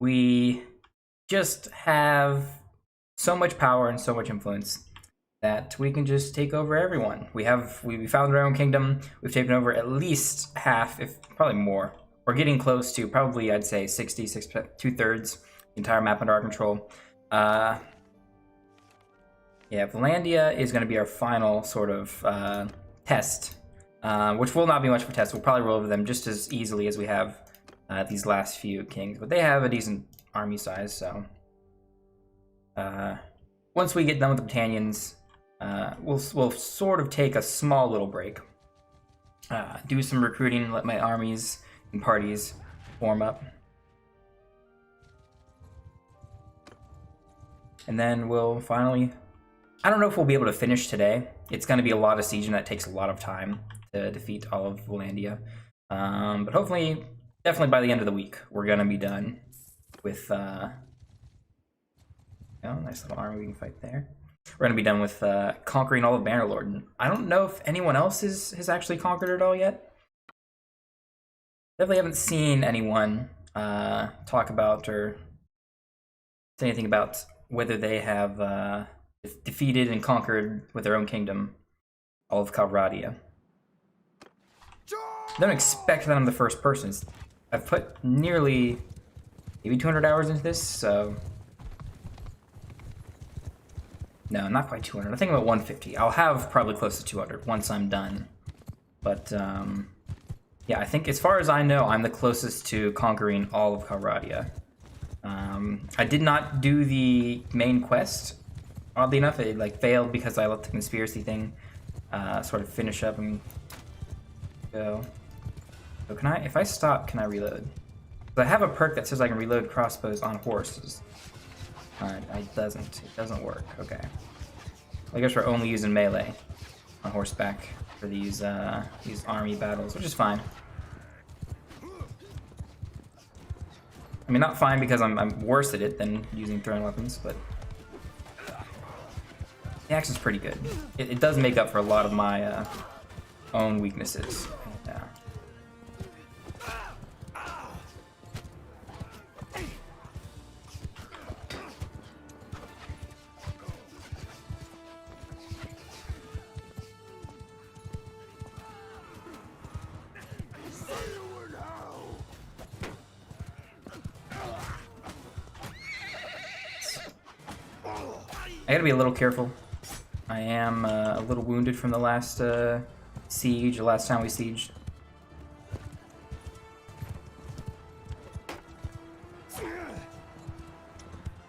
we just have so much power and so much influence that we can just take over everyone. We founded our own kingdom. We've taken over at least half, if probably more. We're getting close to probably, I'd say, 66%, 2/3, the entire map under our control. Yeah, Valandia is going to be our final sort of test, which will not be much of a test. We'll probably roll over them just as easily as we have these last few kings. But they have a decent army size, so once we get done with the Britannians, we'll sort of take a small little break, do some recruiting, let my armies and parties form up, and then we'll finally. I don't know if we'll be able to finish today. It's going to be a lot of siege, and that takes a lot of time to defeat all of Valandia. But hopefully, definitely by the end of the week, we're going to be done with. Nice little army we can fight there. We're going to be done with conquering all of Bannerlord. I don't know if anyone else has actually conquered it all yet. Definitely haven't seen anyone talk about or say anything about whether they have defeated and conquered with their own kingdom all of Calradia. Don't expect that I'm the first person. I've put nearly maybe 200 hours into this, so no, not quite 200. I think about 150. I'll have probably close to 200 once I'm done. But yeah, I think as far as I know, I'm the closest to conquering all of Calradia. I did not do the main quest. Oddly enough, it failed because I let the conspiracy thing sort of finish up and go. So can I, if I stop, can I reload? But I have a perk that says I can reload crossbows on horses. Alright, it doesn't work. Okay. I guess we're only using melee on horseback for these army battles, which is fine. I mean, not fine because I'm worse at it than using thrown weapons, but the action's pretty good. It does make up for a lot of my own weaknesses. Yeah. I gotta be a little careful. I am a little wounded from the last siege, the last time we sieged.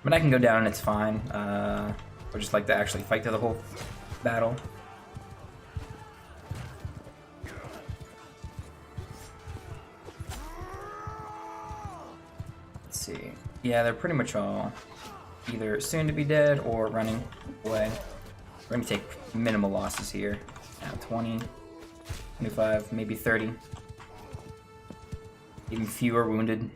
But I can go down and it's fine. I just like to actually fight through the whole battle. Let's see. Yeah, they're pretty much all either soon to be dead or running away. We're gonna take minimal losses here. 20, 25, maybe 30. Even fewer wounded.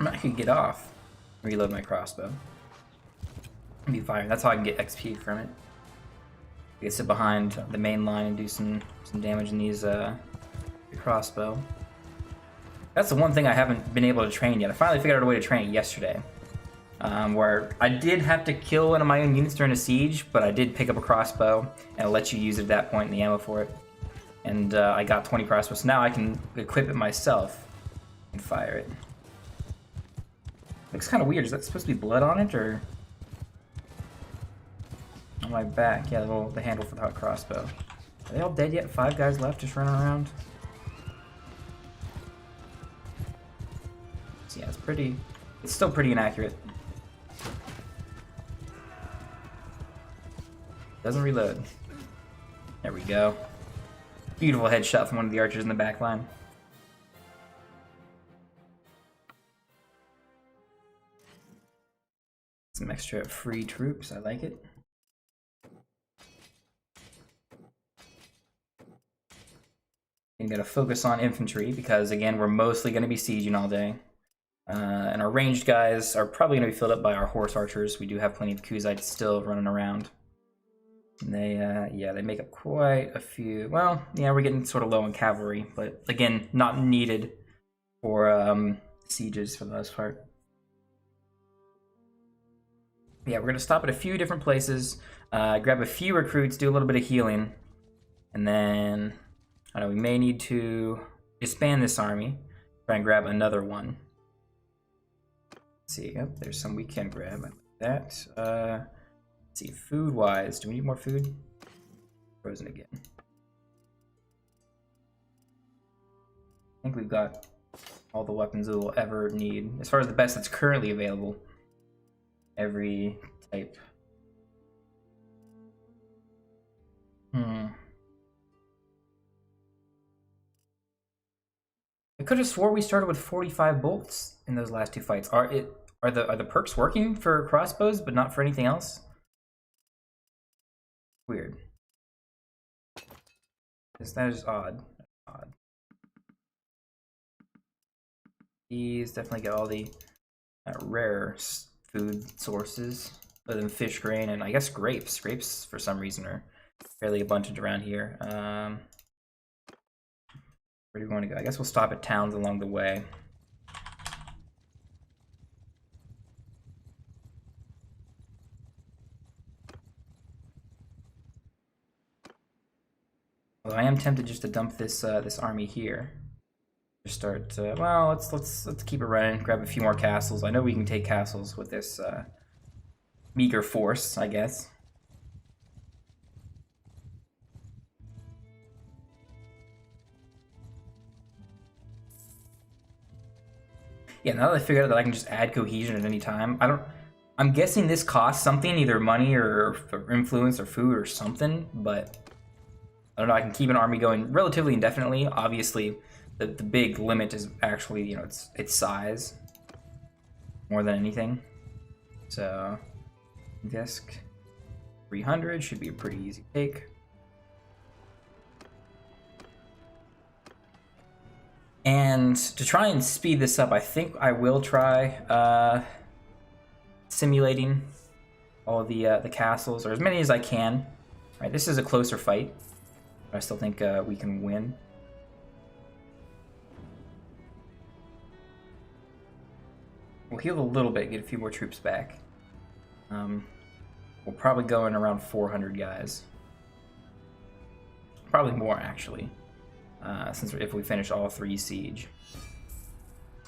I could get off, reload my crossbow, and be fired. That's how I can get XP from it. I can sit behind the main line and do some damage in these the crossbow. That's the one thing I haven't been able to train yet. I finally figured out a way to train it yesterday, where I did have to kill one of my own units during a siege, but I did pick up a crossbow and it lets you use it at that point in the ammo for it. And I got 20 crossbows, so now I can equip it myself and fire it. Looks kind of weird. Is that supposed to be blood on it, or on my back? Yeah, the handle for the hot crossbow. Are they all dead yet? 5 guys left just running around. So yeah, it's still pretty inaccurate. Doesn't reload. There we go. Beautiful headshot from one of the archers in the back line. Some extra free troops, I like it. I'm gonna focus on infantry because, again, we're mostly gonna be sieging all day. And our ranged guys are probably gonna be filled up by our horse archers. We do have plenty of Kuzites still running around. And they, yeah, they make up quite a few. Well, yeah, we're getting sort of low on cavalry, but again, not needed for sieges for the most part. Yeah, we're gonna stop at a few different places, grab a few recruits, do a little bit of healing, and then I don't know, we may need to expand this army, try and grab another one. Let's see, yep, there's some we can grab. Like that. Let's see, food-wise, do we need more food? Frozen again. I think we've got all the weapons we'll ever need. As far as the best that's currently available, every type. I could have swore we started with 45 bolts in those last two fights. Are the perks working for crossbows, but not for anything else? Weird. That is odd. Odd. These definitely get all the rare food sources, other than fish, grain, and I guess grapes. Grapes, for some reason, are fairly abundant around here. Where do we want to go? I guess we'll stop at towns along the way. Although I am tempted just to dump this this army here. Just start. Well, let's keep it running. Grab a few more castles. I know we can take castles with this meager force, I guess. Yeah, now that I figured out that I can just add cohesion at any time, I'm guessing this costs something, either money or influence or food or something, but I don't know, I can keep an army going relatively indefinitely. Obviously, the big limit is actually, you know, its size more than anything. So, disc 300 should be a pretty easy take. And to try and speed this up, I think I will try simulating all of the castles, or as many as I can. All right, this is a closer fight, but I still think we can win. We'll heal a little bit, get a few more troops back. We'll probably go in around 400 guys. Probably more, actually. Since if we finish all 3 siege.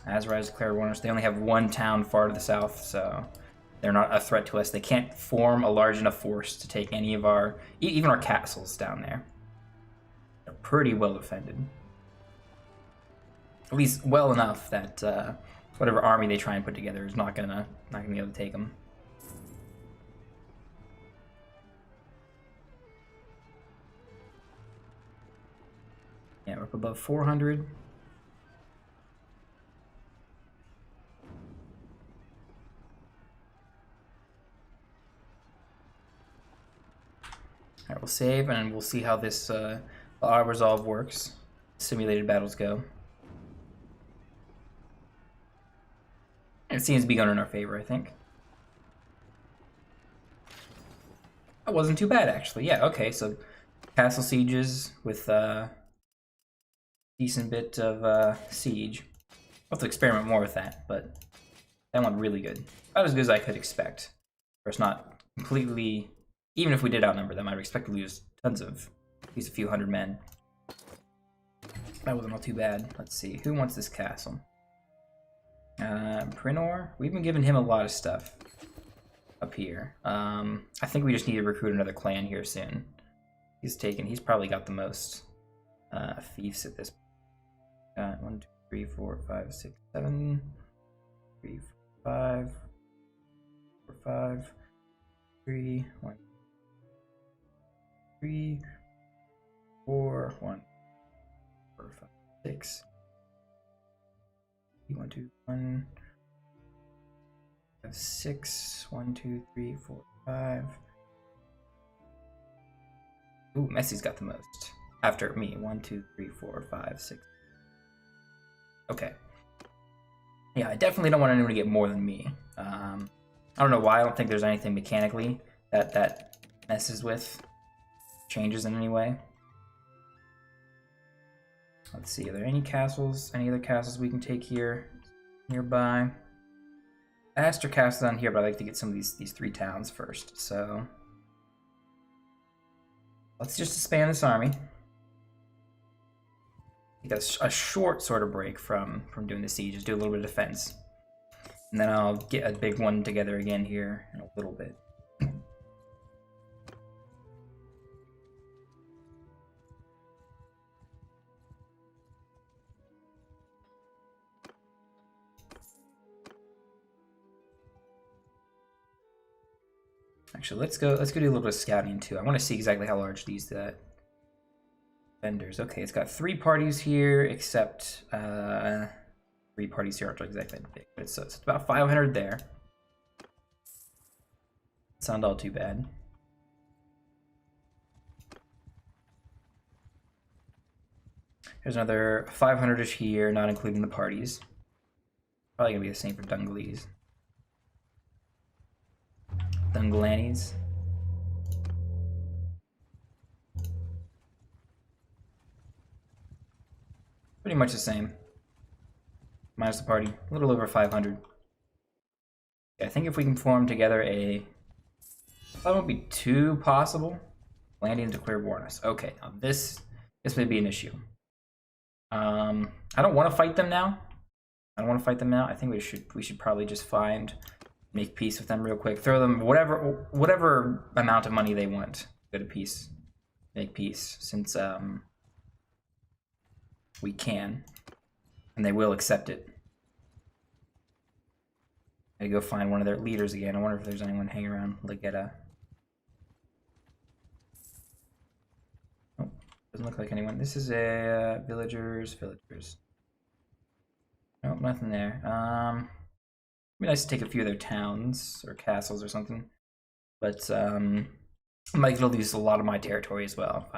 Azra's declared warners. They only have one town far to the south, so they're not a threat to us. They can't form a large enough force to take any of our, even our castles down there. They're pretty well defended. At least well enough that whatever army they try and put together is not gonna be able to take them. Yeah, we're up above 400. Alright, we'll save and we'll see how this auto resolve works. Simulated battles go. It seems to be going in our favor, I think. That wasn't too bad, actually. Yeah, okay, so castle sieges with decent bit of siege. I'll have to experiment more with that, but that went really good. About as good as I could expect. Of course, not completely. Even if we did outnumber them, I'd expect to lose tons of, at least a few hundred men. That wasn't all too bad. Let's see, who wants this castle? Prinor? We've been giving him a lot of stuff up here. I think we just need to recruit another clan here soon. He's probably got the most fiefs at this point. 1, 2, 3, 4, 5, 6, 7, 3, 5, 4, 5, 3, 1, 3, 4, 1, 4, 5, 6. 1, 2, 1, 5, 6, 1, 2, 3, 4, 5. Ooh, Messi's got the most. After me. 1, 2, 3, 4, 5, 6. Okay. Yeah, I definitely don't want anyone to get more than me. I don't know why. I don't think there's anything mechanically that messes with changes in any way. Let's see, are there any castles, any other castles we can take here nearby? Aster Castle down here, but I'd like to get some of these 3 towns first, so let's just expand this army. Take a short sort of break from doing the siege, just do a little bit of defense. And then I'll get a big one together again here in a little bit. Actually, let's go do a little bit of scouting too. I want to see exactly how large these vendors. Okay, it's got 3 parties here, except 3 parties here aren't exactly big, but it's about 500 there. Sound all too bad. There's another 500-ish here, not including the parties. Probably gonna be the same for Dungalese. Dungalanis. Pretty much the same. Minus the party. A little over 500. Yeah, I think if we can form together that won't be too possible. Landing declare war on us. Okay, now this may be an issue. I don't want to fight them now. I think we should probably just make peace with them real quick. Throw them whatever amount of money they want. Go to peace. Make peace, since we can, and they will accept it. I go find one of their leaders again. I wonder if there's anyone hanging around Legetta. Oh, doesn't look like anyone. This is a villagers. Nope, nothing there. It'd be nice to take a few of their towns or castles or something, but Mike will lose a lot of my territory as well. If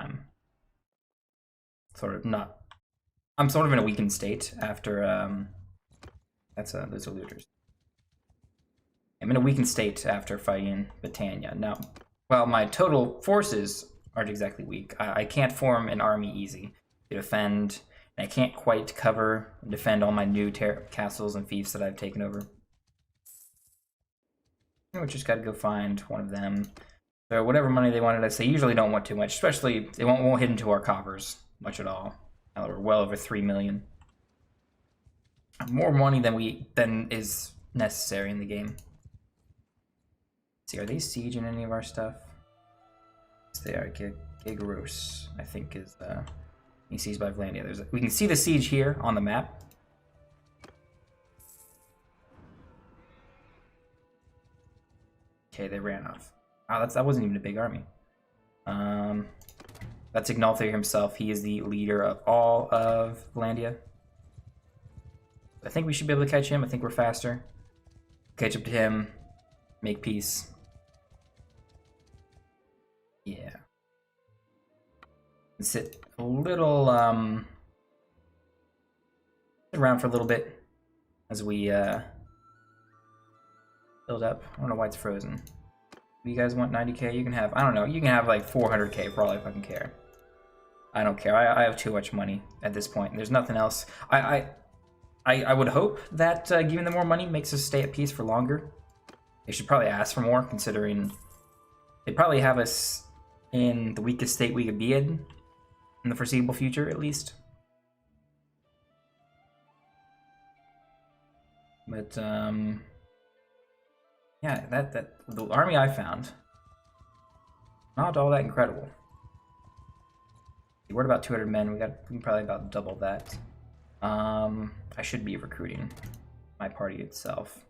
I'm sort of in a weakened state after those are looters. I'm in a weakened state after fighting Britannia. Now, while my total forces aren't exactly weak, I can't form an army easy to defend, and I can't quite cover and defend all my new castles and fiefs that I've taken over. We just gotta go find one of them. So whatever money they wanted us, they usually don't want too much, especially they won't hit into our coffers much at all. Now we're well over 3 million. More money than is necessary in the game. Let's see, are they sieging any of our stuff? Yes, they are. Gigaros, I think, is being sieged by Vlandia. We can see the siege here on the map. Okay, they ran off. Wow, that wasn't even a big army. That's Ignalthir himself. He is the leader of all of Vlandia. I think we should be able to catch him. I think we're faster. Catch up to him. Make peace. Yeah. Sit a little, sit around for a little bit as we, build up. I don't know why it's frozen. You guys want 90k? You can have, I don't know, you can have like 400k for all I fucking care. I don't care. I have too much money at this point. There's nothing else. I would hope that giving them more money makes us stay at peace for longer. They should probably ask for more, considering they probably have us in the weakest state we could be in the foreseeable future, at least. But yeah, the army I found, not all that incredible. We're at about 200 men. We can probably about double that. I should be recruiting my party itself.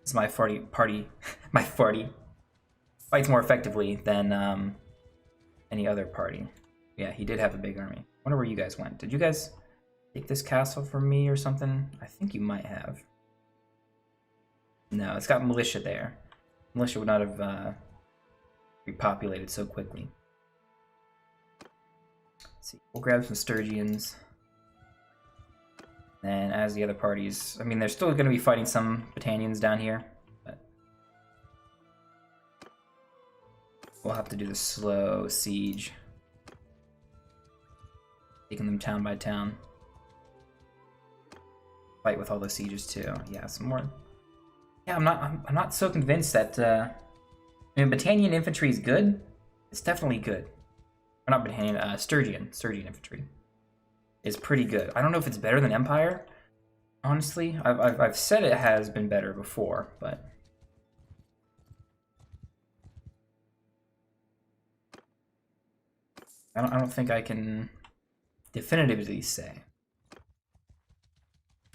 It's my party fights more effectively than any other party. Yeah, he did have a big army. I wonder where you guys went. Did you guys take this castle from me or something? I think you might have. No, it's got militia there. Militia would not have repopulated so quickly. Let's see, we'll grab some Sturgians. And as the other parties, I mean, they're still going to be fighting some Britannians down here. But We'll have to do the slow siege. Taking them town by town. Fight with all the sieges too. Yeah, some more. Yeah, I'm not so convinced that I mean, Battanian infantry is good. It's definitely good. Or not Battanian, Sturgian infantry is pretty good. I don't know if it's better than Empire. Honestly, I've said it has been better before, but I don't think I can definitively say.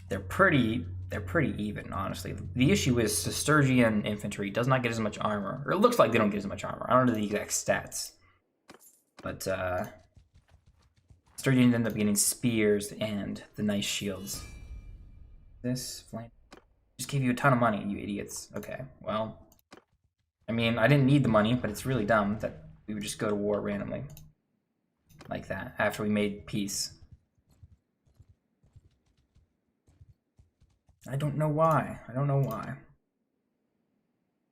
They're pretty even, honestly. The issue is Sturgian infantry does not get as much armor, or it looks like they don't get as much armor. I don't know the exact stats, but Sturgians end up getting spears and the nice shields. This flame just gave you a ton of money, you idiots. Okay, well, I mean, I didn't need the money, but it's really dumb that we would just go to war randomly like that after we made peace. I don't know why. I don't know why.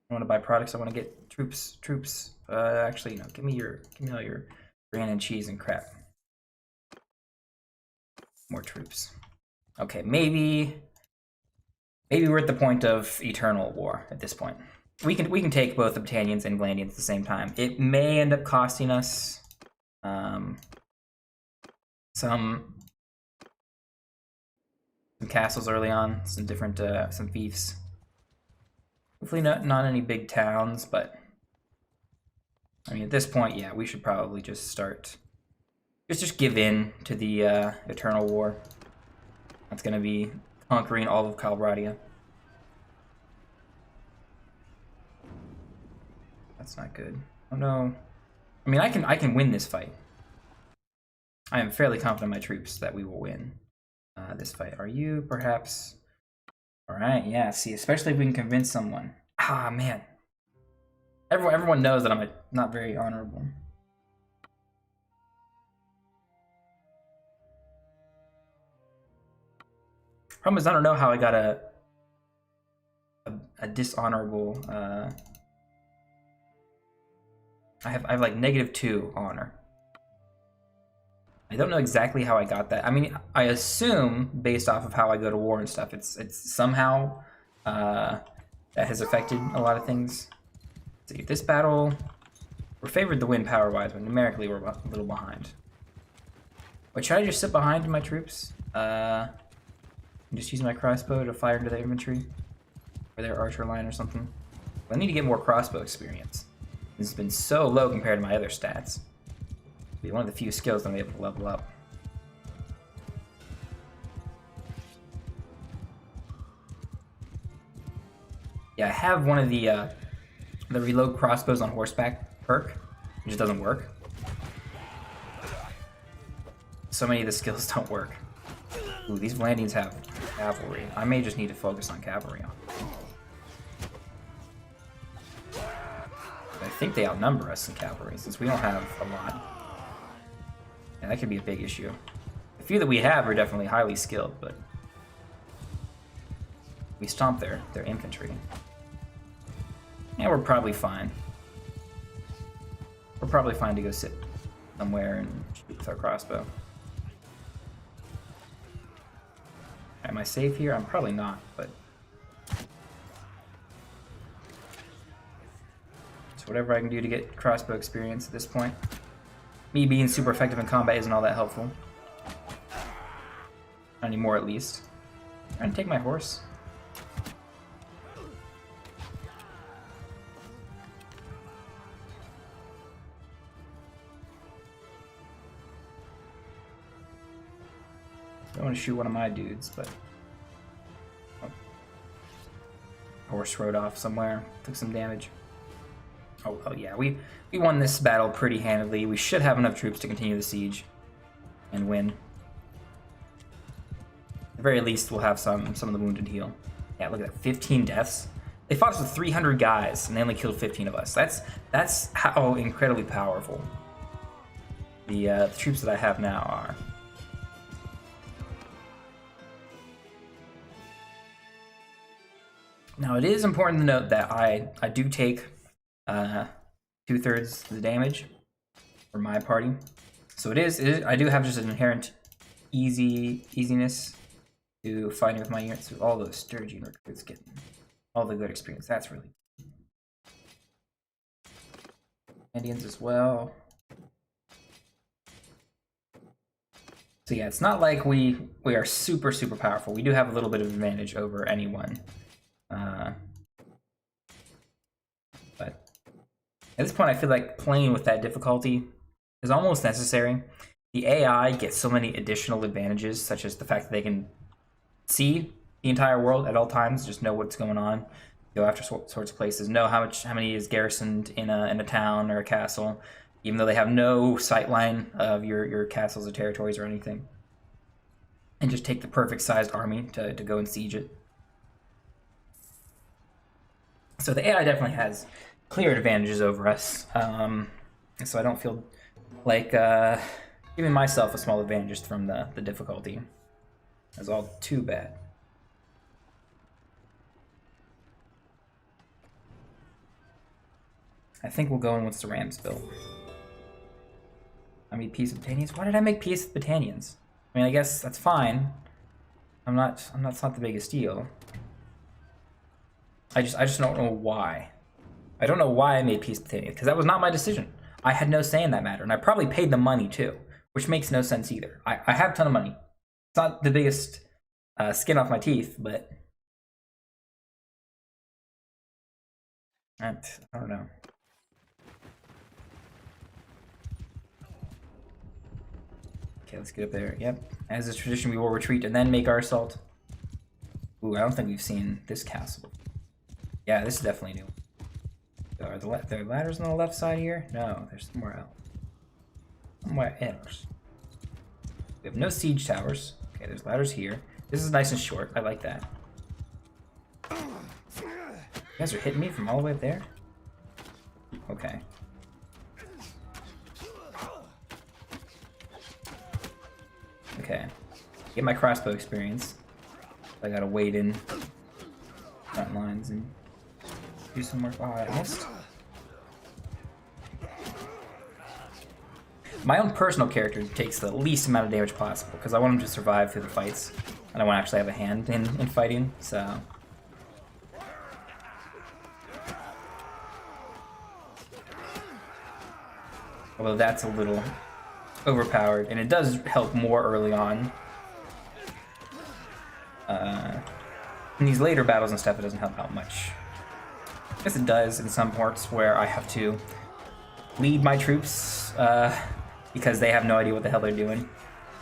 I want to buy products. I want to get troops. Actually, no. Give me all your bran and cheese and crap. More troops. Okay, maybe we're at the point of eternal war at this point. We can take both the Battanians and Glandians at the same time. It may end up costing us some castles early on, some different some fiefs. Hopefully not any big towns, but I mean at this point, yeah, we should probably just start just give in to the Eternal War. That's gonna be conquering all of Calbradia. That's not good. Oh no. I mean I can win this fight. I am fairly confident in my troops that we will win this fight. Are you perhaps? All right, yeah. See, especially if we can convince someone. Ah, man. Everyone knows that I'm not very honorable. Problem is, I don't know how I got a dishonorable. I have like -2 honor. I don't know exactly how I got that. I mean, I assume based off of how I go to war and stuff, it's somehow that has affected a lot of things. Let's see, this battle, we're favored to win power-wise, but numerically we're a little behind. But should I just sit behind my troops? And just use my crossbow to fire into their infantry? Or their archer line or something? I need to get more crossbow experience. This has been so low compared to my other stats. Be one of the few skills that I'm able to level up. Yeah, I have one of the reload crossbows on horseback perk. It just doesn't work. So many of the skills don't work. Ooh, these Vlandians have cavalry. I may just need to focus on cavalry. I think they outnumber us in cavalry since we don't have a lot. Yeah, that could be a big issue. The few that we have are definitely highly skilled, but we stomp their infantry. Yeah, we're probably fine. We're probably fine to go sit somewhere and shoot with our crossbow. Am I safe here? I'm probably not, but so whatever I can do to get crossbow experience at this point. Me being super effective in combat isn't all that helpful. Not anymore, at least. I'm trying to take my horse. Don't want to shoot one of my dudes, but oh. Horse rode off somewhere, took some damage. Oh yeah, we won this battle pretty handily. We should have enough troops to continue the siege and win. At the very least, we'll have some of the wounded heal. Yeah, look at that, 15 deaths. They fought us with 300 guys, and they only killed 15 of us. That's how incredibly powerful the troops that I have now are. Now, it is important to note that I do take 2/3 the damage for my party. So it is. I do have just an inherent easiness to fighting with my units. With all those Sturgeon recruits getting all the good experience. That's really Indians as well. So yeah, it's not like we are super powerful. We do have a little bit of advantage over anyone. But at this point, I feel like playing with that difficulty is almost necessary. The AI gets so many additional advantages, such as the fact that they can see the entire world at all times, just know what's going on, go after sorts of places, know how many is garrisoned in a town or a castle, even though they have no sight line of your castles or territories or anything, and just take the perfect sized army to go and siege it. So the AI definitely has clear advantages over us, so I don't feel like giving myself a small advantage just from the difficulty is all too bad. I think we'll go in with the Rams build. I mean, peace with Battanians. Why did I make peace with Battanians? I mean, I guess that's fine. It's not the biggest deal. I just don't know why. I don't know why I made peace with Battanians, because that was not my decision. I had no say in that matter, and I probably paid the money too, which makes no sense either. I have a ton of money. It's not the biggest skin off my teeth, but I don't know. Okay, let's get up there. Yep. As is tradition, we will retreat and then make our assault. Ooh, I don't think we've seen this castle. Yeah, this is definitely new. Are there ladders on the left side here? No, there's somewhere else. Somewhere else. We have no siege towers. Okay, there's ladders here. This is nice and short. I like that. You guys are hitting me from all the way up there? Okay. Okay. Get my crossbow experience. I gotta wait in front lines and do some work. Oh, I missed. My own personal character takes the least amount of damage possible because I want him to survive through the fights. I don't want to actually have a hand in fighting, so. Although that's a little overpowered, and it does help more early on. In these later battles and stuff, it doesn't help out much. I guess it does in some parts where I have to lead my troops because they have no idea what the hell they're doing.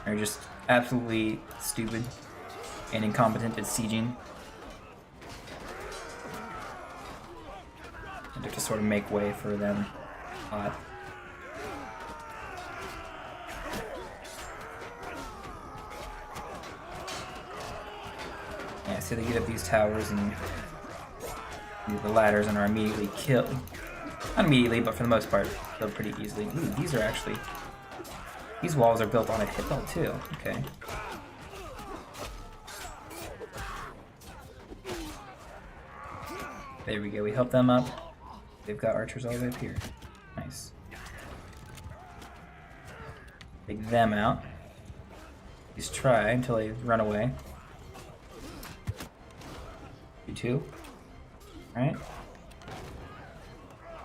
They're just absolutely stupid and incompetent at sieging. And to just sort of make way for them. Yeah, so they get up these towers and the ladders and are immediately killed. Not immediately, but for the most part, killed pretty easily. Ooh, these walls are built on a hill too. Okay. There we go, we help them up. They've got archers all the way up here. Nice. Take them out. Just try until they run away. You too. Alright.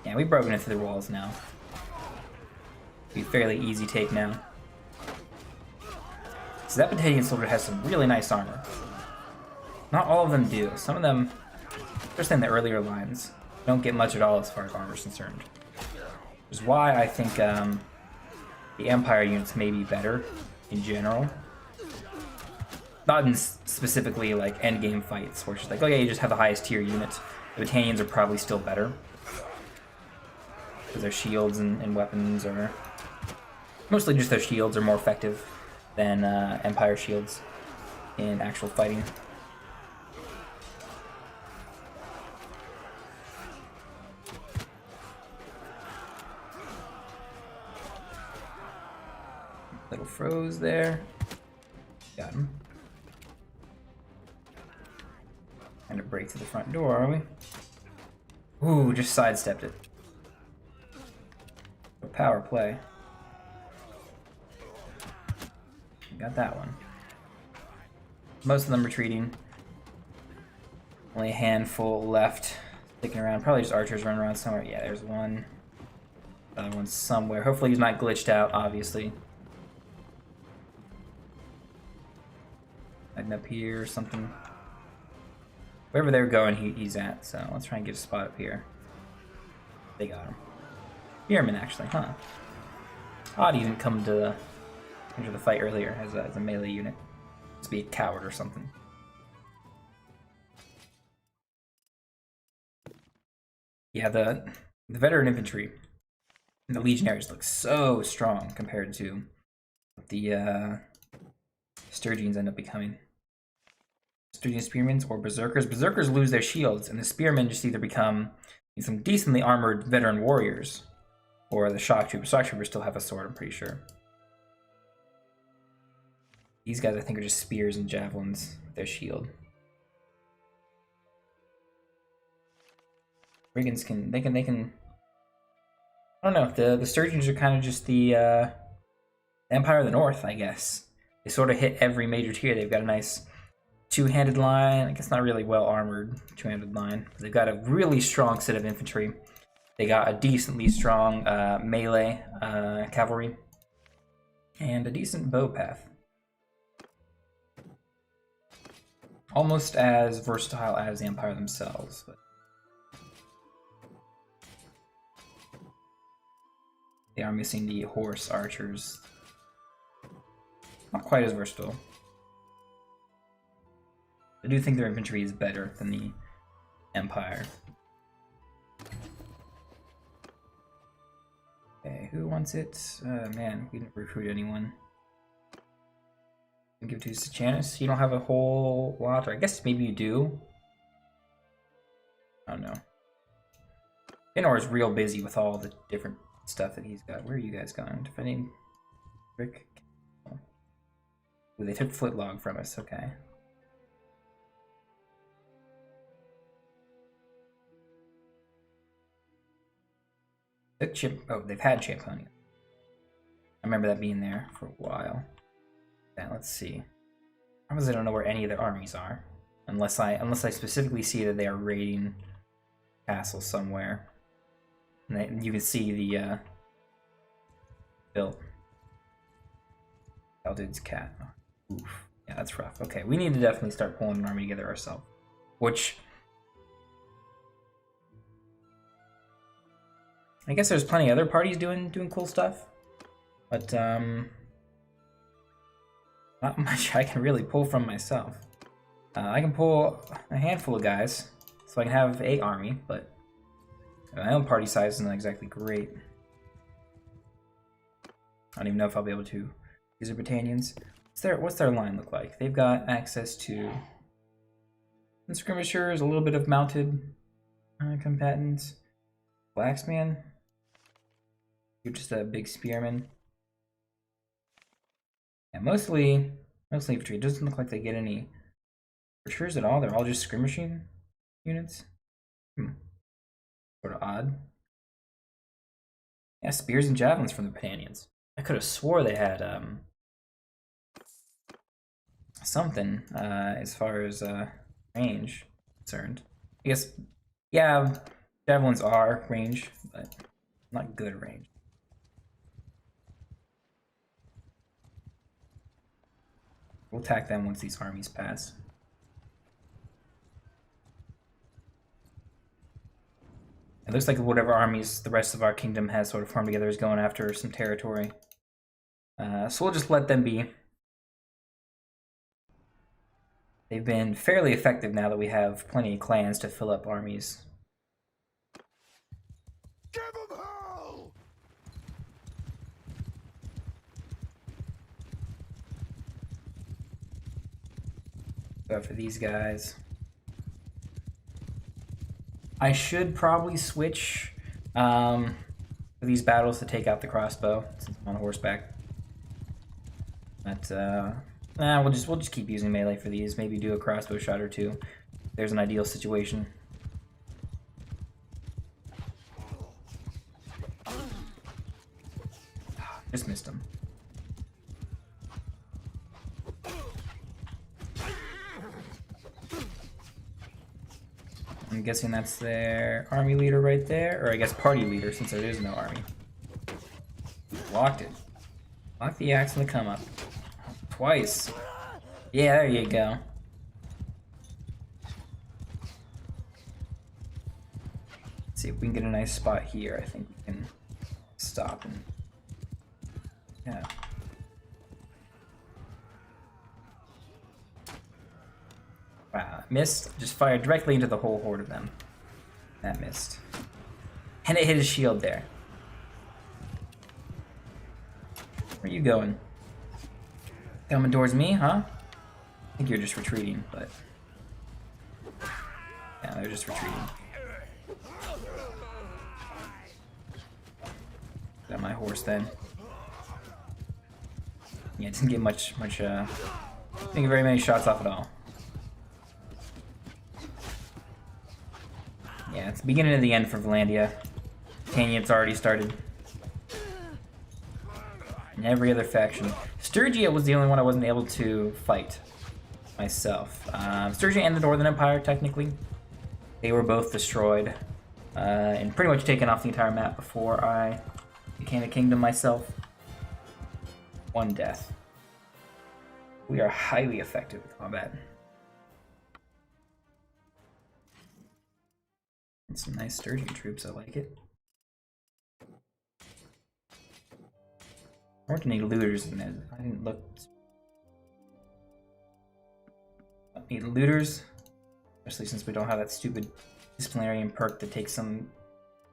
Yeah, we've broken it through the walls now. Be a fairly easy take now. So that battalion soldier has some really nice armor. Not all of them do. Some of them, especially in the earlier lines, don't get much at all as far as armor is concerned. Which is why I think the Empire units may be better in general. Not in specifically like endgame fights, where it's just like, oh yeah, you just have the highest tier units. The battalions are probably still better. Because their shields and weapons are... Mostly just their shields are more effective than Empire shields in actual fighting. Little froze there. Got him. And a break to the front door, are we? Ooh, just sidestepped it. power play. Got that one. Most of them retreating. Only a handful left sticking around. Probably just archers running around somewhere. Yeah, there's one. Another one somewhere. Hopefully he's not glitched out, obviously. Hiding up here or something. Wherever they're going, he's at. So let's try and get a spot up here. They got him. Spearman, actually, huh? Odd he didn't come to enter the fight earlier as a melee unit. Must be a coward or something. Yeah, the veteran infantry and the legionaries look so strong compared to what the Sturgians end up becoming. Sturgian spearmen or berserkers. Berserkers lose their shields, and the spearmen just either become some decently armored veteran warriors, or the shock troopers. Shock troopers still have a sword, I'm pretty sure. These guys, I think, are just spears and javelins with their shield. Brigands can they can. I don't know. The Sturgians are kind of just the Empire of the North, I guess. They sort of hit every major tier. They've got a nice two-handed line. I guess not really well armored two-handed line. They've got a really strong set of infantry. They got a decently strong melee cavalry and a decent bow path. Almost as versatile as the Empire themselves. But they are missing the horse archers. Not quite as versatile. I do think their infantry is better than the Empire. Okay, who wants it? Man, we didn't recruit anyone. Give it to Sejanus. You don't have a whole lot, or I guess maybe you do. I don't know. Benor is real busy with all the different stuff that he's got. Where are you guys going? Defending Rick. Oh, they took Flintlog from us. Okay. Oh, they've had Champonia. I remember that being there for a while. Okay, let's see. Obviously, I don't know where any of their armies are, unless I specifically see that they are raiding castles somewhere. And you can see the Bill. Dude's cat. Oof. Yeah, that's rough. Okay, we need to definitely start pulling an army together ourselves. Which I guess there's plenty of other parties doing cool stuff, but not much I can really pull from myself. I can pull a handful of guys, so I can have an army, but my own party size is not exactly great. I don't even know if I'll be able to use the Britannians. What's their line look like? They've got access to skirmishers, a little bit of mounted combatants, Blacksman. You're just a big spearman. Yeah, mostly infantry. It doesn't look like they get any archers at all. They're all just skirmishing units. Sort of odd. Yeah, spears and javelins from the Britannians. I could have swore they had something as far as range concerned. I guess, yeah, javelins are range, but not good range. We'll attack them once these armies pass. It looks like whatever armies the rest of our kingdom has sort of formed together is going after some territory. So we'll just let them be. They've been fairly effective now that we have plenty of clans to fill up armies. Give 'em hell! Go for these guys. I should probably switch for these battles to take out the crossbow since I'm on horseback. But we'll just keep using melee for these. Maybe do a crossbow shot or two. There's an ideal situation. I'm guessing that's their army leader right there, or I guess party leader since there is no army. Locked it. Lock the axe and the come up. Twice. Yeah, there you go. Let's see if we can get a nice spot here. I think we can stop and yeah. Wow, missed. Just fired directly into the whole horde of them. That missed. And it hit his shield there. Where are you going? Coming towards me, huh? I think you're just retreating, but... yeah, they're just retreating. Got my horse then. Yeah, didn't get didn't get very many shots off at all. Yeah, it's the beginning of the end for Valandia. Canyon's already started. And every other faction. Sturgia was the only one I wasn't able to fight myself. Sturgia and the Northern Empire, technically. They were both destroyed. And pretty much taken off the entire map before I became a kingdom myself. One death. We are highly effective with combat. And some nice Sturgian troops, I like it. There weren't any looters in it. I didn't look. Any looters? Especially since we don't have that stupid disciplinarian perk that takes some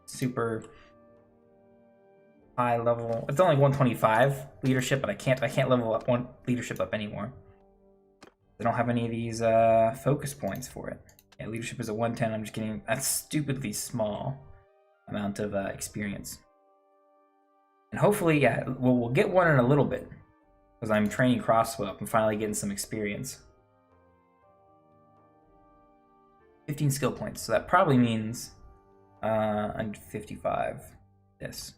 super high level. It's only 125 leadership, but I can't level up one leadership up anymore. They don't have any of these focus points for it. Yeah, leadership is a 110. I'm just getting that stupidly small amount of experience. And hopefully, yeah, we'll get one in a little bit. Because I'm training crossbow up and finally getting some experience. 15 skill points, so that probably means under 55. Yes.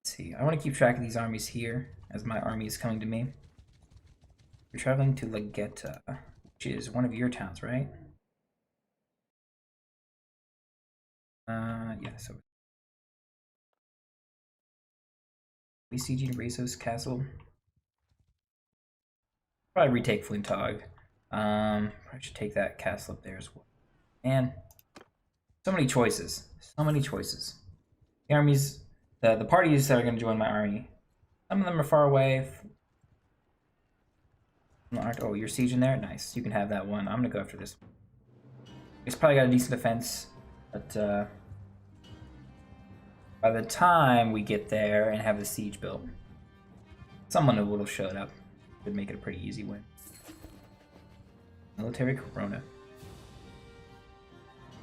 Let's see, I want to keep track of these armies here as my army is coming to me. We're traveling to Legetta, which is one of your towns, right? Yeah, so we sieging Razos Castle. Probably retake Flintog. I should take that castle up there as well. Man, so many choices. So many choices. The armies, the parties that are going to join my army, some of them are far away. Oh, you're sieging there? Nice. You can have that one. I'm going to go after this one. It's probably got a decent defense, but by the time we get there and have the siege built, someone will have showed up. Would make it a pretty easy win. Military Corona.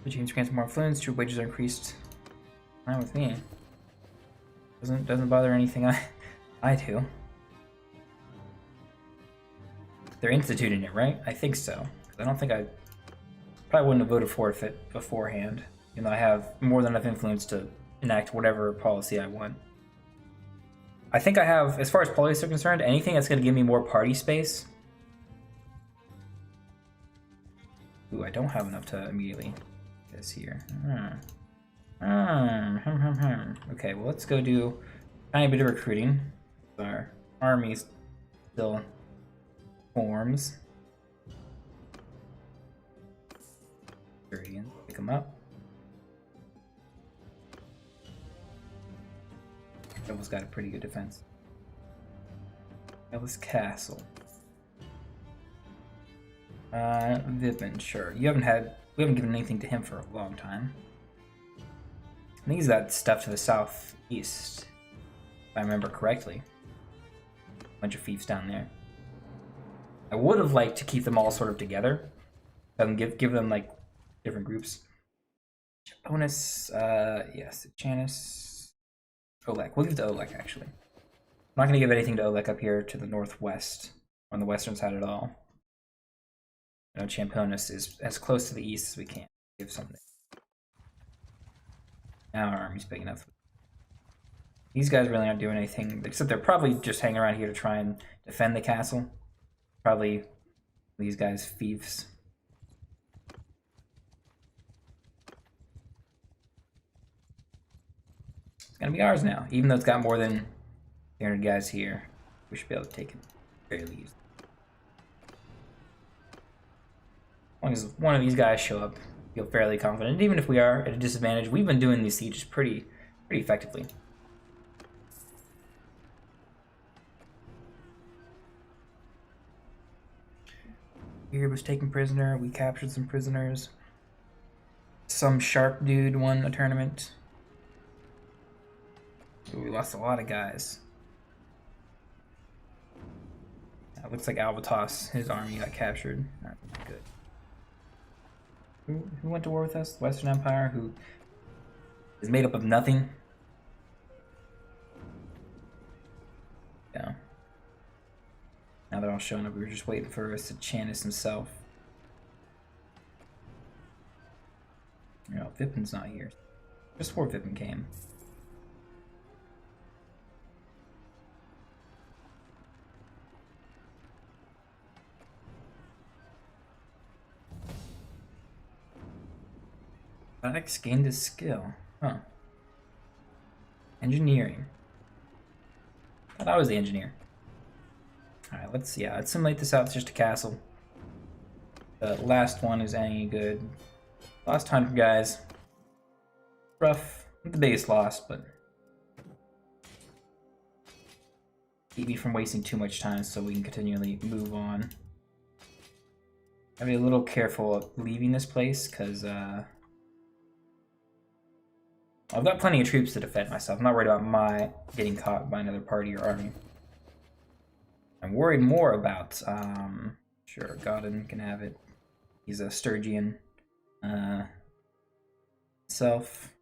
The James grants more influence. Troop wages are increased. Not with me. Doesn't bother anything I do. They're instituting it, right? I think so. I don't think I probably wouldn't have voted for it beforehand. You know, I have more than enough influence to enact whatever policy I want. I think I have, as far as policies are concerned, anything that's going to give me more party space. Ooh, I don't have enough to immediately get this here. Okay, well, let's go do a tiny bit of recruiting. Our army still forms. Pick them up. Devil's got a pretty good defense. Devil's Castle. Vipin, sure. We haven't given anything to him for a long time. I think he's got stuff to the southeast, if I remember correctly. Bunch of fiefs down there. I would have liked to keep them all sort of together. Give them like different groups. Bonus, yes, Janus, Olek. We'll give it to Olek actually. I'm not gonna give anything to Olek up here to the northwest, on the western side at all. You know, Champonus is as close to the east as we can. Give something. Now our army's big enough. These guys really aren't doing anything, except they're probably just hanging around here to try and defend the castle. Probably these guys fiefs. It's gonna be ours now, even though it's got more than 300 guys here. We should be able to take it fairly easily. As long as one of these guys show up, feel fairly confident. Even if we are at a disadvantage, we've been doing these sieges pretty effectively. Here was taken prisoner. We captured some prisoners. Some sharp dude won a tournament. Ooh, we lost a lot of guys. Looks like Albatos, his army got captured. Alright, good. Who went to war with us? The Western Empire, who is made up of nothing. Yeah. Now they're all showing up. We were just waiting for Sachanus himself. You know, Vipin's not here. Just before Vipin came. Alex gained his skill. Huh. Engineering. I thought I was the engineer. Alright, let's simulate this out. It's just a castle. The last one is any good. Lost 100 guys. Rough. Not the biggest loss, but keep me from wasting too much time so we can continually move on. Gotta be a little careful of leaving this place, because I've got plenty of troops to defend myself. I'm not worried about getting caught by another party or army. I'm worried more about, sure, Godin can have it. He's a Sturgian. Self.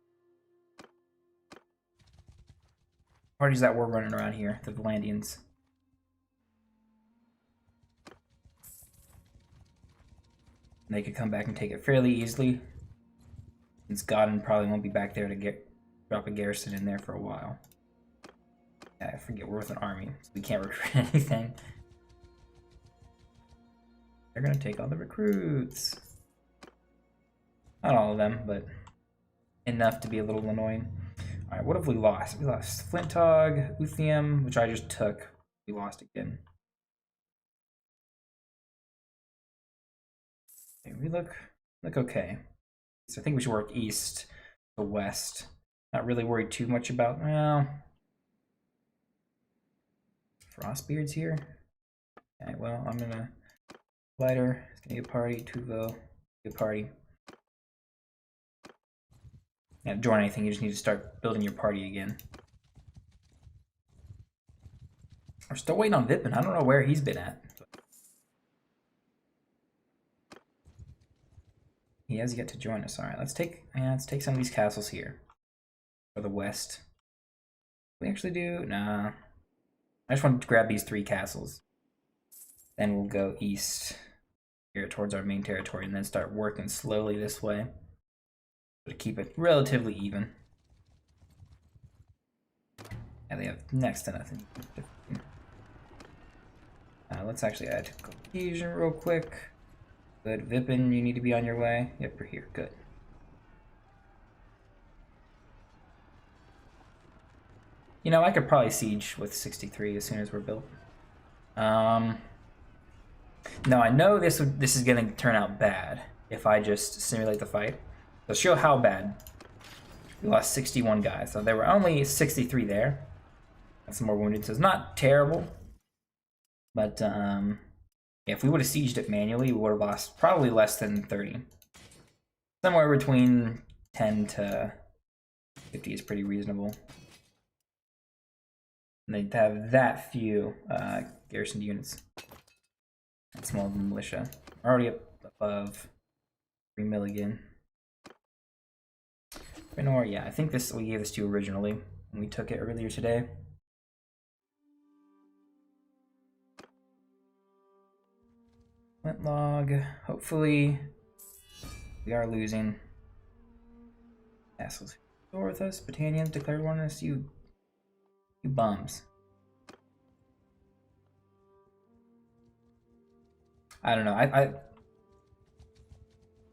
Parties that were running around here, the Valandians. They could come back and take it fairly easily. Since Godin probably won't be back there to drop a garrison in there for a while. Yeah, I forget we're with an army, so we can't recruit anything. They're gonna take all the recruits. Not all of them, but enough to be a little annoying. Alright, what have we lost? We lost Flintog, Uthium, which I just took. We lost again. Okay, we look okay. So I think we should work east to west. Not really worried too much about, well, Frostbeard's here. Okay, well, I'm gonna lighter. It's gonna be a party. Tuvo, be a party. Can't join anything. You just need to start building your party again. We're still waiting on Vipin. I don't know where he's been at. He has yet to join us. All right, let's take some of these castles here for the west. We actually do? Nah. I just want to grab these 3 castles. Then we'll go east here towards our main territory and then start working slowly this way to keep it relatively even. And they have next to nothing. Let's actually add cohesion real quick. Good. Vipin, you need to be on your way. Yep, we're here. Good. You know, I could probably siege with 63 as soon as we're built. No, I know this is going to turn out bad if I just simulate the fight. So show how bad. We lost 61 guys, so there were only 63 there. That's more wounded, so it's not terrible. But if we would have sieged it manually, we would have lost probably less than 30. Somewhere between 10 to 50 is pretty reasonable. And they'd have that few garrison units. And small militia. We're already up above 3 million. Renor, yeah, I think we gave this to you originally when we took it earlier today. Flintlog, hopefully we are losing. Castles with us, Britannians declared war on us, you bums. I don't know.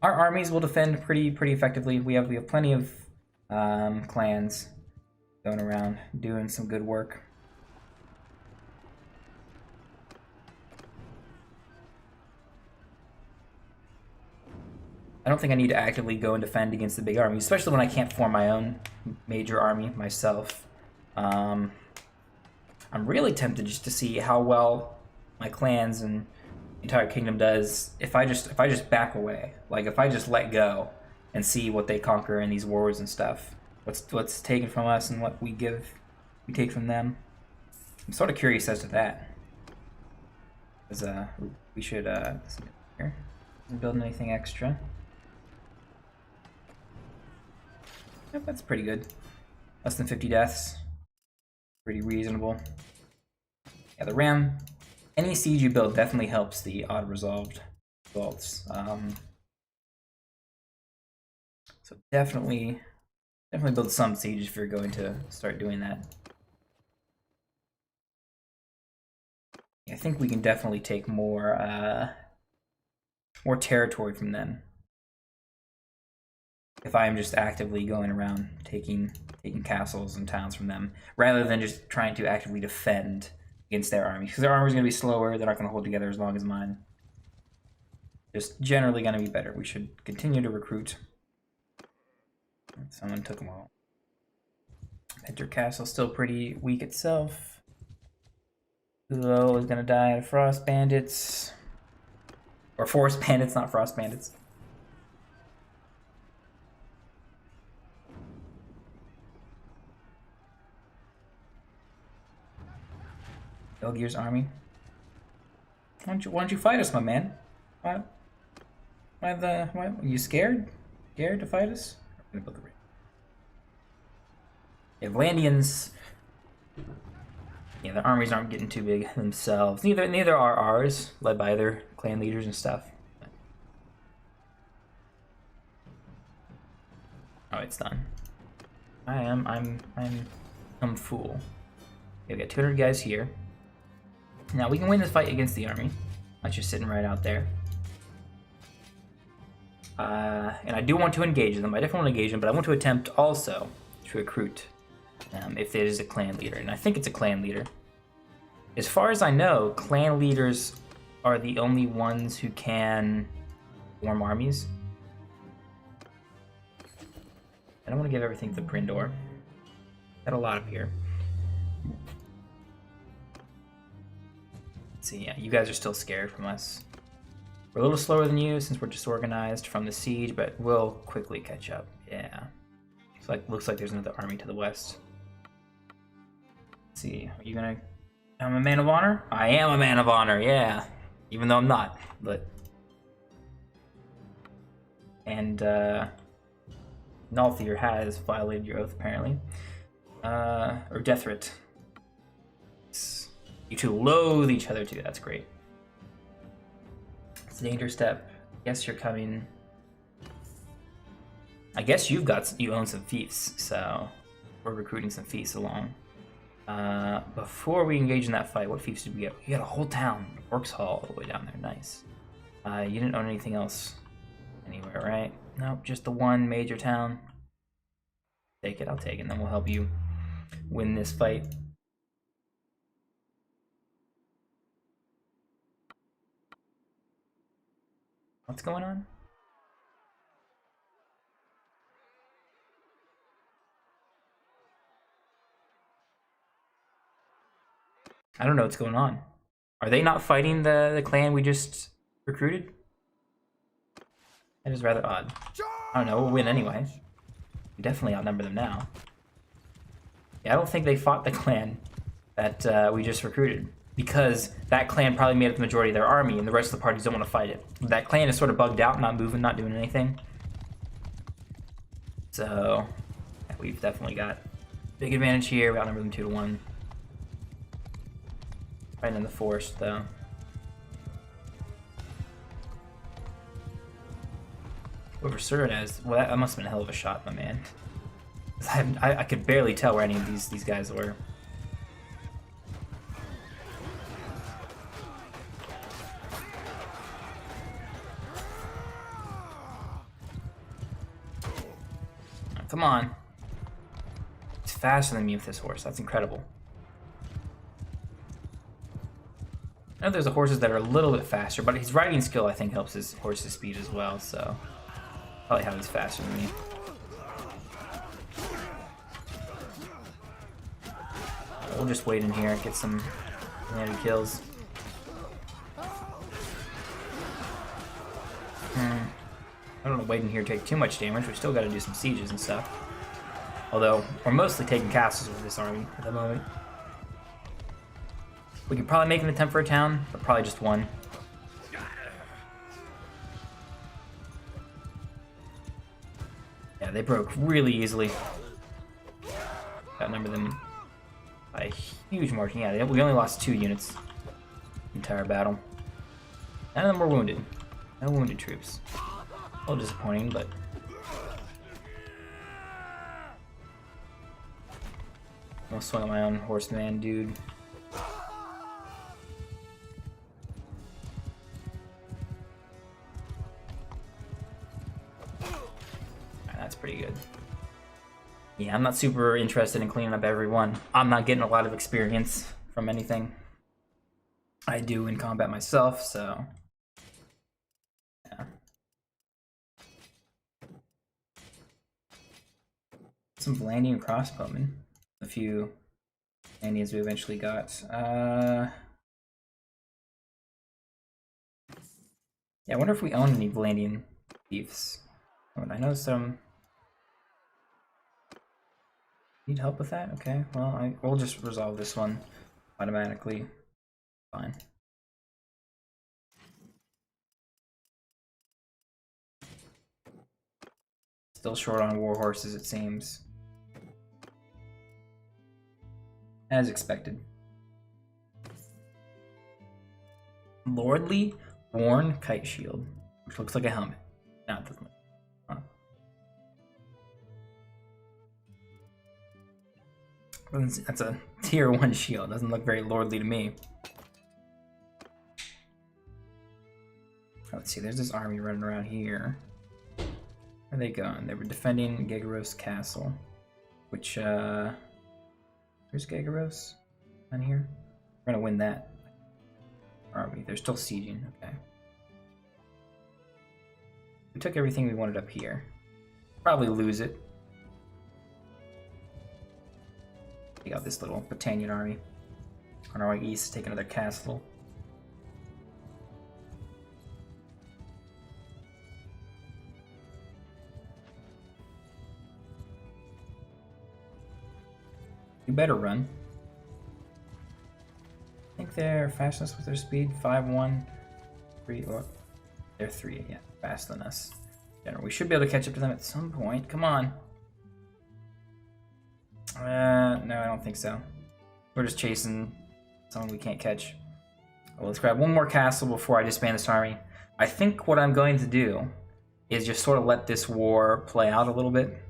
Our armies will defend pretty effectively. We have plenty of clans. going around doing some good work. I don't think I need to actively go and defend against the big army, especially when I can't form my own major army myself. I'm really tempted just to see how well my clans and the entire kingdom does if I just back away. Like if I just let go and see what they conquer in these wars and stuff. What's taken from us and what we take from them. I'm sort of curious as to that. Because we should here. Build anything extra. Yep, that's pretty good. Less than 50 deaths. Pretty reasonable. Yeah, the RAM. Any siege you build definitely helps the auto-resolved results. So definitely build some sieges if you're going to start doing that. I think we can definitely take more territory from them. If I am just actively going around taking castles and towns from them, rather than just trying to actively defend against their army, because their army is going to be slower. They're not going to hold together as long as mine. Just generally going to be better. We should continue to recruit. Someone took them all. Enter Castle still pretty weak itself. Ulo is going to die to Frost Bandits. Or Forest Bandits, not Frost Bandits. Elgir's army. Why don't you fight us, my man? Why are you scared? Scared to fight us? I'm gonna build the ring. Yeah, Vlandians. Yeah, the armies aren't getting too big themselves. Neither are ours, led by other clan leaders and stuff. Oh, it's done. I'm fool. Okay, we got 200 guys here. Now we can win this fight against the army. That's just sitting right out there. And I do want to engage them. I definitely want to engage them, but I want to attempt also to recruit if it is a clan leader. And I think it's a clan leader. As far as I know, clan leaders are the only ones who can form armies. I don't want to give everything to Brindor. Got a lot up here. Let's see, yeah, you guys are still scared from us. We're a little slower than you since we're disorganized from the siege, but we'll quickly catch up. Yeah. Looks like there's another army to the west. Let's see, are you gonna... I'm a man of honor? I am a man of honor, yeah. Even though I'm not, but... And, Nalthir has violated your oath, apparently. Or death threat. You two loathe each other too, that's great. It's a danger step. Guess you're coming. I guess you own some fiefs, so we're recruiting some fiefs along. Before we engage in that fight, what fiefs did we get? We got a whole town, Orcs Hall, all the way down there. Nice. You didn't own anything else anywhere, right? Nope, just the one major town. Take it, I'll take it, and then we'll help you win this fight. What's going on? I don't know what's going on. Are they not fighting the clan we just recruited? That is rather odd. I don't know, we'll win anyway. We definitely outnumber them now. Yeah, I don't think they fought the clan that we just recruited, because that clan probably made up the majority of their army and the rest of the parties don't want to fight it. That clan is sort of bugged out, not moving, not doing anything. So, yeah, we've definitely got big advantage here. We outnumber them 2-1. Right in the forest, though. Whoever Surinez, well, that must have been a hell of a shot, my man. I could barely tell where any of these guys were. Come on. faster than me with this horse. That's incredible. I know there's the horses that are a little bit faster, but his riding skill, I think, helps his horse's speed as well, so probably how he's faster than me. We'll just wait in here, get some landed kills. I don't want to wait in here to take too much damage. We still got to do some sieges and stuff. Although, we're mostly taking castles with this army at the moment. We could probably make an attempt for a town, but probably just one. Yeah, they broke really easily. Outnumber them by a huge margin. Yeah, we only lost 2 units entire battle. None of them were wounded. No wounded troops. A little disappointing, but I'll swing on my own horseman, dude. That's pretty good. Yeah, I'm not super interested in cleaning up everyone. I'm not getting a lot of experience from anything I do in combat myself, so yeah. Some Valandian crossbowmen. A few Valandians we eventually got. Yeah, I wonder if we own any Valandian thieves. I know some. Need help with that? Okay, well, we'll just resolve this one automatically. Fine. Still short on war horses, it seems. As expected. Lordly Worn Kite Shield, which looks like a helmet. No, it doesn't. Huh. That's a tier 1 shield. Doesn't look very lordly to me. Let's see, there's this army running around here. Where are they going? They were defending Gegaros Castle, which, where's Gegaros? On here? We're gonna win that. Are we? They're still sieging, okay. We took everything we wanted up here. Probably lose it. We got this little Britannian army on our way east, take another castle. You better run. I think they're fastest with their speed, 5-1, 3, or they're 3, yeah, faster than us. We should be able to catch up to them at some point. Come on. No, I don't think so. We're just chasing someone we can't catch. Well, let's grab one more castle before I disband this army. I think what I'm going to do is just sort of let this war play out a little bit.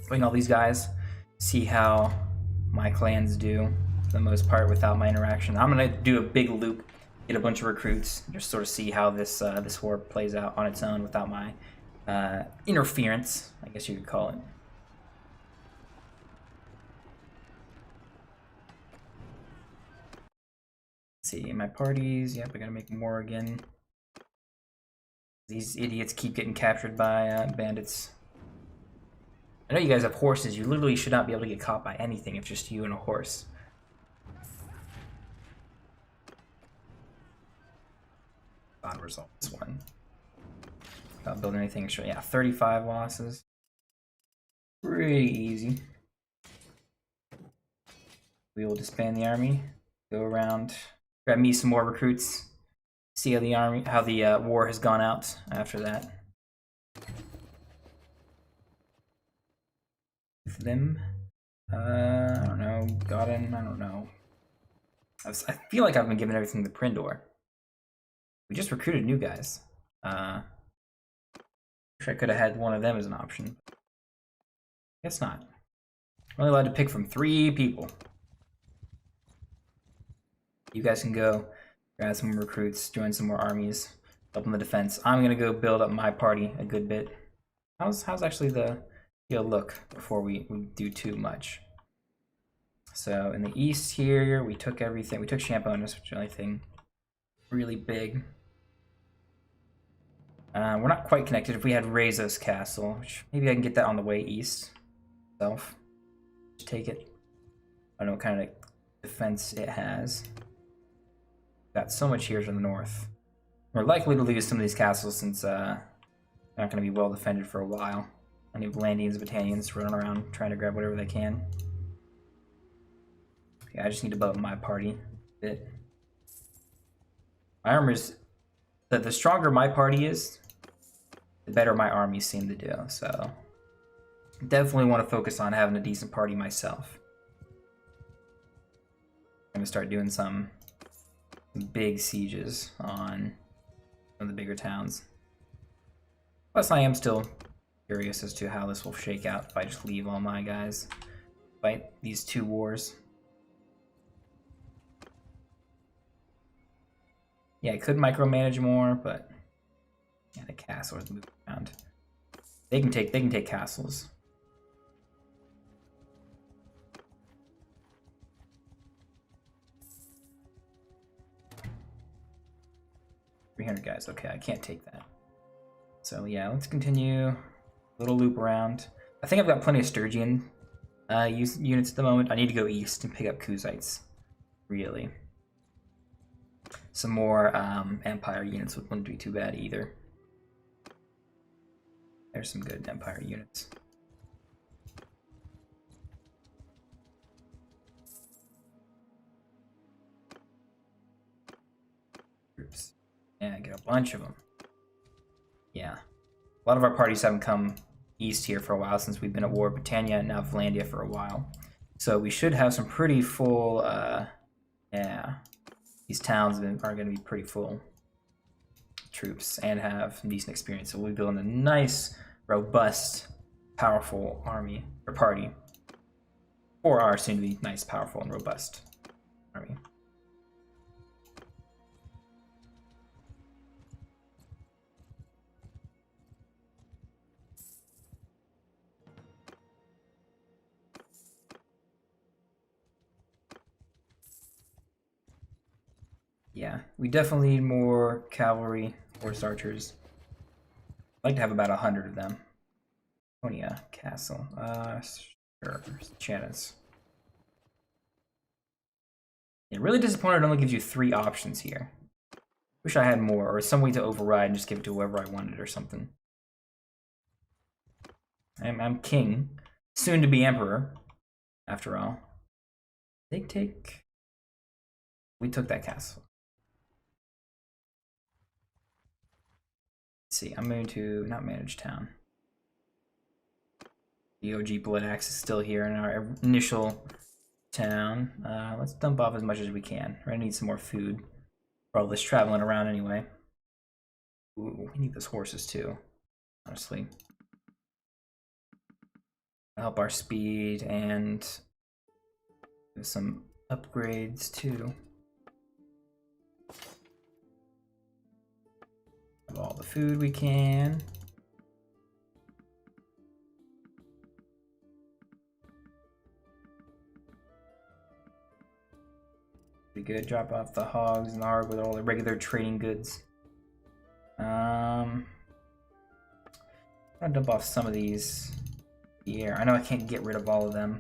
Fighting all these guys, see how my clans do for the most part without my interaction. I'm gonna do a big loop, get a bunch of recruits, just sort of see how this this war plays out on its own without my interference, I guess you could call it. Let's see, in my parties, yep, I gotta make more again. These idiots keep getting captured by bandits. I know you guys have horses. You literally should not be able to get caught by anything if just you and a horse. Not resolve this one. Not building anything extra. Yeah, 35 losses. Pretty easy. We will disband the army. Go around, grab me some more recruits. See how the war has gone out after that. With them, I don't know, Godin, I don't know. I feel like I've been giving everything to Prindor. We just recruited new guys. Wish I could have had one of them as an option. Guess not. I'm only allowed to pick from 3 people. You guys can go grab some more recruits, join some more armies, help in the defense. I'm gonna go build up my party a good bit. How's actually the look before we do too much? So in the east here, we took everything. We took Champonis, which is the only thing really big. We're not quite connected. If we had Rezos Castle, which maybe I can get that on the way east. Self. Just take it. I don't know what kind of defense it has. Got so much here to the north. We're likely to lose some of these castles since they're not going to be well defended for a while. Plenty of Landians, Battanians running around trying to grab whatever they can. Yeah, I just need to build up my party a bit. My armor's... The stronger my party is, the better my armies seem to do, so... Definitely want to focus on having a decent party myself. I'm going to start doing some big sieges on some of the bigger towns. Plus, I am still curious as to how this will shake out if I just leave all my guys fight these two wars. Yeah, I could micromanage more, but yeah, the castles move around. They can take castles. $300 okay, I can't take that. So yeah, let's continue a little loop around. I think I've got plenty of Sturgian units at the moment. I need to go east and pick up Kuzites, really. Some more Empire units wouldn't be too bad either. There's some good Empire units. Oops. Yeah, get a bunch of them. Yeah. A lot of our parties haven't come east here for a while since we've been at war with Britannia and now Valandia for a while. So we should have some pretty full, yeah. These towns are going to be pretty full troops and have some decent experience. So we'll be building a nice, robust, powerful army, or party. For our soon-to-be nice, powerful, and robust army. Yeah, we definitely need more cavalry, horse archers. I'd like to have about 100 of them. Konya Castle. Sure. Chanis. Yeah, really disappointed it only gives you 3 options here. Wish I had more, or some way to override and just give it to whoever I wanted or something. I'm king. Soon to be emperor, after all. They take... We took that castle. Let's see, I'm going to not manage town. The OG Blood Axe is still here in our initial town. Let's dump off as much as we can. We're gonna need some more food for all this traveling around anyway. Ooh, we need those horses too, honestly. Help our speed and give some upgrades too. Have all the food we can. Be good. Drop off the hogs and the harg with all the regular trading goods. I'm gonna dump off some of these here. I know I can't get rid of all of them.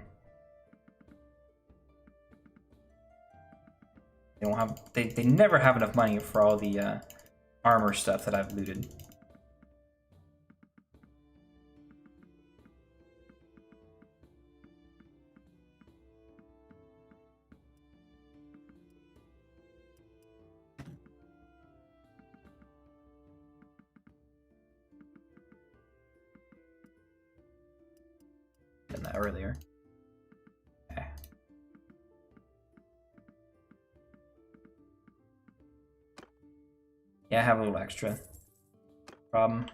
They don't have. They never have enough money for all the armor stuff that I've looted. Done that earlier. Okay. Yeah, I have a little extra. Problem.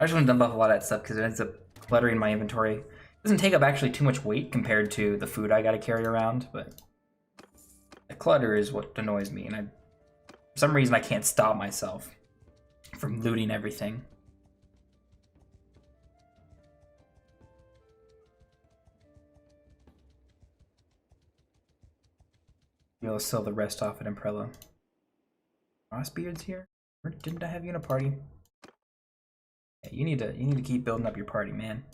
I just want to dump off a lot of that stuff because it ends up cluttering my inventory. It doesn't take up actually too much weight compared to the food I gotta carry around, but the clutter is what annoys me, and for some reason I can't stop myself from looting everything. You'll sell the rest off at Umbrella. Frostbeard's here? Or didn't I have you in a party? Yeah, you need to keep building up your party, man.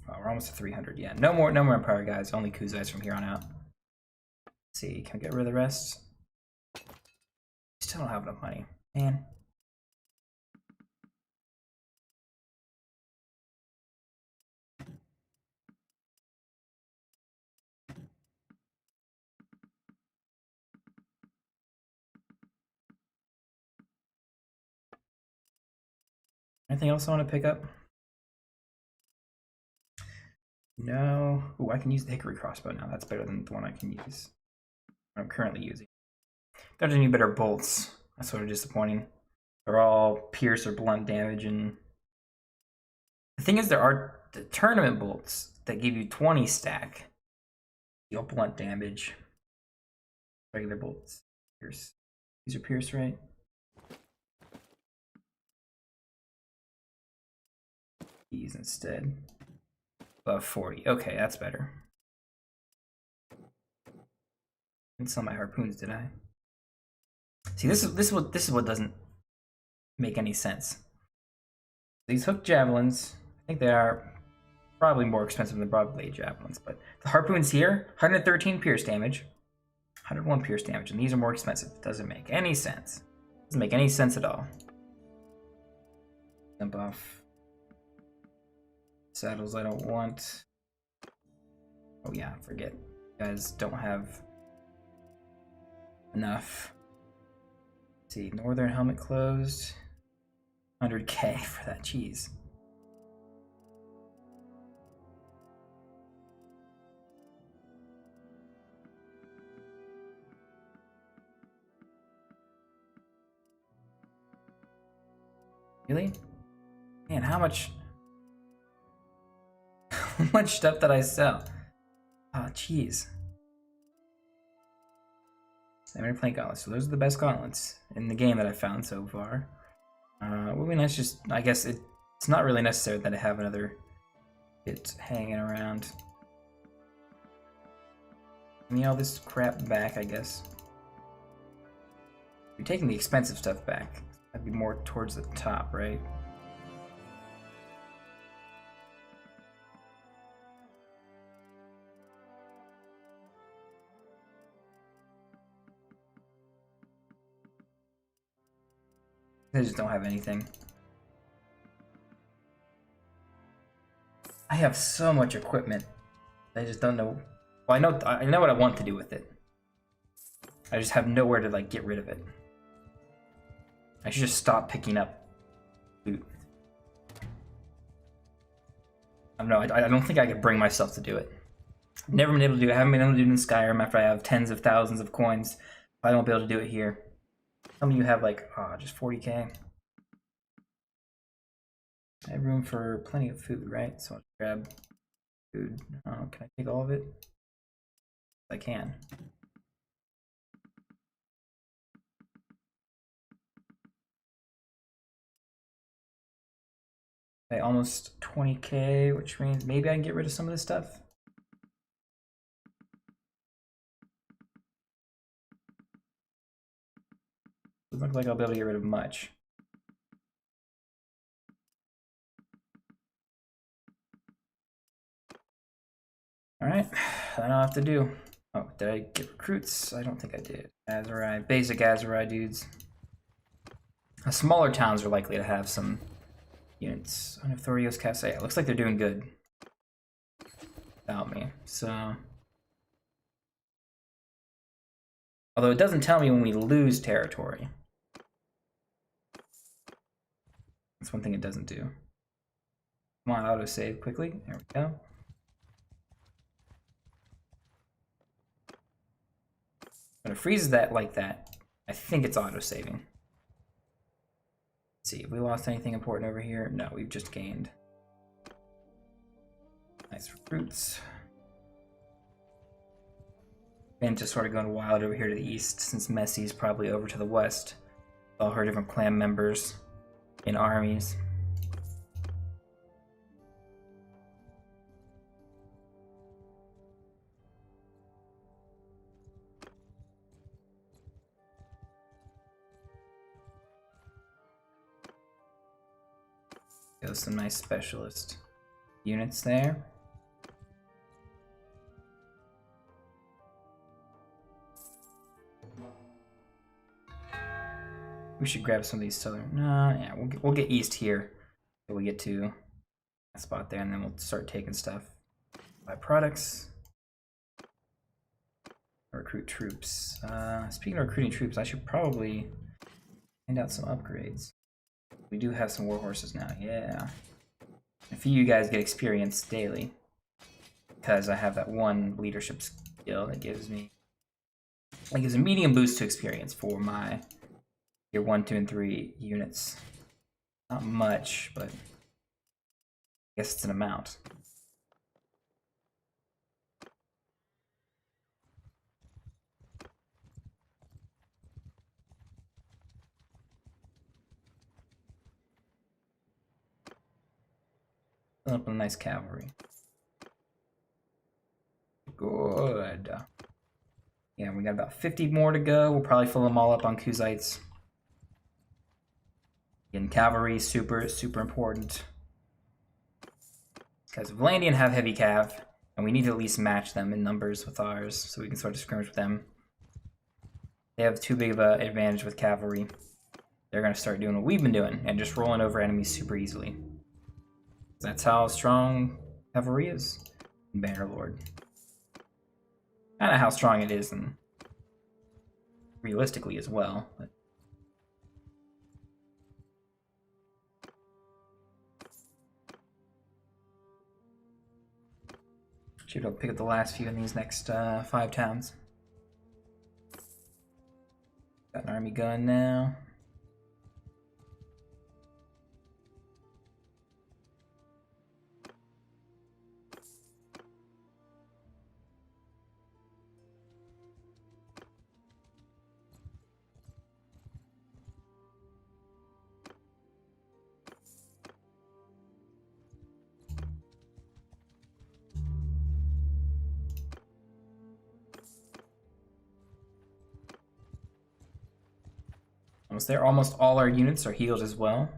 Oh, we're almost at 300. Yeah, no more Empire guys. Only Kuzais from here on out. Let's see, can we get rid of the rest? Still don't have enough money, man. Anything else I want to pick up? No. Ooh, I can use the hickory crossbow now. That's better than the one I can use. What I'm currently using. Don't have any better bolts. That's sort of disappointing. They're all pierce or blunt damage, and the thing is, there are the tournament bolts that give you 20 stack. Deal blunt damage. Regular bolts. Pierce. These are pierce, right? These instead. Above 40. Okay, that's better. Didn't sell my harpoons, did I? See, this is what doesn't make any sense. These hooked javelins, I think they are probably more expensive than the broadblade javelins, but the harpoons here, 113 pierce damage, 101 pierce damage, and these are more expensive. Doesn't make any sense. Doesn't make any sense at all. Dump off saddles I don't want. Oh yeah, forget. You guys don't have enough. Let's see, northern helmet closed. 100k for that cheese. Really? Man, how much stuff did I sell? Ah, oh, jeez. Diamond plank gauntlets. So those are the best gauntlets in the game that I've found so far. Would be nice just, I guess it's not really necessary that I have another bit hanging around. Give me all this crap back, I guess. You're taking the expensive stuff back. That'd be more towards the top, right? I just don't have anything. I have so much equipment. I just don't know. Well, I know what I want to do with it. I just have nowhere to like get rid of it. I should just stop picking up loot. I don't know. I don't think I could bring myself to do it. I've never been able to do it. I haven't been able to do it in Skyrim after I have tens of thousands of coins. I won't be able to do it here. Some of you have like, just 40k. I have room for plenty of food, right? So I'll grab food. Can I take all of it? I can. Okay, almost 20k, which means maybe I can get rid of some of this stuff. Doesn't look like I'll be able to get rid of much. Alright, I don't have to do. Oh, did I get recruits? I don't think I did. Azurai, basic Azurai dudes. Smaller towns are likely to have some units. Thorios Casa. Yeah, looks like they're doing good without me. So, although it doesn't tell me when we lose territory. That's one thing it doesn't do. Come on, autosave quickly. There we go. When it freezes that like that, I think it's auto-saving. Let's see, have we lost anything important over here? No, we've just gained. Nice recruits. And just sort of going wild over here to the east, since Messi's probably over to the west. All her different clan members in armies. Got some nice specialist units there. We should grab some of these southern. Yeah, we'll get east here till we get to that spot there, and then we'll start taking stuff. Buy products. Recruit troops. Speaking of recruiting troops, I should probably hand out some upgrades. We do have some war horses now. Yeah. A few of you guys get experience daily because I have that one leadership skill that gives me a medium boost to experience for my Tier 1, 2, and 3 units. Not much, but I guess it's an amount. Fill up a nice cavalry. Good. Yeah, we got about 50 more to go. We'll probably fill them all up on Kuzites. Again, cavalry, super important. Because Vlandian have heavy cav, and we need to at least match them in numbers with ours, so we can start to skirmish with them. They have too big of an advantage with cavalry. They're going to start doing what we've been doing, and just rolling over enemies super easily. That's how strong cavalry is in Bannerlord. I don't know how strong it is, and realistically as well. But should be able to pick up the last few in these next 5 towns. Got an army gun now. Almost there. Almost all our units are healed as well.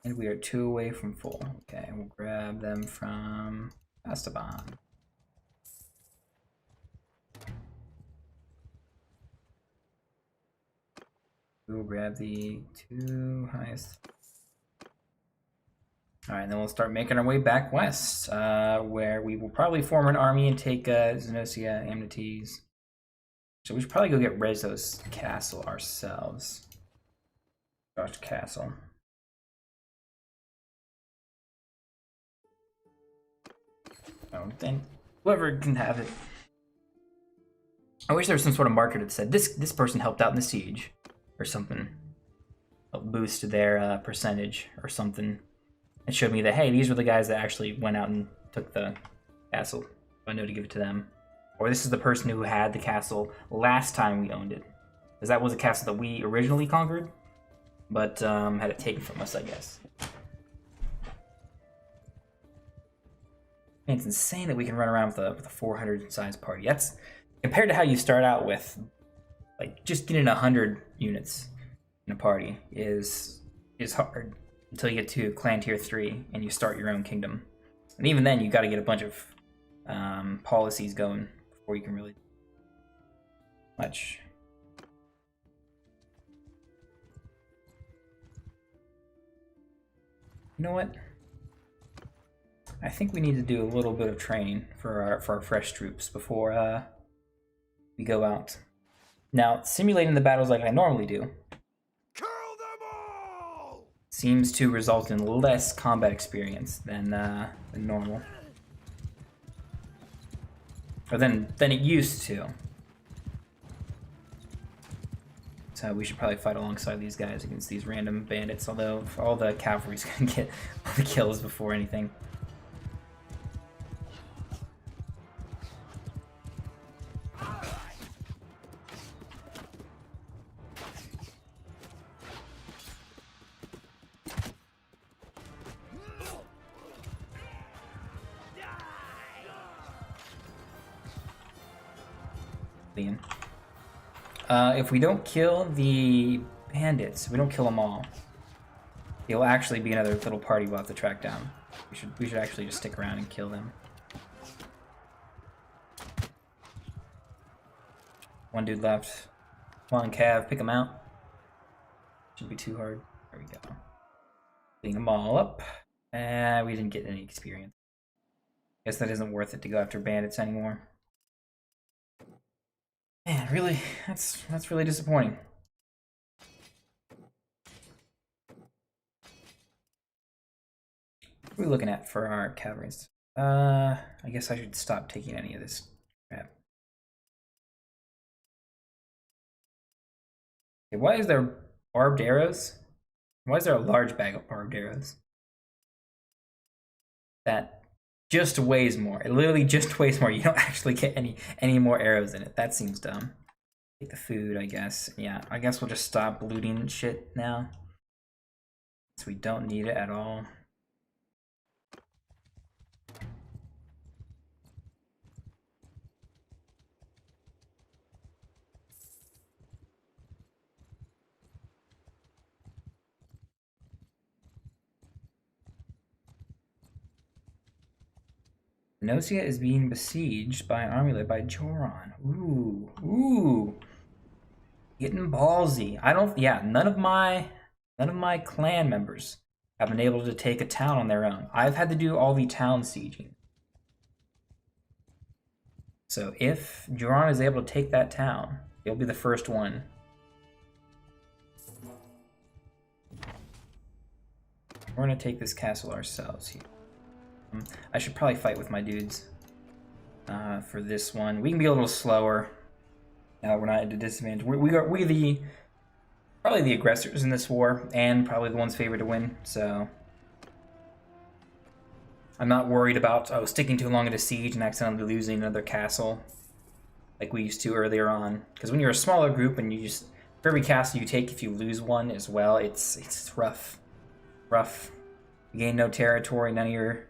And we are 2 away from full. Okay, we'll grab them from Esteban. We'll grab the 2 highest. Alright, then we'll start making our way back west, where we will probably form an army and take Xenosia, Amnites. So we should probably go get Rezo's castle ourselves. Josh Castle. Oh, then whoever can have it. I wish there was some sort of marker that said this person helped out in the siege, or something. Help boost their percentage or something. It showed me that, hey, these were the guys that actually went out and took the castle. I know to give it to them. Or this is the person who had the castle last time we owned it. Because that was a castle that we originally conquered, but had it taken from us, I guess. Man, it's insane that we can run around with a 400 size party. That's compared to how you start out with, like, just getting 100 units in a party is hard until you get to clan tier 3 and you start your own kingdom. And even then, you got to get a bunch of policies going before you can really do much. You know what? I think we need to do a little bit of training for our fresh troops before we go out. Now, simulating the battles like I normally do Kill them all! seems to result in less combat experience than normal. Or than it used to. So we should probably fight alongside these guys against these random bandits, although all the cavalry's gonna get all the kills before anything. If we don't kill the bandits, we don't kill them all. It'll actually be another little party we'll have to track down. We should actually just stick around and kill them. One dude left. Come on, Cav, pick him out. Shouldn't be too hard. There we go. Clean them all up. And we didn't get any experience. Guess that isn't worth it to go after bandits anymore. Man, really? That's really disappointing. What are we looking at for our caverns? I guess I should stop taking any of this crap. Okay, why is there barbed arrows? Why is there a large bag of barbed arrows? That just weighs more. It literally just weighs more. You don't actually get any more arrows in it. That seems dumb. Take the food, I guess. Yeah, I guess we'll just stop looting shit now. So we don't need it at all. Nocia is being besieged by an army led by Joran. Ooh, ooh. Getting ballsy. None of my clan members have been able to take a town on their own. I've had to do all the town sieging. So if Joran is able to take that town, he'll be the first one. We're gonna take this castle ourselves here. I should probably fight with my dudes for this one. We can be a little slower now that we're not at a disadvantage. We're probably the aggressors in this war, and probably the ones favored to win. So I'm not worried about sticking too long at a siege and accidentally losing another castle like we used to earlier on. Because when you're a smaller group and you just for every castle you take, if you lose one as well, it's rough. Rough. You gain no territory, none of your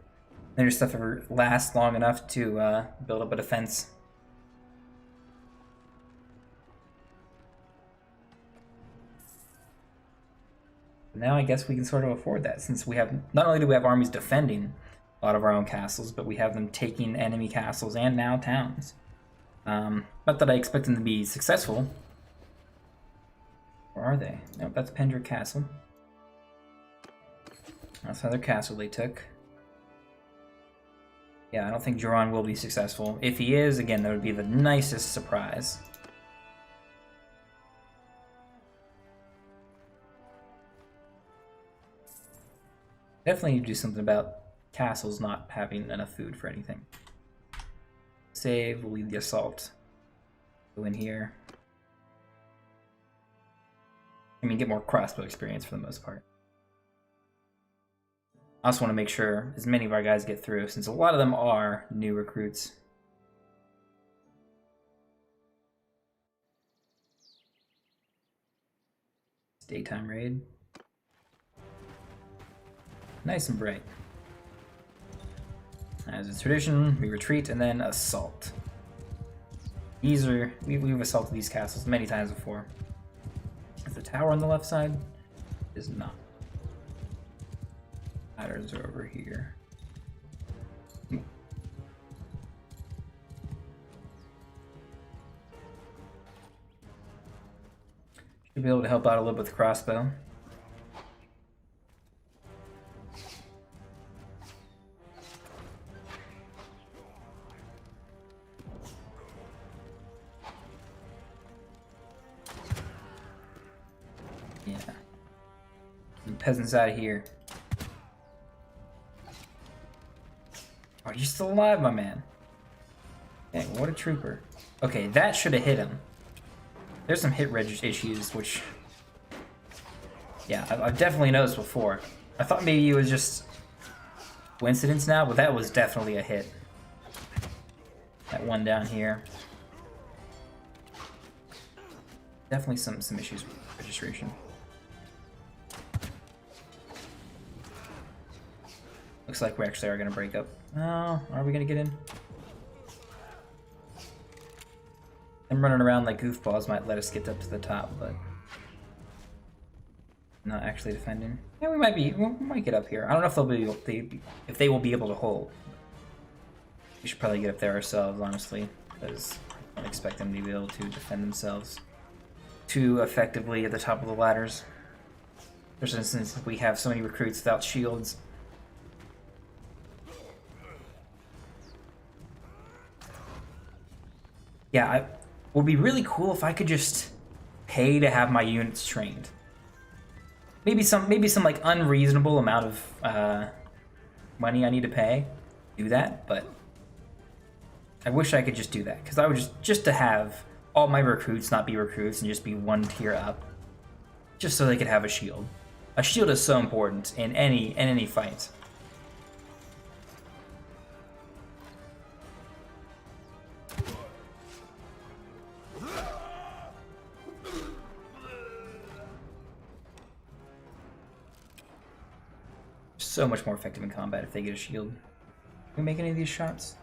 stuff ever lasts long enough to build up a defense. But now I guess we can sort of afford that, since we have, not only do we have armies defending a lot of our own castles, but we have them taking enemy castles and now towns. Not that I expect them to be successful. Or are they? Nope, that's Pendrick Castle. That's another castle they took. Yeah, I don't think Joran will be successful. If he is, again, that would be the nicest surprise. Definitely need to do something about castles not having enough food for anything. Save, we'll leave the assault. Go in here. I mean, get more crossbow experience for the most part. I also want to make sure as many of our guys get through, since a lot of them are new recruits. It's daytime raid. Nice and bright. As a tradition, we retreat and then assault. These are we've assaulted these castles many times before. Is the tower on the left side? It is not. Ladders are over here. Should be able to help out a little bit with the crossbow. Yeah. The peasants out of here. Oh, you're still alive, my man. Dang, what a trooper. Okay, that should have hit him. There's some hit reg issues, which... Yeah, I've definitely noticed before. I thought maybe it was just coincidence now, but that was definitely a hit. That one down here. Definitely some issues with registration. Looks like we actually are going to break up. Oh, are we going to get in? Them running around like goofballs might let us get up to the top, but... Not actually defending. Yeah, we might get up here. I don't know if if they will be able to hold. We should probably get up there ourselves, honestly, because I don't expect them to be able to defend themselves too effectively at the top of the ladders. Especially since we have so many recruits without shields. Yeah, it would be really cool if I could just pay to have my units trained. Maybe some like unreasonable amount of money I need to pay. Do that, but I wish I could just do that because I would just to have all my recruits not be recruits and just be one tier up, just so they could have a shield. A shield is so important in any fight. So much more effective in combat if they get a shield. Can we make any of these shots?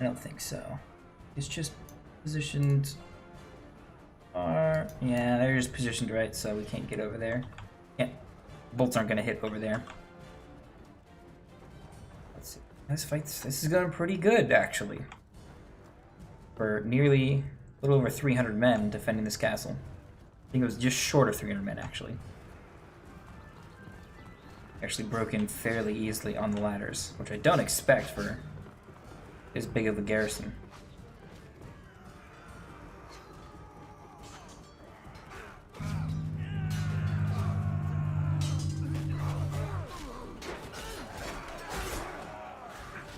I don't think so. It's just positioned. Yeah, they're just positioned right, so we can't get over there. Yeah, bolts aren't gonna hit over there. Let's see. This is going pretty good actually. For nearly a little over 300 men defending this castle. I think it was just short of 300 men actually. Actually broken fairly easily on the ladders, which I don't expect for as big of a garrison.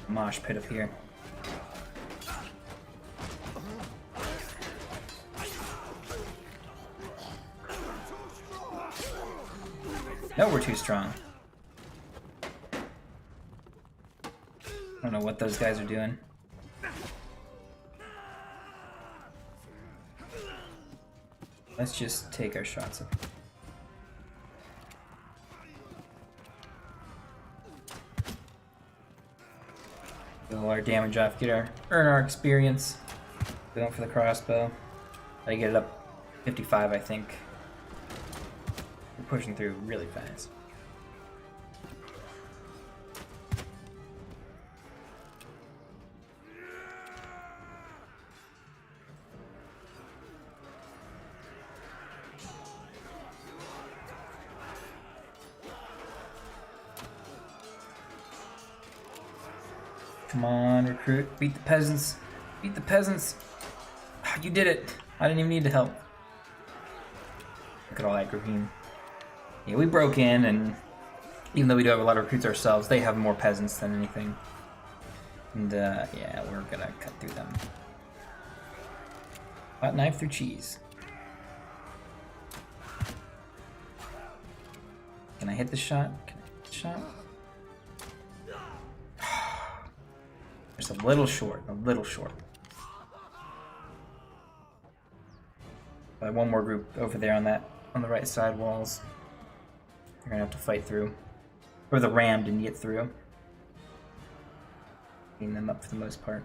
Mosh pit up here. No, we're too strong. I don't know what those guys are doing. Let's just take our shots up. Get all our damage off, earn our experience. Going for the crossbow. I get it up 55, I think. We're pushing through really fast. Come on, recruit. Beat the peasants. Beat the peasants. You did it. I didn't even need to help. Look at all that green. Yeah, we broke in, and even though we do have a lot of recruits ourselves, they have more peasants than anything. And, yeah, we're gonna cut through them. Hot knife through cheese. Can I hit the shot? Can I hit the shot? Just a little short, a little short. One more group over there on the right side walls. You're gonna have to fight through. Or the ram didn't get through. Getting them up for the most part.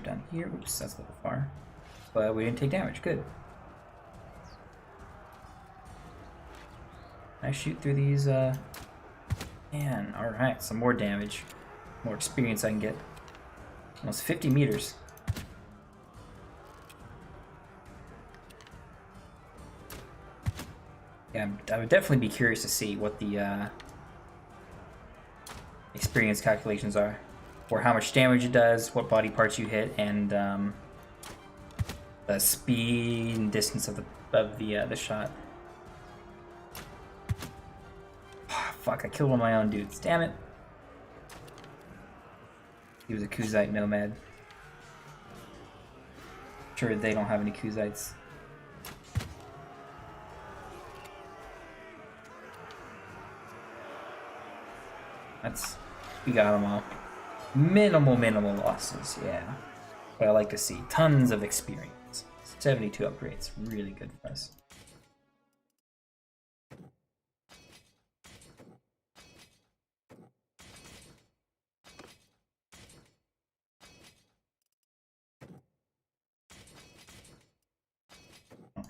Down here, oops, that's a little far. But we didn't take damage, good. Can I shoot through these, Man, alright, some more damage. More experience I can get. Almost 50 meters. Yeah, I would definitely be curious to see what the experience calculations are. Or how much damage it does, what body parts you hit, and the speed and distance of the shot. Fuck, I killed one of my own dudes. Damn it. He was a Kuzite nomad. Sure, they don't have any Kuzites. We got them all. Minimal losses, yeah. But I like to see tons of experience. 72 upgrades, really good for us.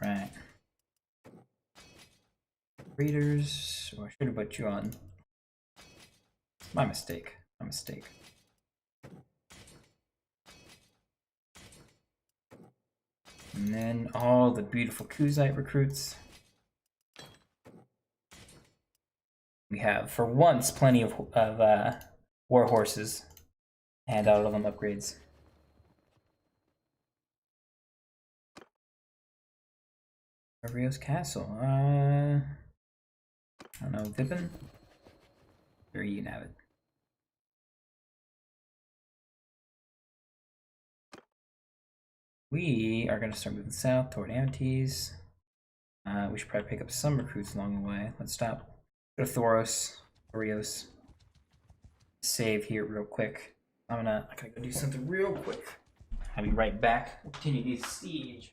Right. Readers. Oh, I should have put you on. My mistake. My mistake. And then all the beautiful Kuzite recruits. We have, for once, plenty of war horses. Hand out all them upgrades. Rio's Castle. I don't know, Vipin? Or you can have it. We are going to start moving south toward Amities. We should probably pick up some recruits along the way. Let's stop. Go to Thorios. Save here real quick. I gotta go do something real quick. I'll be right back. We'll continue this siege.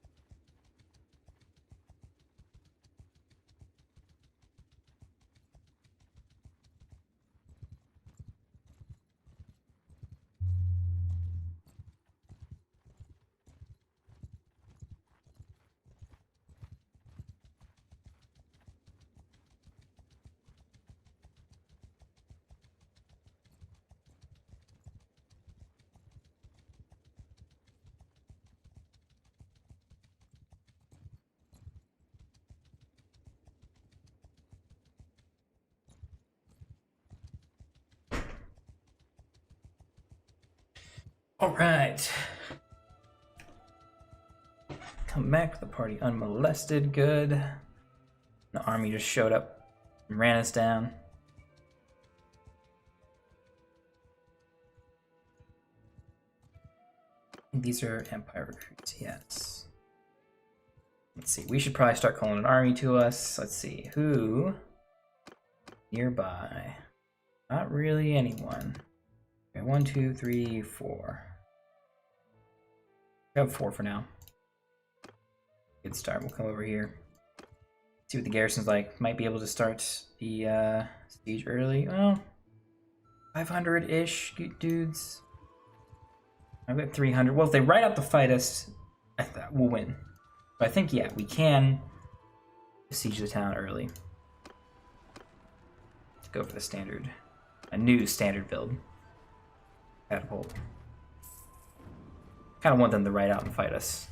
All right. Come back to the party unmolested. Good. The army just showed up and ran us down. These are Empire recruits, yes. Let's see, we should probably start calling an army to us. Let's see, who nearby? Not really anyone. Okay, 1, 2, 3, 4. We have 4 for now. Good start, we'll come over here. See what the garrison's like. Might be able to start the siege early. Oh, 500-ish dudes. I've got 300. Well, if they ride out to fight us, we'll win. But I think, yeah, we can besiege the town early. Let's go for the standard. A new standard build. Catapult. Kind of want them to ride out and fight us.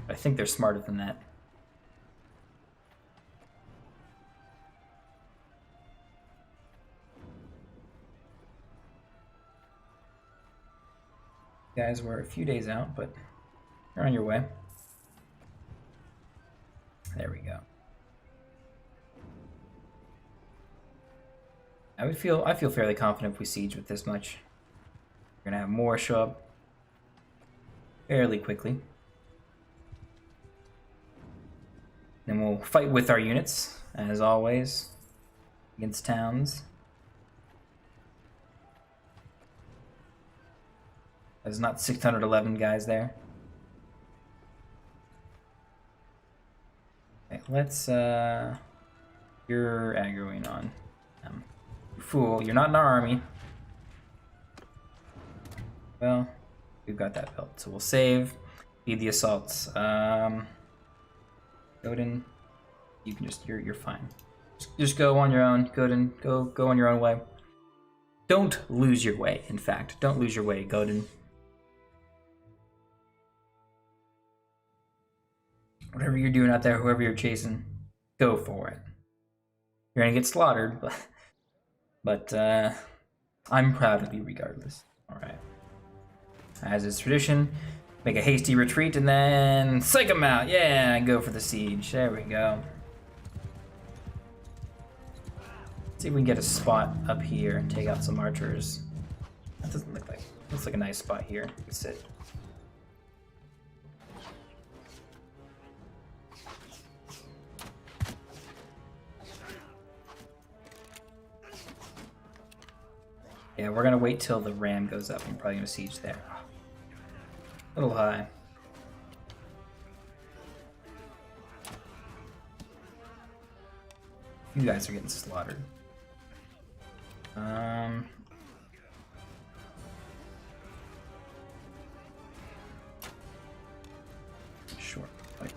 I think they're smarter than that. Guys, we're a few days out, but you're on your way. There we go. I feel fairly confident if we siege with this much. We're gonna have more show up fairly quickly. Then we'll fight with our units, as always, against towns. There's not 611 guys there. Okay, let's, you're aggroing on them. Fool, you're not in our army. Well, we've got that built, so we'll save, feed the assaults. Godin, you can you're fine. Just go on your own, Godin, go on your own way. Don't lose your way, in fact. Don't lose your way, Godin. Whatever you're doing out there, whoever you're chasing, go for it. You're gonna get slaughtered, but I'm proud of you regardless. Alright. As is tradition, make a hasty retreat and then psych them out. Yeah, go for the siege. There we go. Let's see if we can get a spot up here and take out some archers. That doesn't look like, looks like a nice spot here. We can sit. Yeah, we're gonna wait till the ram goes up. I'm probably gonna siege there. A little high. You guys are getting slaughtered.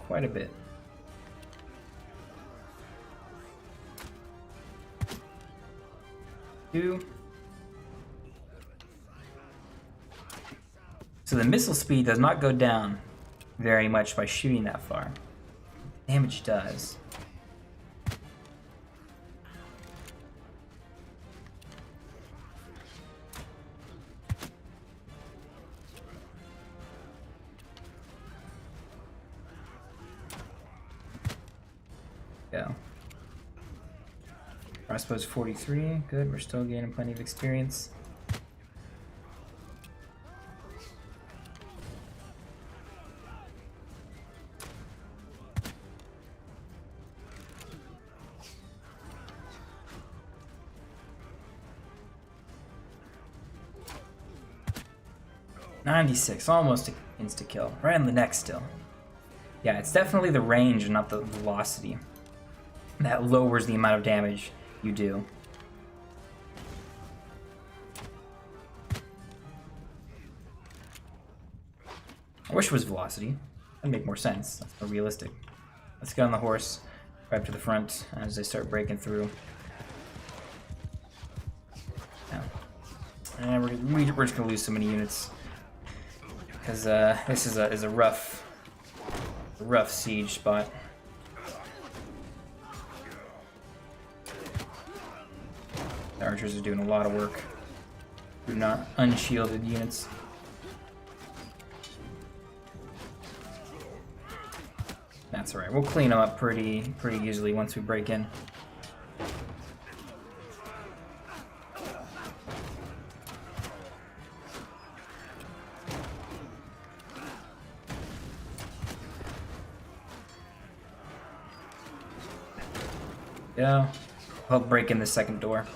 quite a bit. Two. So the missile speed does not go down very much by shooting that far. Damage does. Go. Crossbow's 43. Good, we're still gaining plenty of experience. .96, almost an insta-kill. Right in the neck still. Yeah, it's definitely the range and not the velocity that lowers the amount of damage you do. I wish it was velocity. That'd make more sense. That's more realistic. Let's get on the horse, right up to the front as they start breaking through. Yeah. And we're just gonna lose so many units because this is a rough siege spot. The archers are doing a lot of work. They're not unshielded units. That's alright. We'll clean them up pretty easily once we break in. Yeah, I'll break in the second door.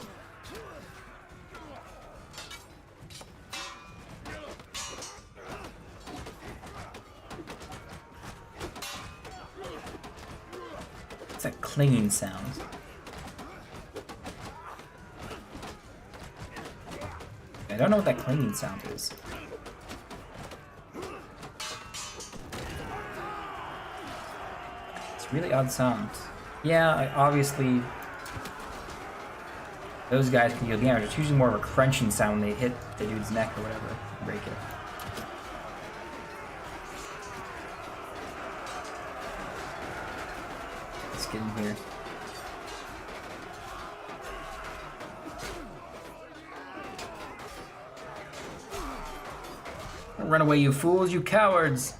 What's that clinging sound? I don't know what that clinging sound is. It's a really odd sound. Yeah, obviously those guys can deal damage. It's usually more of a crunching sound when they hit the dude's neck or whatever, break it. Let's get in here. Run away, you fools, you cowards!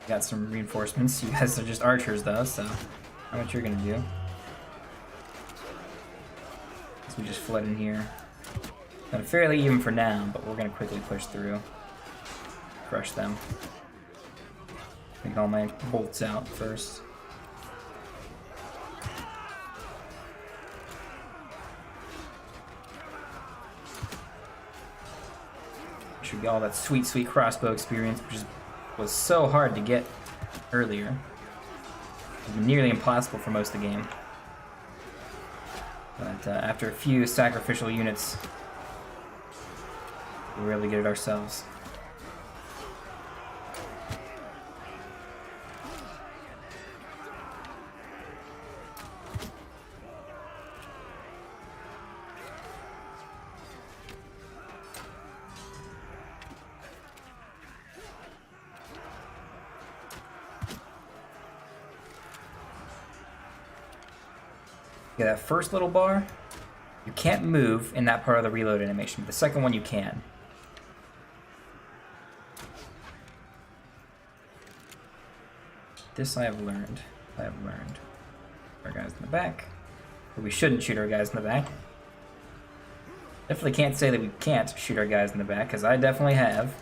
Got some reinforcements. You guys are just archers though, so I don't know what you're gonna do. So we just flood in here. Kind of fairly even for now, but we're gonna quickly push through. Crush them. Get all my bolts out first. Should get all that sweet crossbow experience, which was so hard to get earlier. It was nearly impossible for most of the game. But after a few sacrificial units, we really get it ourselves. Okay, that first little bar, you can't move in that part of the reload animation. The second one you can. This I have learned. Our guys in the back. But we shouldn't shoot our guys in the back. Definitely can't say that we can't shoot our guys in the back, because I definitely have.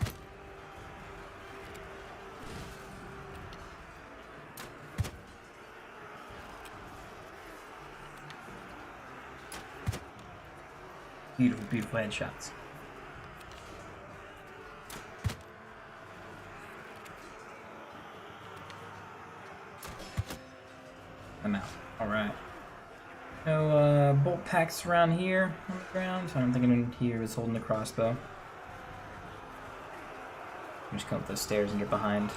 Beautiful, beautiful headshots. I'm out. Alright. No bolt packs around here on the ground. So I don't think anyone here is holding the crossbow. I'm just come up those stairs and get behind.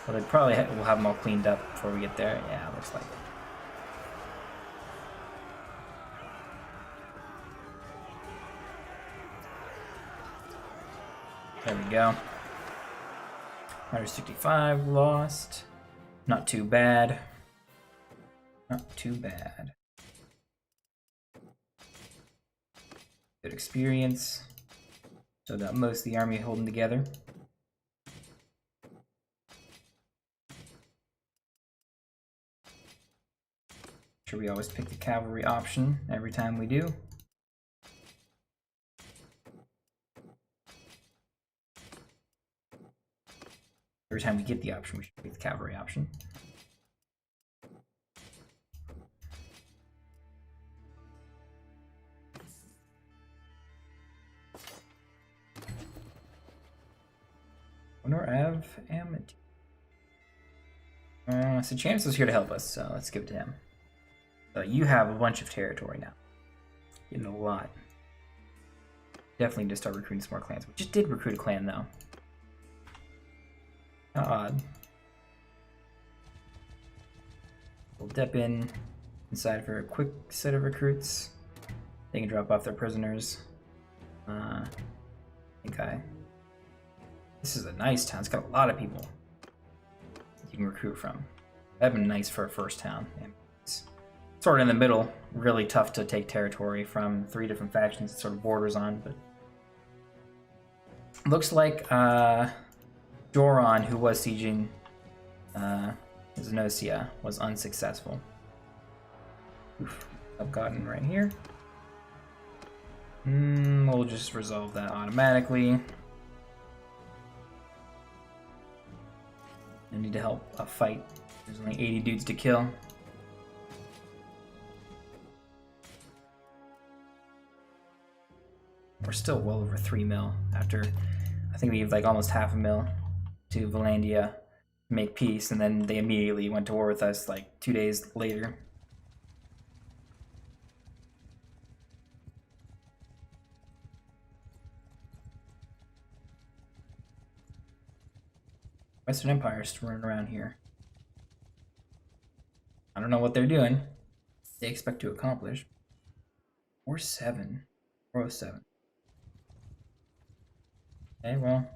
Well, they probably will have them all cleaned up before we get there. Yeah, it looks like it. There we go. 165 lost. Not too bad. Not too bad. Good experience. So got most of the army holding together. Sure, we always pick the cavalry option every time we do. Every time we get the option, we should pick the cavalry option. Honor Av Amity. So Chance is here to help us, so let's give it to him. So you have a bunch of territory now. Getting a lot. Definitely need to start recruiting some more clans. We just did recruit a clan though. How odd. We'll dip inside for a quick set of recruits. They can drop off their prisoners. This is a nice town. It's got a lot of people you can recruit from. That'd been nice for a first town. It's sort of in the middle. Really tough to take territory from 3 different factions it sort of borders on, but looks like Joron, who was sieging Zenosia, was unsuccessful. Oof, I've gotten right here. We'll just resolve that automatically. I need to help a fight. There's only 80 dudes to kill. We're still well over 3 mil after, I think we gave like almost half a mil to Valandia to make peace, and then they immediately went to war with us like 2 days later. Western Empire is running around here. I don't know what they're doing. They expect to accomplish. 407. 407. Okay, well,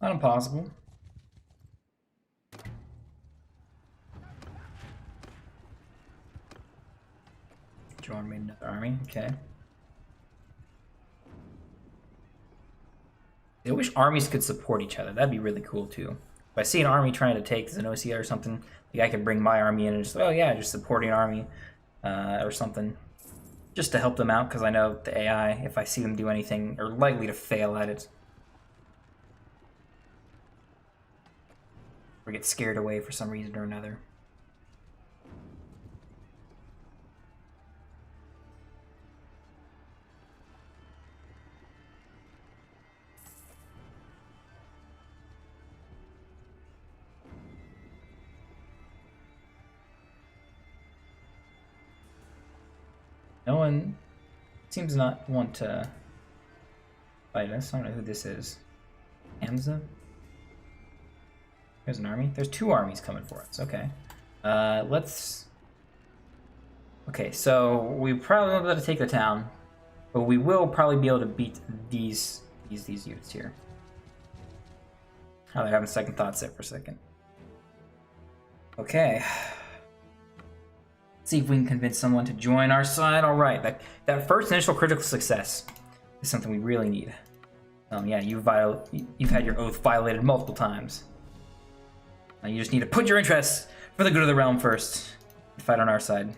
not impossible. Join me another army. Okay. I wish armies could support each other. That'd be really cool too. If I see an army trying to take Zenosia or something, like I could bring my army in and just, oh yeah, just supporting an army or something, just to help them out, because I know the AI, if I see them do anything, are likely to fail at it. Or get scared away for some reason or another. No one seems not want to fight us. I don't know who this is. Hamza? There's an army. There's 2 armies coming for us. Okay. Let's... Okay, so we probably won't be able to take the town, but we will probably be able to beat these units here. Oh, they're having second thoughts there for a second. Okay. See if we can convince someone to join our side. All right, that first initial critical success is something we really need. Yeah, you've had your oath violated multiple times. Now you just need to put your interests for the good of the realm first. Fight on our side. What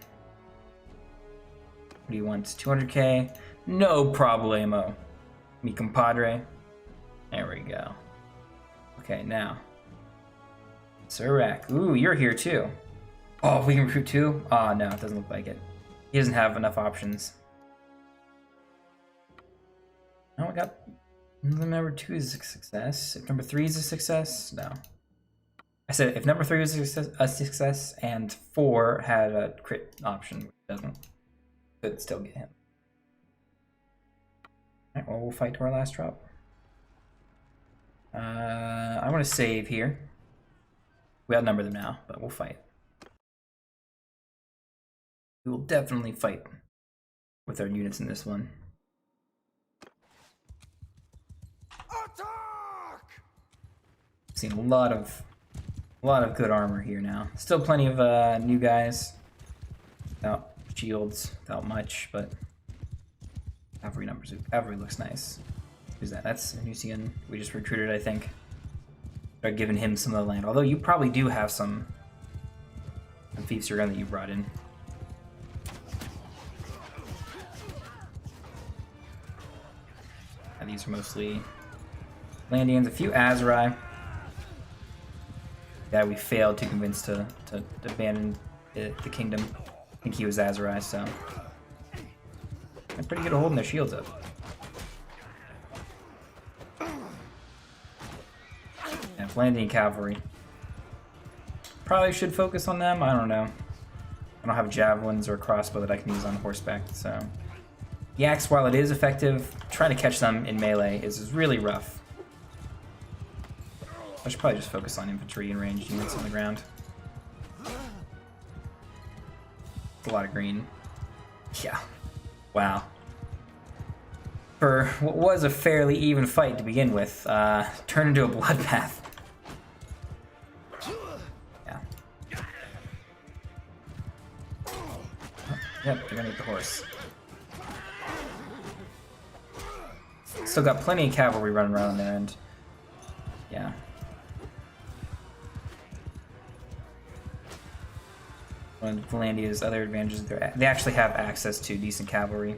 do you want? 200k? No problemo. Mi compadre. There we go. Okay, now. Surak. Ooh, you're here too. Oh, we can recruit 2? Oh, no, it doesn't look like it. He doesn't have enough options. No, I got... Number 2 is a success. If number 3 is a success, no. I said if number 3 was a success and 4 had a crit option, which doesn't, could still get him. Alright, well, we'll fight to our last drop. I want to save here. We outnumber them now, but we'll fight. We will definitely fight with our units in this one. Attack! Seen a lot of good armor here now. Still plenty of new guys without shields, without much, but cavalry numbers. Cavalry looks nice. Who's that? That's Nusian. We just recruited, I think. Start giving him some of the land. Although you probably do have some fiefs that you brought in. And these are mostly Landians, a few Azurai that we failed to convince to abandon the kingdom. I think he was Azurai, so they're pretty good at holding their shields up. And Landian cavalry. Probably should focus on them. I don't know. I don't have javelins or crossbow that I can use on horseback, so the axe, while it is effective, trying to catch them in melee is really rough. I should probably just focus on infantry and ranged units on the ground. A lot of green. Yeah. Wow. For what was a fairly even fight to begin with, turned into a bloodbath. Yeah. Oh, yep, they're gonna get the horse. Still got plenty of cavalry running around there, and yeah. One of Valandia's other advantages, they actually have access to decent cavalry.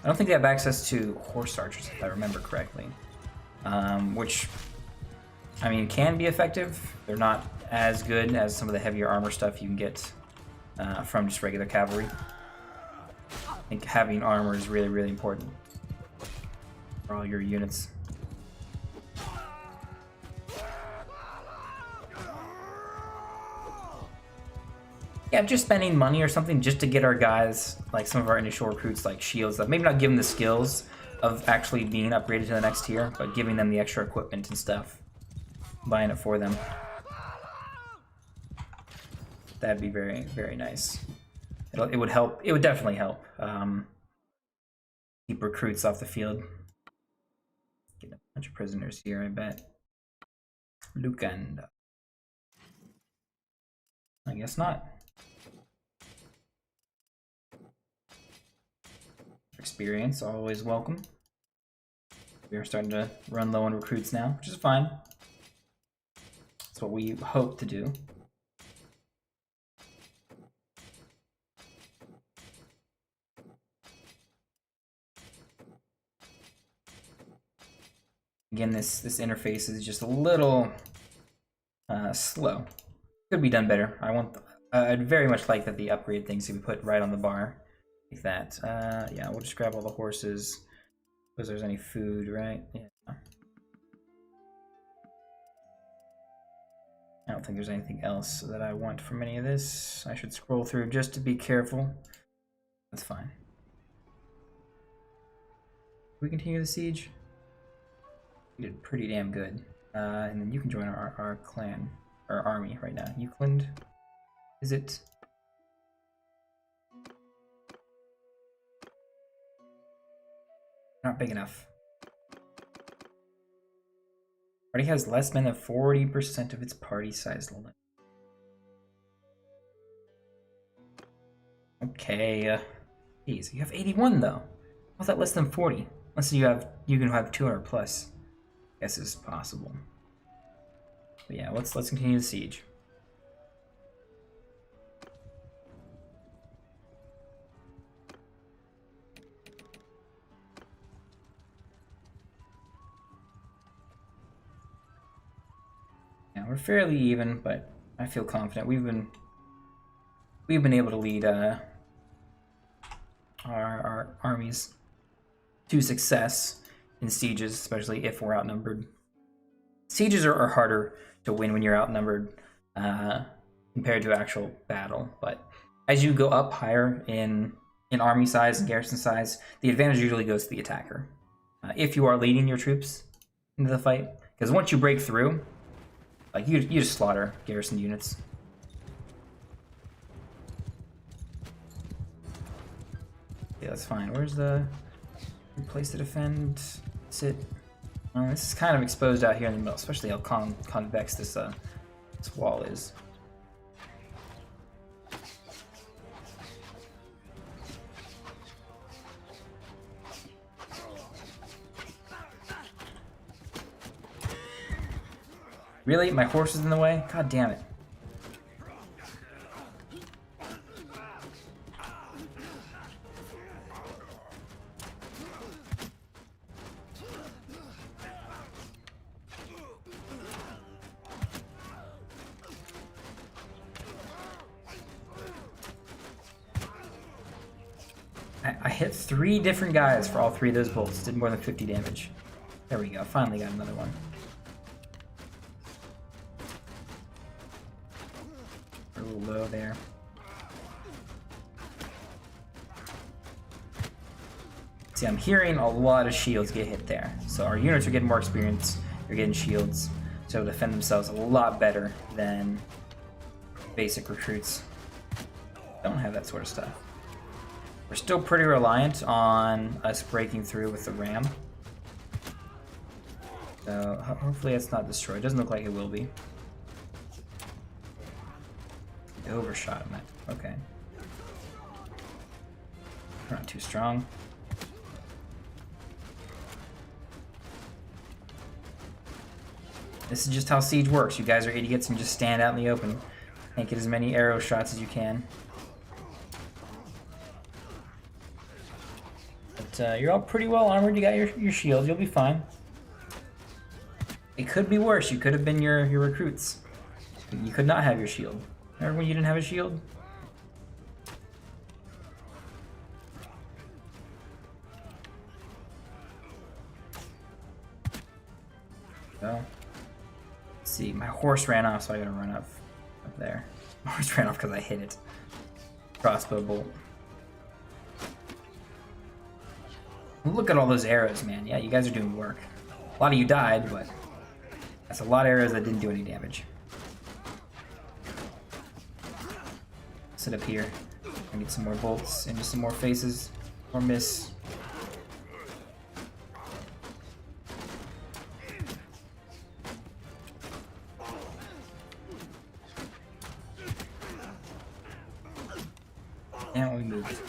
I don't think they have access to horse archers, if I remember correctly. Which, I mean, can be effective. They're not as good as some of the heavier armor stuff you can get from just regular cavalry. I think having armor is really, really important for all your units. Yeah, just spending money or something just to get our guys, like some of our initial recruits, like shields, that maybe not give them the skills of actually being upgraded to the next tier, but giving them the extra equipment and stuff, buying it for them. That'd be very, very nice. It would help. It would definitely help keep recruits off the field. Get a bunch of prisoners here, I bet. Lukand. I guess not. Experience, always welcome. We are starting to run low on recruits now, which is fine. That's what we hope to do. Again, this interface is just a little slow. Could be done better. I'd very much like that the upgrade things to be put right on the bar. Like that. Yeah, we'll just grab all the horses. Because there's any food, right? Yeah. I don't think there's anything else that I want from any of this. I should scroll through just to be careful. That's fine. We continue the siege? We did pretty damn good. And then you can join our clan, our army right now. Euclid, is it? Not big enough. Party has less men than 40% of its party size limit. Okay, geez, you have 81 though. How's that less than 40? Unless you can have 200 plus. I guess it's possible. But yeah, let's continue the siege. Yeah, we're fairly even, but I feel confident. We've been able to lead our armies to success in sieges, especially if we're outnumbered. Sieges are harder to win when you're outnumbered compared to actual battle, but as you go up higher in army size and garrison size, the advantage usually goes to the attacker. if you are leading your troops into the fight. Because once you break through, like you just slaughter garrison units. Yeah, that's fine. Where's the place to defend? Sit. This is kind of exposed out here in the middle, especially how convex this wall is. Really? My horse is in the way? God damn it. I hit 3 different guys for all 3 of those bolts. Did more than 50 damage. There we go. Finally got another one. A little low there. See, I'm hearing a lot of shields get hit there. So our units are getting more experience. They're getting shields. So they'll defend themselves a lot better than basic recruits. Don't have that sort of stuff. We're still pretty reliant on us breaking through with the ram. So hopefully it's not destroyed. Doesn't look like it will be. I overshot him. Okay. Not too strong. This is just how siege works. You guys are idiots and just stand out in the open. Can't get as many arrow shots as you can. But you're all pretty well armored. You got your shields. You'll be fine. It could be worse. You could have been your recruits. You could not have your shield. Remember when you didn't have a shield? Well, let's see. My horse ran off, so I gotta run up there. My horse ran off because I hit it. Crossbow bolt. Look at all those arrows, man. Yeah, you guys are doing work. A lot of you died, but that's a lot of arrows that didn't do any damage. Sit up here and get some more bolts into some more faces. Or miss. And we move.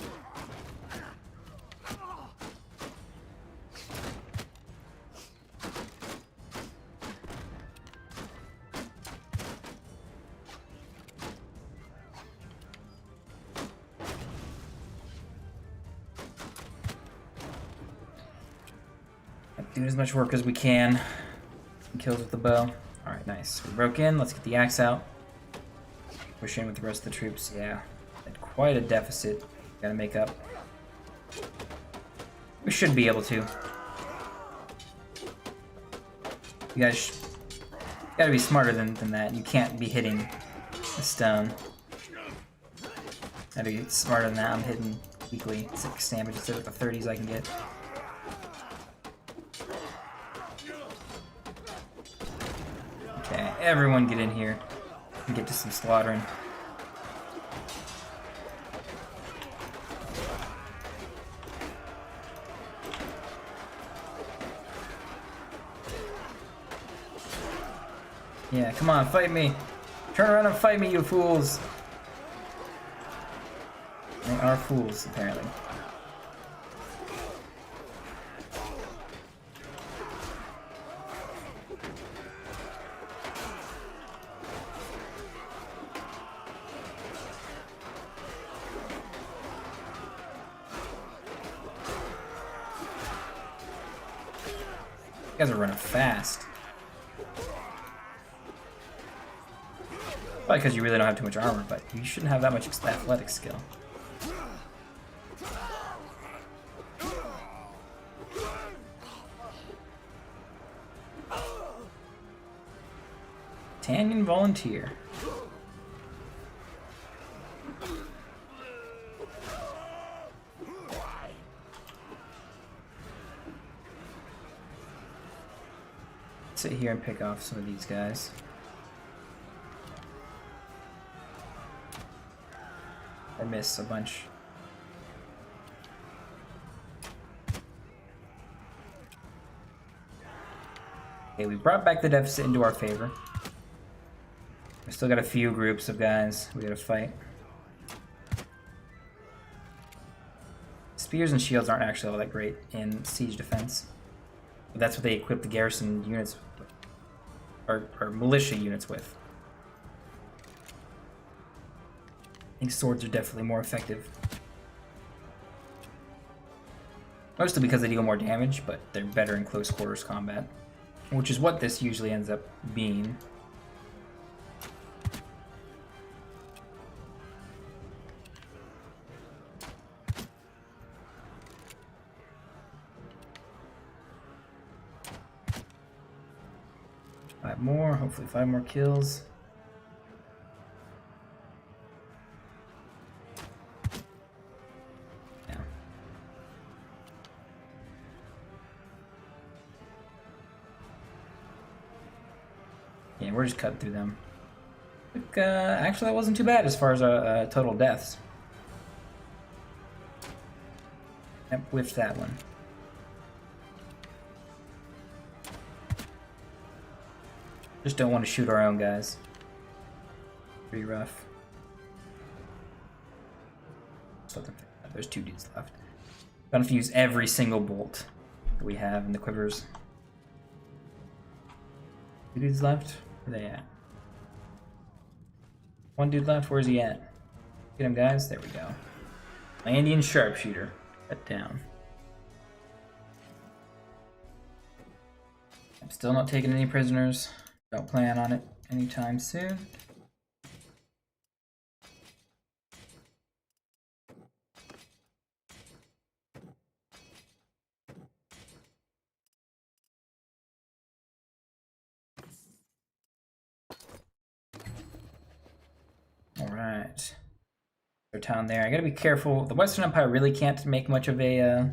Do as much work as we can. Kills with the bow. Alright, nice. We broke in. Let's get the axe out. Push in with the rest of the troops. Yeah. Had quite a deficit. Gotta make up. We should be able to. You guys gotta be smarter than that. You can't be hitting a stone. Gotta be smarter than that. I'm hitting weekly 6 damage instead of the 30s I can get. Okay, everyone get in here and get to some slaughtering. Yeah, come on, fight me. Turn around and fight me, you fools. They are fools, apparently. You guys are running fast. Probably because you really don't have too much armor, but you shouldn't have that much athletic skill. Tanyan volunteer. here and pick off some of these guys. Or miss a bunch. Okay, we brought back the deficit into our favor. We still got a few groups of guys we gotta fight. Spears and shields aren't actually all that great in siege defense. But that's what they equip the garrison units or militia units with. I think swords are definitely more effective. Mostly because they deal more damage, but they're better in close quarters combat. Which is what this usually ends up being. Five more, hopefully 5 more kills. Yeah. Yeah, we're just cutting through them. Actually, that wasn't too bad as far as total deaths. Yep, whiffed that one. Just don't want to shoot our own guys. Pretty rough. There's 2 dudes left. Gonna have to use every single bolt that we have in the quivers. 2 dudes left? Where are they at? 1 dude left? Where's he at? Get him, guys. There we go. My Indian sharpshooter. Cut down. I'm still not taking any prisoners. Don't plan on it anytime soon. All right. Their town there. I gotta be careful. The Western Empire really can't make much of a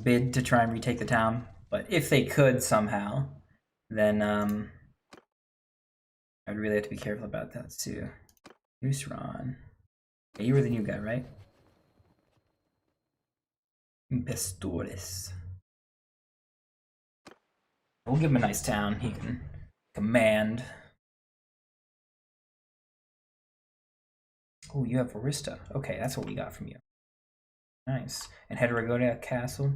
bid to try and retake the town. But if they could somehow, then I'd really have to be careful about that too. Nusron. Yeah, you were the new guy, right? Impestores. We'll give him a nice town. He can command. Oh, you have Arista. Okay, that's what we got from you. Nice. And Heterogonia Castle.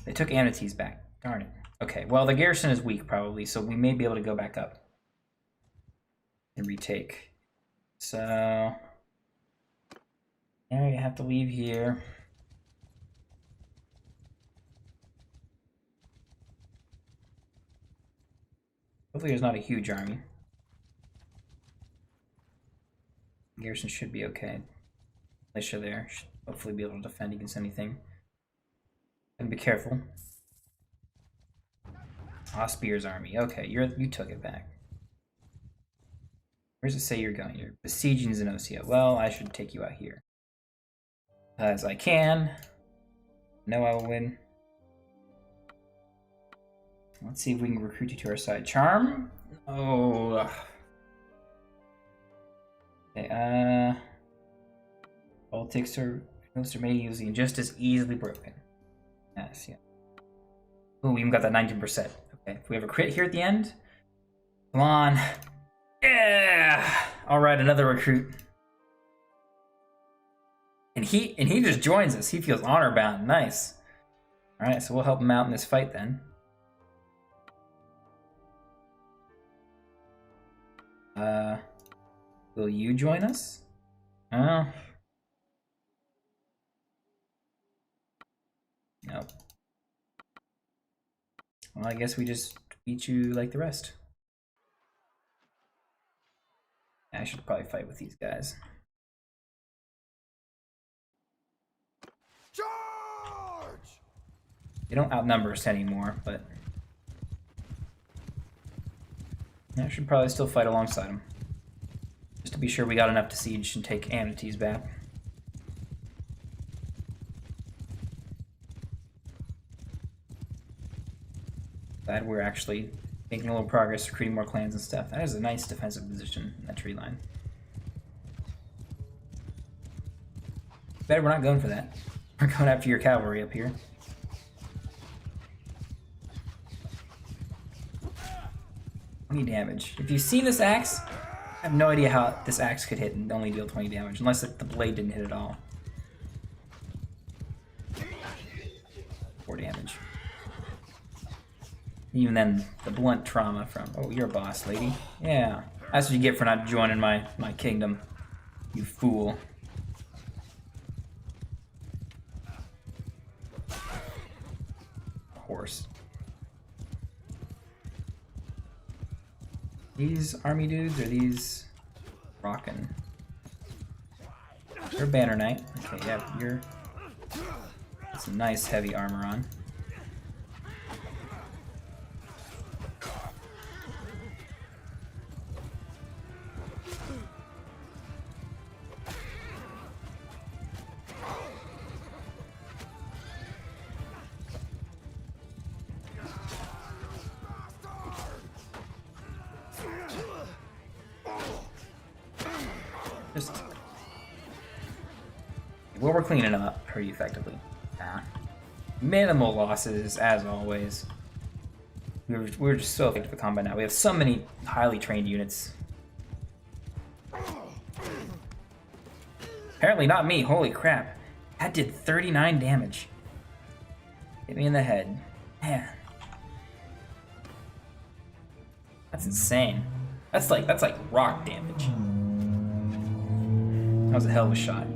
They took Amnities back. Darn it. Okay, well, the garrison is weak, probably, so we may be able to go back up and retake. So, now you have to leave here. Hopefully there's not a huge army. The garrison should be okay. Militia there should hopefully be able to defend against anything. And be careful. Ah, Spear's army. Okay, you took it back. Where does it say you're going? You're besieging Xenosia. Well, I should take you out here. As I can. Know I will win. Let's see if we can recruit you to our side. Charm? Oh. Okay, politics are maybe using just as easily broken. Yes, yeah. Ooh, we even got that 19%. Okay, if we have a crit here at the end. Come on. Yeah! Alright, another recruit. And he just joins us. He feels honor bound. Nice. Alright, so we'll help him out in this fight then. Will you join us? Oh. Nope. Well, I guess we just beat you like the rest. I should probably fight with these guys. Charge! They don't outnumber us anymore, but I should probably still fight alongside them. Just to be sure we got enough to siege and take Amnities back. Glad we're actually making a little progress, recruiting more clans and stuff. That is a nice defensive position in that tree line. Better we're not going for that. We're going after your cavalry up here. Any damage. If you've seen this axe, I have no idea how this axe could hit and only deal 20 damage, unless the blade didn't hit at all. 4 damage. Even then, the blunt trauma from... Oh, you're a boss, lady. Yeah. That's what you get for not joining my kingdom. You fool. Horse. These army dudes, or these rockin'? You're a banner knight. Okay, yeah, you're... Some nice heavy armor on. Just... Well, we're cleaning them up pretty effectively. Minimal losses, as always. We're just so effective at combat now. We have so many highly trained units. Apparently not me. Holy crap. That did 39 damage. Hit me in the head. Man. That's insane. That's like rock damage. That was a hell of a shot.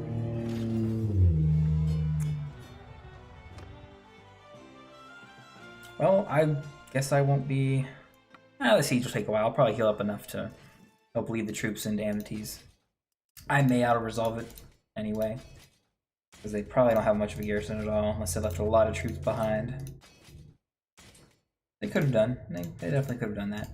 Well, I guess I won't be... the siege will take a while. I'll probably heal up enough to help lead the troops into Amities. I may auto-resolve it anyway, because they probably don't have much of a garrison at all, unless they left a lot of troops behind. They could have done. They definitely could have done that.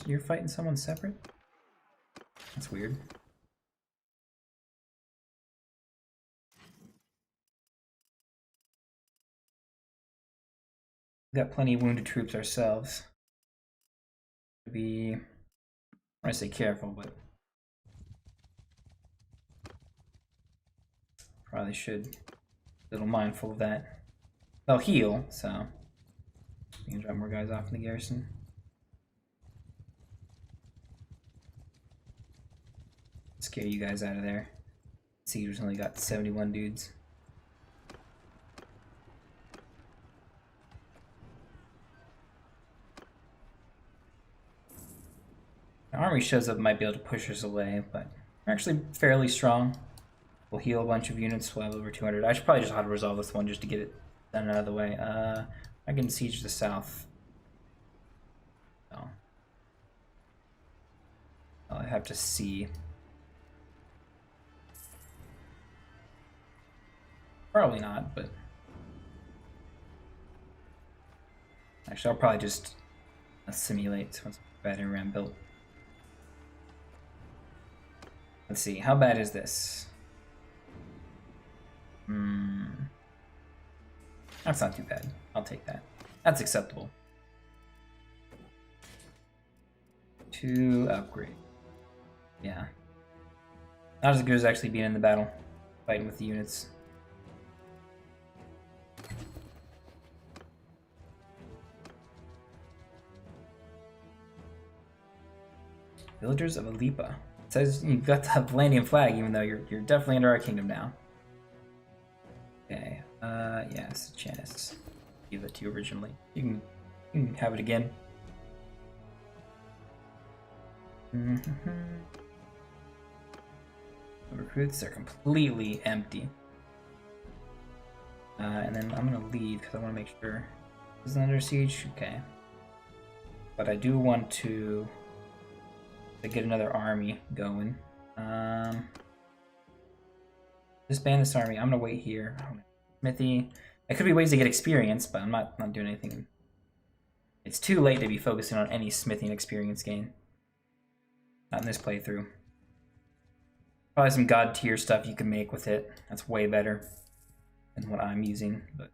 You're fighting someone separate? That's weird. We've got plenty of wounded troops ourselves. Be, I want to say careful, but probably should be a little mindful of that. They'll heal, so we can drop more guys off in the garrison. Scare you guys out of there. Cedars only got 71 dudes. The army shows up, might be able to push us away, but we're actually fairly strong. We'll heal a bunch of units. We'll have over 200. I should probably just auto-resolve this one just to get it done out of the way. I can siege the south. Oh. I have to see. Probably not, but actually I'll probably just simulate once the battery ram built. Let's see, how bad is this? That's not too bad. I'll take that. That's acceptable. 2 upgrade. Yeah. Not as good as actually being in the battle, fighting with the units. Villagers of Alipa. It says you've got the Valandian flag, even though you're definitely under our kingdom now. Okay. Yes, Janice. Give it to you originally. You can have it again. The recruits are completely empty. And then I'm gonna leave because I want to make sure this is under siege. Okay. But I do want to get another army going. Disband this army. I'm gonna wait here. Smithy. There could be ways to get experience, but I'm not doing anything It's too late to be focusing on any smithing experience gain. Not in this playthrough. Probably some god tier stuff you can make with it. That's way better than what I'm using, but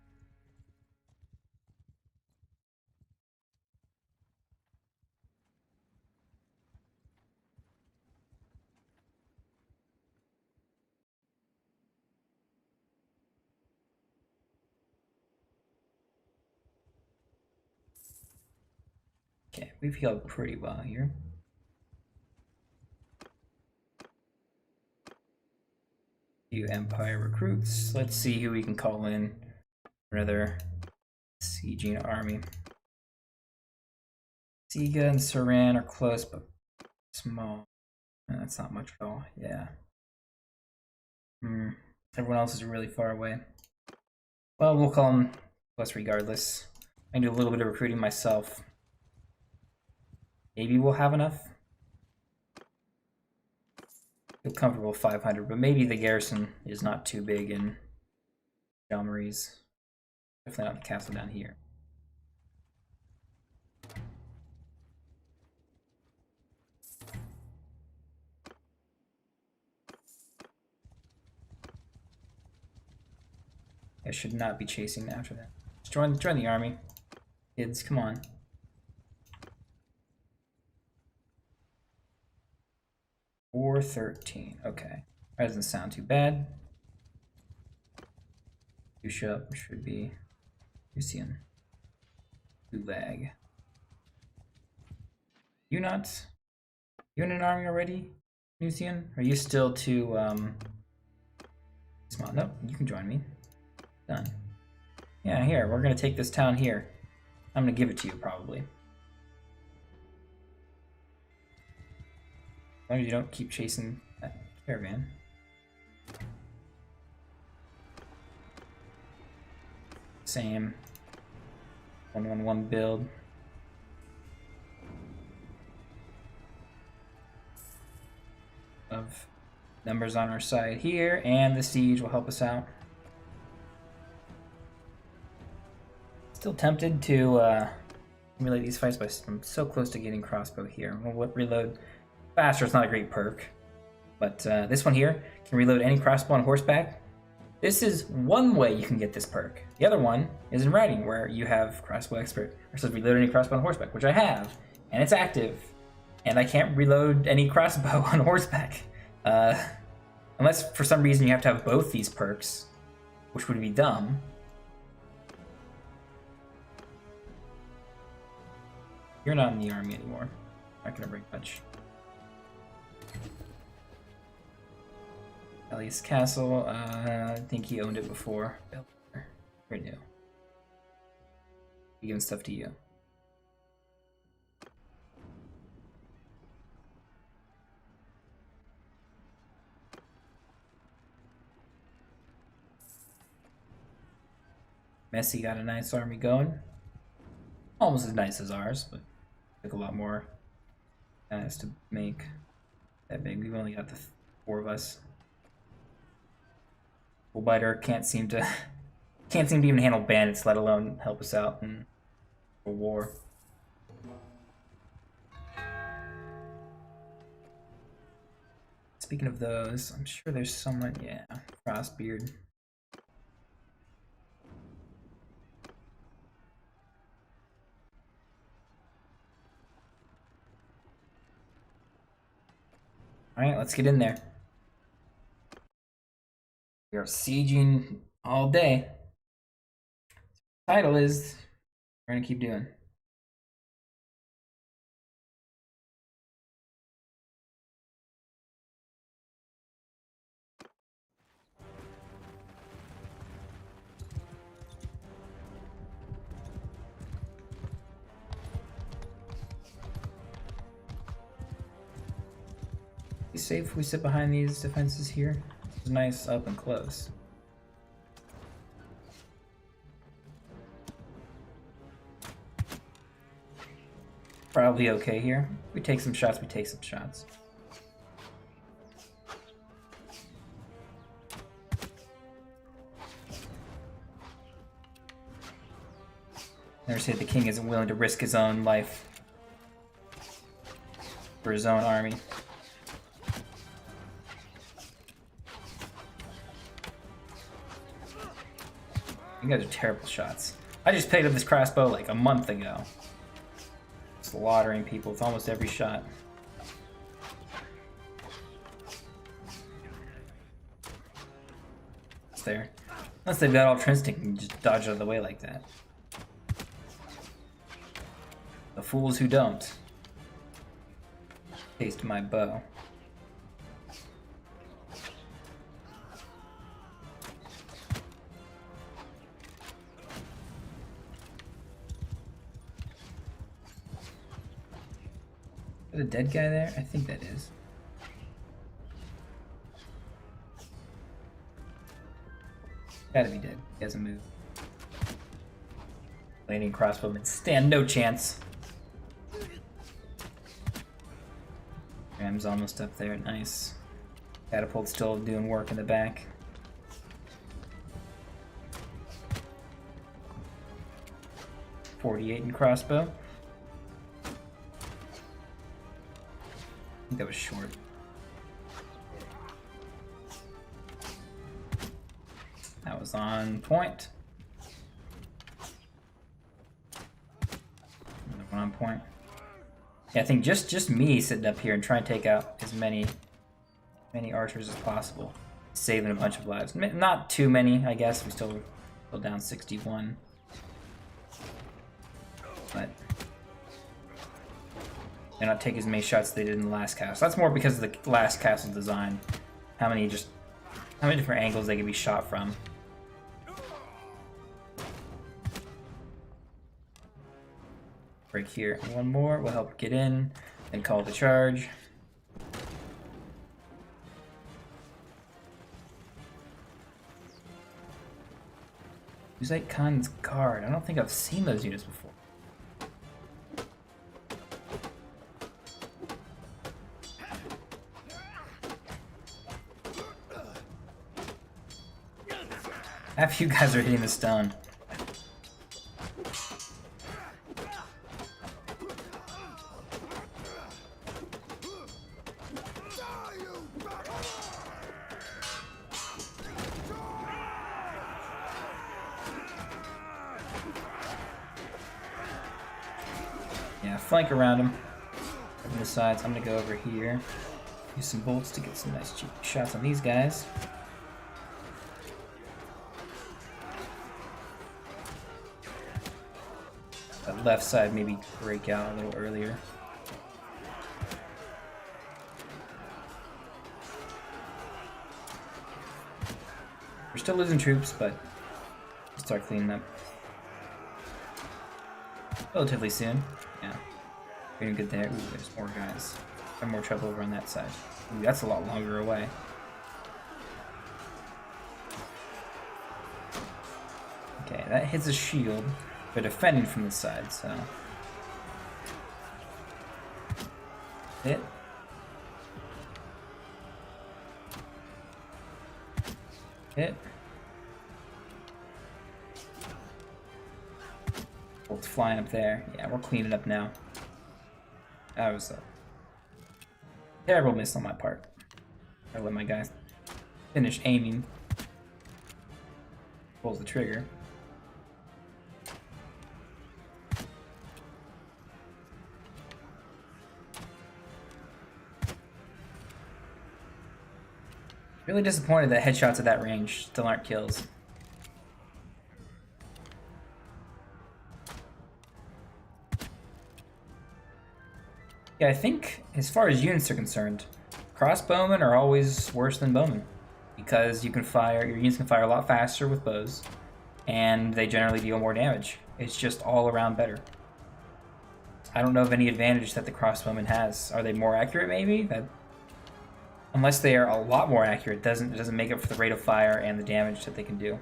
okay, we've healed pretty well here. Few Empire recruits. Let's see who we can call in for another Seiging army. Siga and Saran are close, but small. That's not much at all. Yeah. Everyone else is really far away. Well, we'll call them plus regardless. I can do a little bit of recruiting myself. Maybe we'll have enough. Feel comfortable with 500, but maybe the garrison is not too big in Jean-Marie's. Definitely not the castle down here. I should not be chasing after that. Just join the army. Kids, come on. $413. Okay. That doesn't sound too bad. Bishop should be Lucian. Gulag. You not? You in an army already, Lucian? Are you still too small? Nope, you can join me. Done. Yeah, here, we're gonna take this town here. I'm gonna give it to you, probably. As long as you don't keep chasing that caravan. Same. 1-1-1 build. Of numbers on our side here, and the siege will help us out. Still tempted to simulate these fights, but I'm so close to getting crossbow here. We'll reload faster. It's not a great perk, but this one here can reload any crossbow on horseback. This is one way you can get this perk. The other one is in riding, where you have crossbow expert, or says reload any crossbow on horseback, which I have, and it's active, and I can't reload any crossbow on horseback, unless for some reason you have to have both these perks, which would be dumb. You're not in the army anymore. Not gonna bring much. Ellie's Castle, I think he owned it before. You're new. He giving stuff to you. Messi got a nice army going. Almost as nice as ours, but took a lot more guys to make that big. We've only got the 4 of us. Bullbiter can't seem to even handle bandits, let alone help us out in a war. Speaking of those, I'm sure there's someone, yeah, Frostbeard. Alright, let's get in there. We are sieging all day. The title is, we're gonna keep doing. Be safe if we sit behind these defenses here. It's nice up and close. Probably okay here. We take some shots, we take some shots. Never say the king isn't willing to risk his own life for his own army. You guys are terrible shots. I just picked up this crossbow like a month ago. Slaughtering people with almost every shot. It's there. Unless they've got all Trinstick and just dodge out of the way like that. The fools who don't. Taste my bow. Is that a dead guy there? I think that is. Gotta be dead. He hasn't moved. Landing crossbowmen stand no chance. Ram's almost up there. Nice. Catapult still doing work in the back. .48 in crossbow. I think that was short. That was on point. Another one on point. Yeah, I think just me sitting up here and trying to take out as many archers as possible, saving a bunch of lives. Not too many, I guess. We still down 61, but they're not taking as many shots as they did in the last castle. That's more because of the last castle design. How many different angles they can be shot from. Break here. One more will help get in, then call the charge. Uzite Khan's guard. I don't think I've seen those units before. Half you guys are hitting the stone. Yeah, flank around him from the sides. I'm gonna go over here, use some bolts to get some nice cheap shots on these guys. That left side maybe break out a little earlier. We're still losing troops, but we'll start cleaning up relatively soon. Yeah, doing good there. Ooh, there's more guys. Have more trouble over on that side. Ooh, that's a lot longer away. Okay, that hits a shield. They're defending from the side, so hit. Hit. Bolts flying up there. Yeah, we're cleaning up now. That was a terrible miss on my part. I let my guy finish aiming. Pulls the trigger. Really disappointed that headshots at that range still aren't kills. Yeah, I think as far as units are concerned, crossbowmen are always worse than bowmen because your units can fire a lot faster with bows, and they generally deal more damage. It's just all around better. I don't know of any advantage that the crossbowman has. Are they more accurate? Maybe that. Unless they are a lot more accurate, it doesn't make up for the rate of fire and the damage that they can do.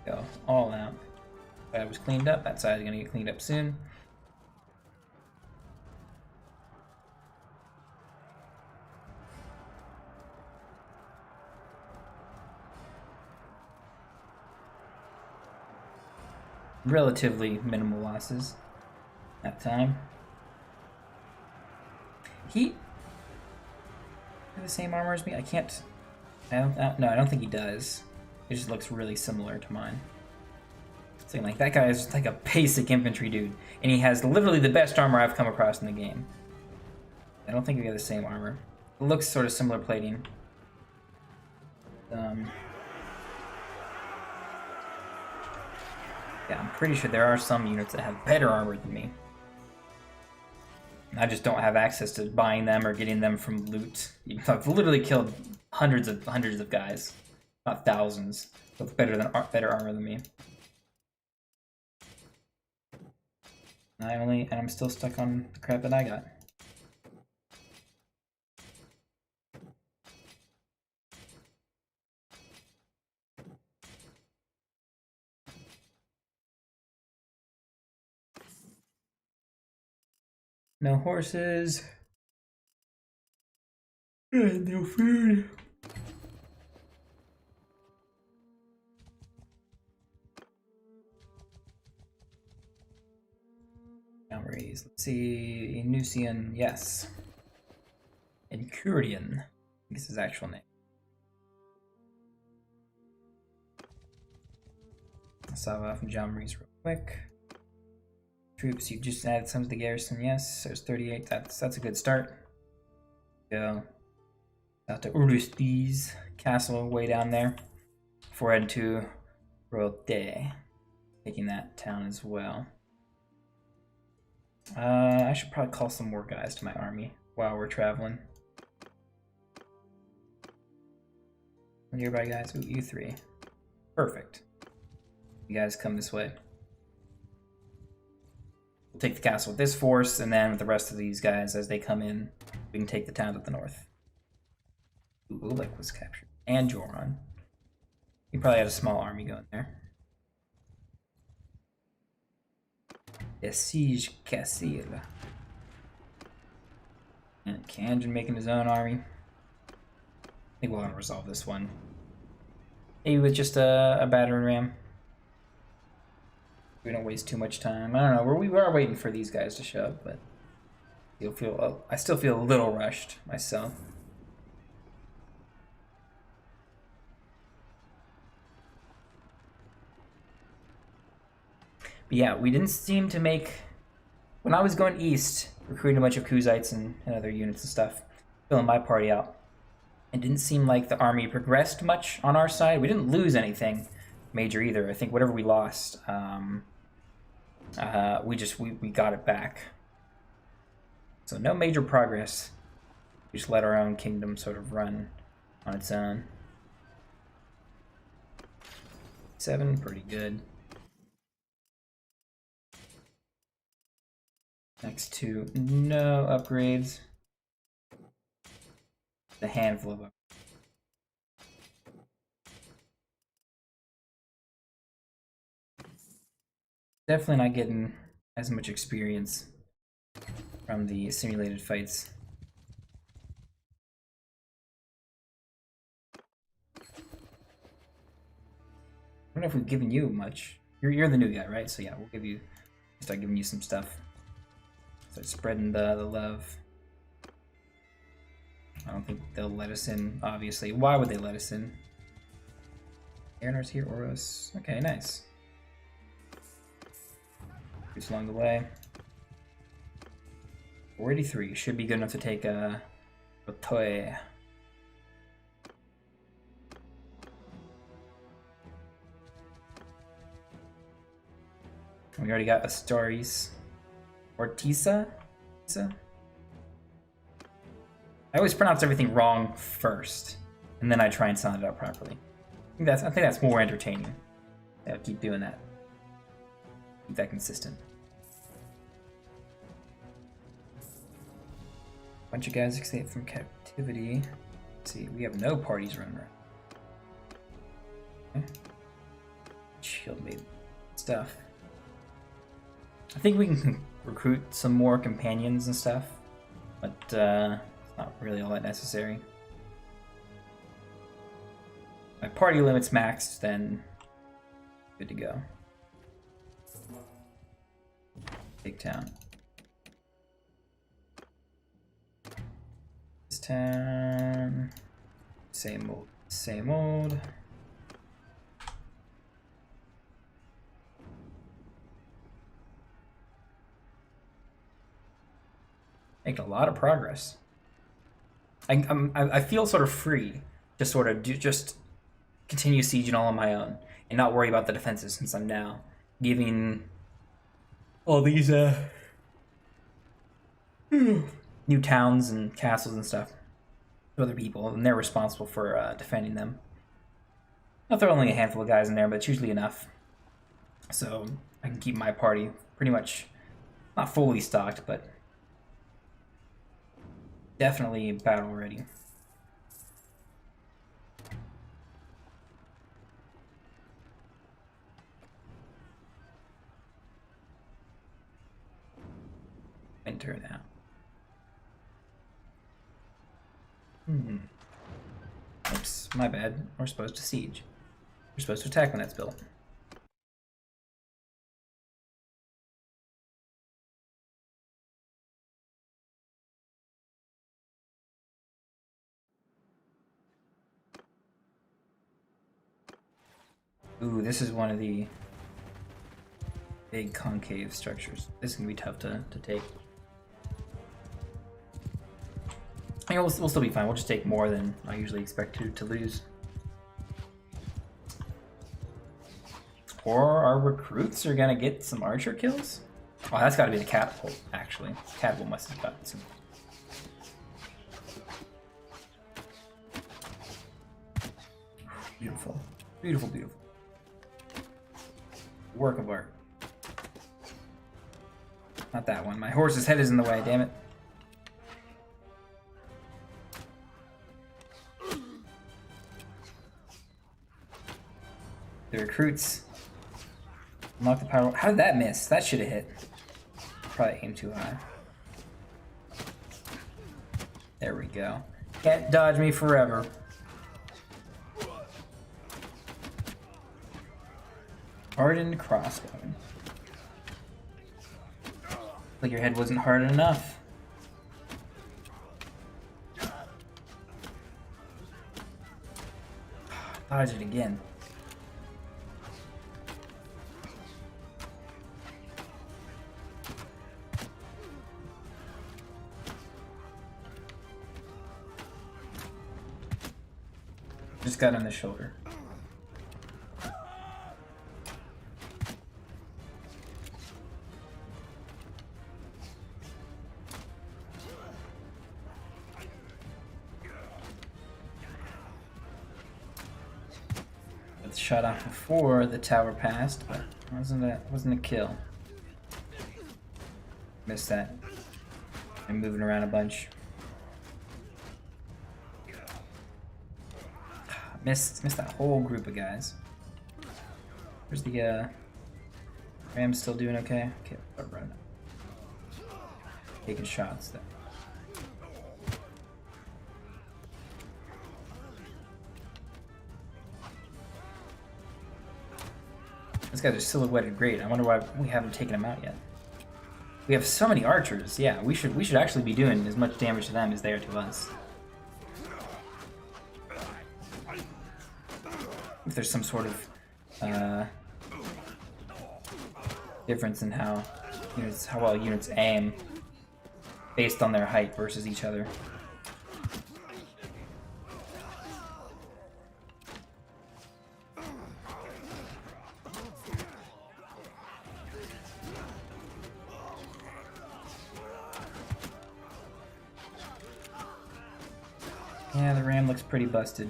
Go all out. That was cleaned up. That side is gonna get cleaned up soon. relatively minimal losses that time. He has the same armor as me? I can't. No, I don't think he does. It just looks really similar to mine. So like that guy is just like a basic infantry dude, and he has literally the best armor I've come across in the game. I don't think we have the same armor. It looks sort of similar plating. Yeah, I'm pretty sure there are some units that have better armor than me. I just don't have access to buying them or getting them from loot. I've literally killed hundreds of guys, not thousands, with better armor than me. And I'm still stuck on the crap that I got. No horses. No food. Let's see. Inusian, yes. Incurian. This is his actual name. Sava from Jamries real quick. Troops, you just added some to the garrison, yes. There's 38. That's a good start. Go out to Urusti's castle way down there. Before heading to Rote. Taking that town as well. I should probably call some more guys to my army while we're traveling. Nearby guys, ooh, you three. Perfect. You guys come this way. We'll take the castle with this force, and then with the rest of these guys, as they come in, we can take the town to the north. Ooh, Ulik was captured. And Joran. He probably had a small army going there. Siege Cassil. And Kanjan making his own army. I think we'll want to resolve this one. Maybe with just a battering ram. We don't waste too much time. I don't know. We are waiting for these guys to show up, but I still feel a little rushed myself. But yeah, we didn't seem to make... When I was going east, recruiting a bunch of Kuzites and other units and stuff, filling my party out, it didn't seem like the army progressed much on our side. We didn't lose anything major either. I think whatever we lost, we got it back. So no major progress. We just let our own kingdom sort of run on its own. 7, pretty good. Next to no upgrades. A handful of upgrades. Definitely not getting as much experience from the simulated fights. I don't know if we've given you much. You're the new guy, right? So yeah, we'll start giving you some stuff. Start spreading the love. I don't think they'll let us in, obviously. Why would they let us in? Aranar's here, Oros. Okay, nice. Troops along the way. 43 should be good enough to take Rotoy. We already got Astaris. Ortisa? I always pronounce everything wrong first, and then I try and sound it out properly. I think that's more entertaining. Yeah, keep doing that. Keep that consistent. Bunch of guys escaped from captivity. Let's see, we have no parties running around. Okay. Shield made stuff. I think we can recruit some more companions and stuff, but it's not really all that necessary. My party limit's maxed, then good to go. Big town. This town. Same old. Same old. Making a lot of progress. I feel sort of free to sort of just continue sieging all on my own and not worry about the defenses, since I'm now giving all these new towns and castles and stuff to other people, and they're responsible for defending them. I'll throw only a handful of guys in there, but it's usually enough, so I can keep my party pretty much not fully stocked, but definitely battle ready. Enter now. Oops, my bad. We're supposed to siege. We're supposed to attack when that's built. Ooh, this is one of the big concave structures. This is gonna be tough to take. I mean, we'll still be fine. We'll just take more than I usually expect to lose. Or our recruits are gonna get some archer kills? Oh, that's gotta be the catapult, actually. Catapult must have gotten some. Beautiful. Beautiful, beautiful. Work of art. Not that one. My horse's head is in the way, damn it. The recruits. Unlock the power. How did that miss? That should have hit. Probably aimed too high. There we go. Can't dodge me forever. Hardened crossbow. Like your head wasn't hard enough. Dodge it again. Just got on the shoulder. Shot off before the tower passed, but wasn't a kill. Missed that. I'm moving around a bunch. Missed that whole group of guys. Where's the Ram still doing okay? Okay, I'll run. Taking shots there. These guys are silhouetted great. I wonder why we haven't taken them out yet. We have so many archers. Yeah, we should actually be doing as much damage to them as they are to us. If there's some sort of difference in how well units aim based on their height versus each other. Yeah, the ram looks pretty busted.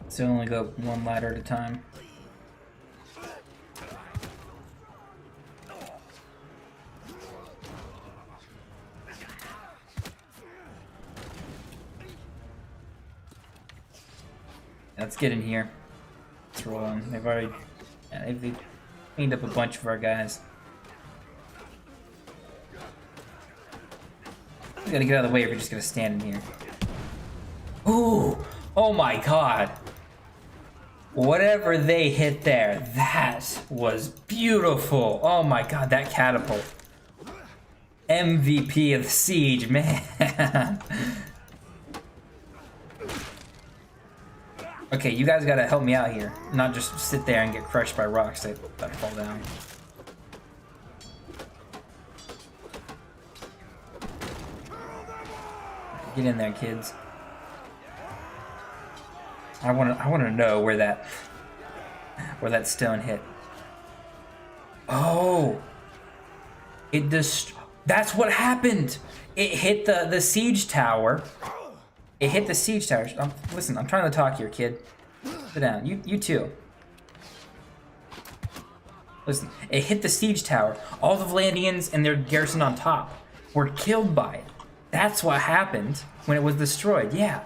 So only go one ladder at a time. Let's get in here. Let's roll on. They've already they've cleaned up a bunch of our guys. We gotta get out of the way if we're just gonna stand in here. Ooh! Oh my god! Whatever they hit there, that was beautiful. Oh my god, that catapult. MVP of the siege, man. Okay, you guys gotta help me out here. Not just sit there and get crushed by rocks that fall down. Get in there, kids. I wanna know where that stone hit. Oh, that's what happened. It hit the siege tower. It hit the siege tower. Listen, I'm trying to talk here, kid. Sit down. You too. Listen, it hit the siege tower. All the Vlandians and their garrison on top were killed by it. That's what happened when it was destroyed. Yeah,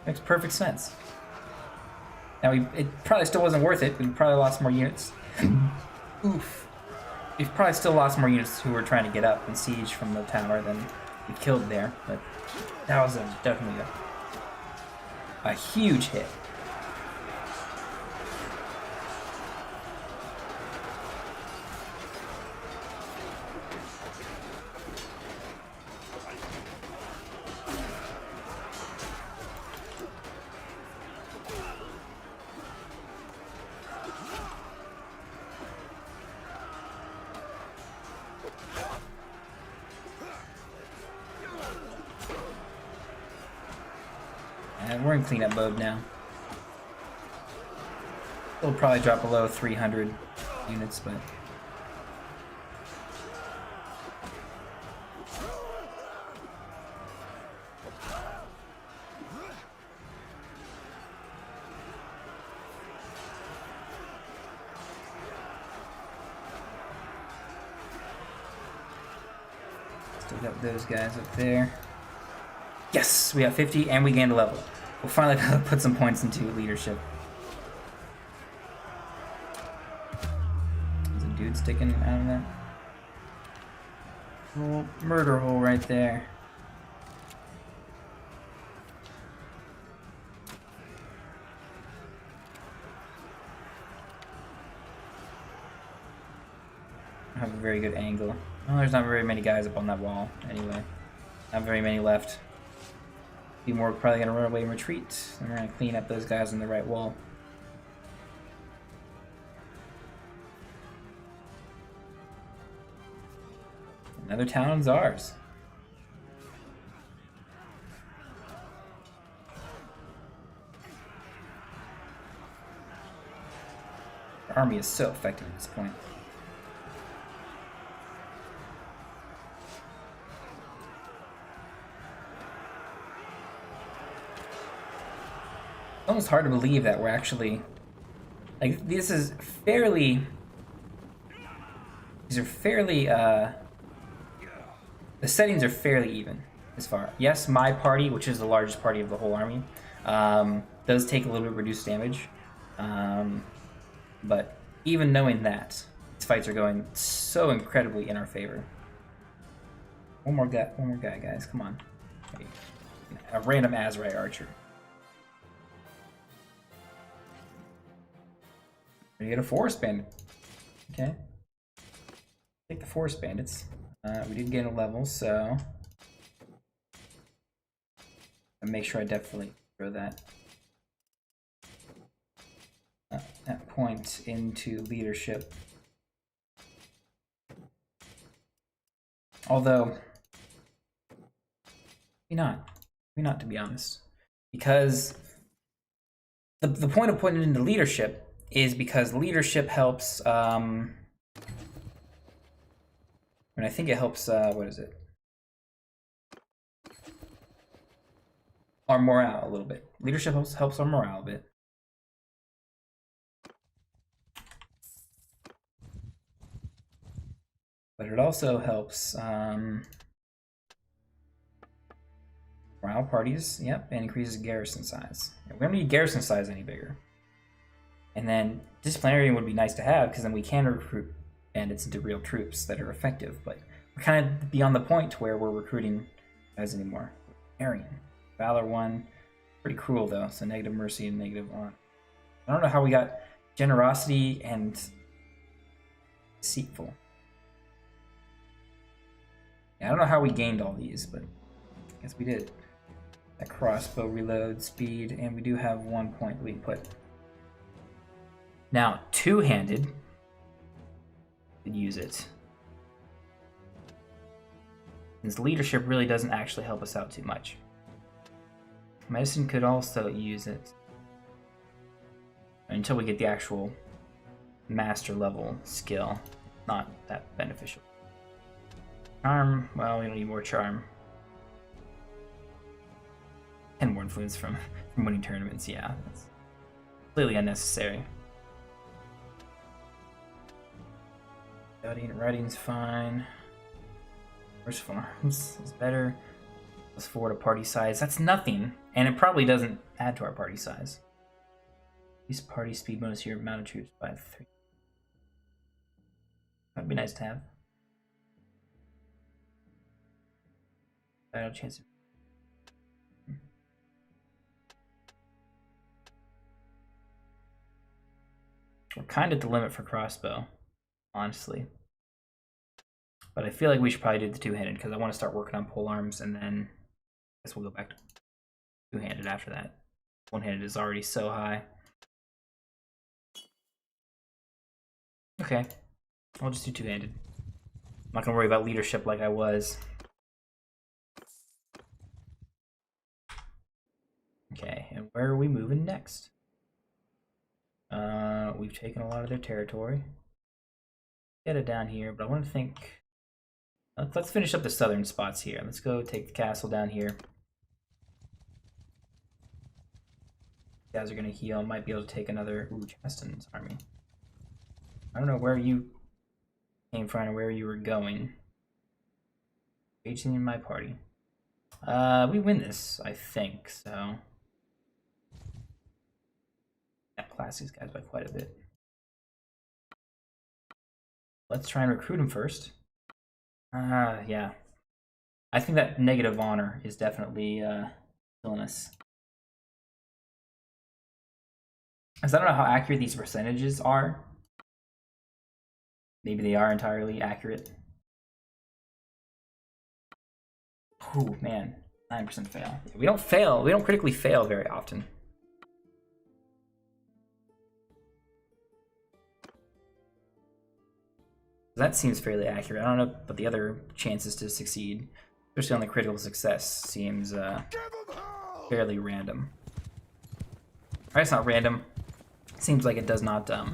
makes perfect sense. Now, it probably still wasn't worth it. We probably lost more units. Oof. We've probably still lost more units who were trying to get up and siege from the tower than we killed there. But that was definitely a huge hit. And we're in cleanup mode now. It'll probably drop below 300 units, but... Still got those guys up there. Yes, we got 50 and we gained a level. We'll finally be able to put some points into leadership. There's a dude sticking out of that little murder hole right there. I have a very good angle. Well, there's not very many guys up on that wall anyway. Not very many left. Few more probably gonna run away and retreat. And we're gonna clean up those guys on the right wall. Another town's ours. Our army is so effective at this point. It's almost hard to believe that we're actually, like, these are fairly, the settings are fairly even as far. Yes, my party, which is the largest party of the whole army, does take a little bit reduced damage, but even knowing that, these fights are going so incredibly in our favor. One more guy, guys, come on. A random Azrai archer. We get a forest bandit. Okay. Take the forest bandits. We did gain a level, so I make sure I definitely throw that point into leadership. Although, maybe not to be honest, because the point of putting it into leadership is because leadership helps, and I think it helps, what is it? Our morale a little bit. Leadership helps our morale a bit. But it also helps, morale parties, yep, and increases garrison size. We don't need garrison size any bigger. And then disciplinarian would be nice to have, because then we can recruit bandits into real troops that are effective, but we're kind of beyond the point where we're recruiting guys anymore. Aryan. Valor 1. Pretty cruel though, so negative mercy and negative on. I don't know how we got generosity and deceitful. Yeah, I don't know how we gained all these, but I guess we did. That crossbow reload speed, and we do have 1 point we put. Now, two-handed, could use it. His leadership really doesn't actually help us out too much. Medicine could also use it until we get the actual master level skill. Not that beneficial. Charm, well, we don't need more charm. And more influence from winning tournaments, yeah. That's completely unnecessary. Writing's fine. Merciful Arms is better. +4 to party size. That's nothing. And it probably doesn't add to our party size. Increase party speed bonus your amount of troops by 3. That'd be nice to have. Battle chance of... We're kind of at the limit for crossbow, honestly. But I feel like we should probably do the two-handed because I want to start working on pole arms, and then I guess we'll go back to two-handed after that. One-handed is already so high. Okay, I'll just do two-handed. I'm not gonna worry about leadership like I was. Okay, and where are we moving next? We've taken a lot of their territory. Get it down here, but I want to think. Let's finish up the southern spots here. Let's go take the castle down here. You guys are gonna heal. Might be able to take another. Ooh, Chaston's army. I don't know where you came from or where you were going. Engaging in my party. We win this, I think, so. Class these guys by quite a bit. Let's try and recruit him first. Yeah. I think that negative honor is definitely killing us. Because I don't know how accurate these percentages are. Maybe they are entirely accurate. Oh man, 9% fail. We don't fail. We don't critically fail very often. That seems fairly accurate. I don't know, but the other chances to succeed, especially on the critical success, seems fairly random. Alright, it's not random. Seems like it does not. I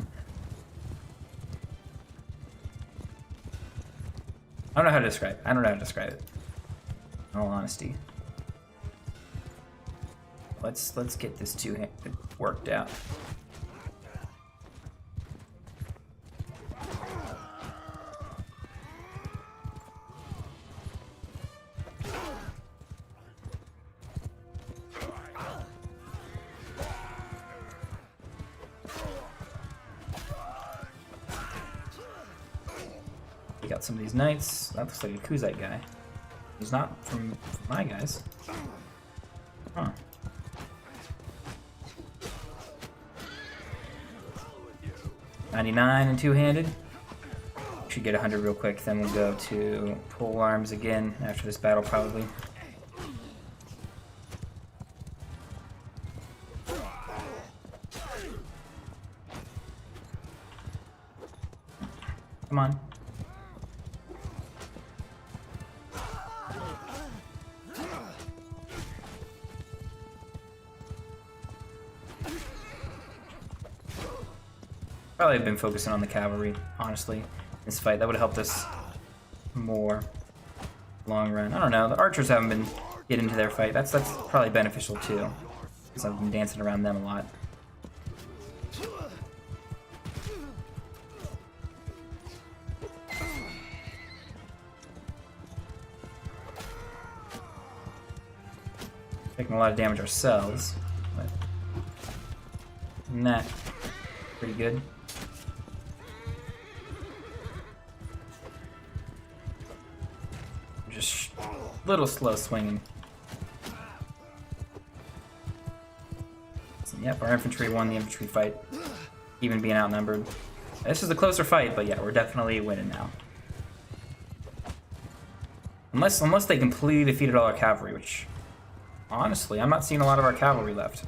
don't know how to describe it. I don't know how to describe it. In all honesty. Let's get this two-handed worked out. We got some of these knights. That looks like a Kuzite guy. He's not from my guys. Huh. $99 and two-handed. Should get 100 real quick, then we'll go to pole arms again after this battle probably. Come on. Probably have been focusing on the cavalry, honestly, in this fight. That would have helped us more long run. I don't know. The archers haven't been getting into their fight. That's probably beneficial too, because I've been dancing around them a lot. Taking a lot of damage ourselves, but nah, pretty good. Just a little slow swinging. So, yep, our infantry won the infantry fight. even being outnumbered. This is a closer fight, but yeah, we're definitely winning now. Unless they completely defeated all our cavalry, which, honestly, I'm not seeing a lot of our cavalry left.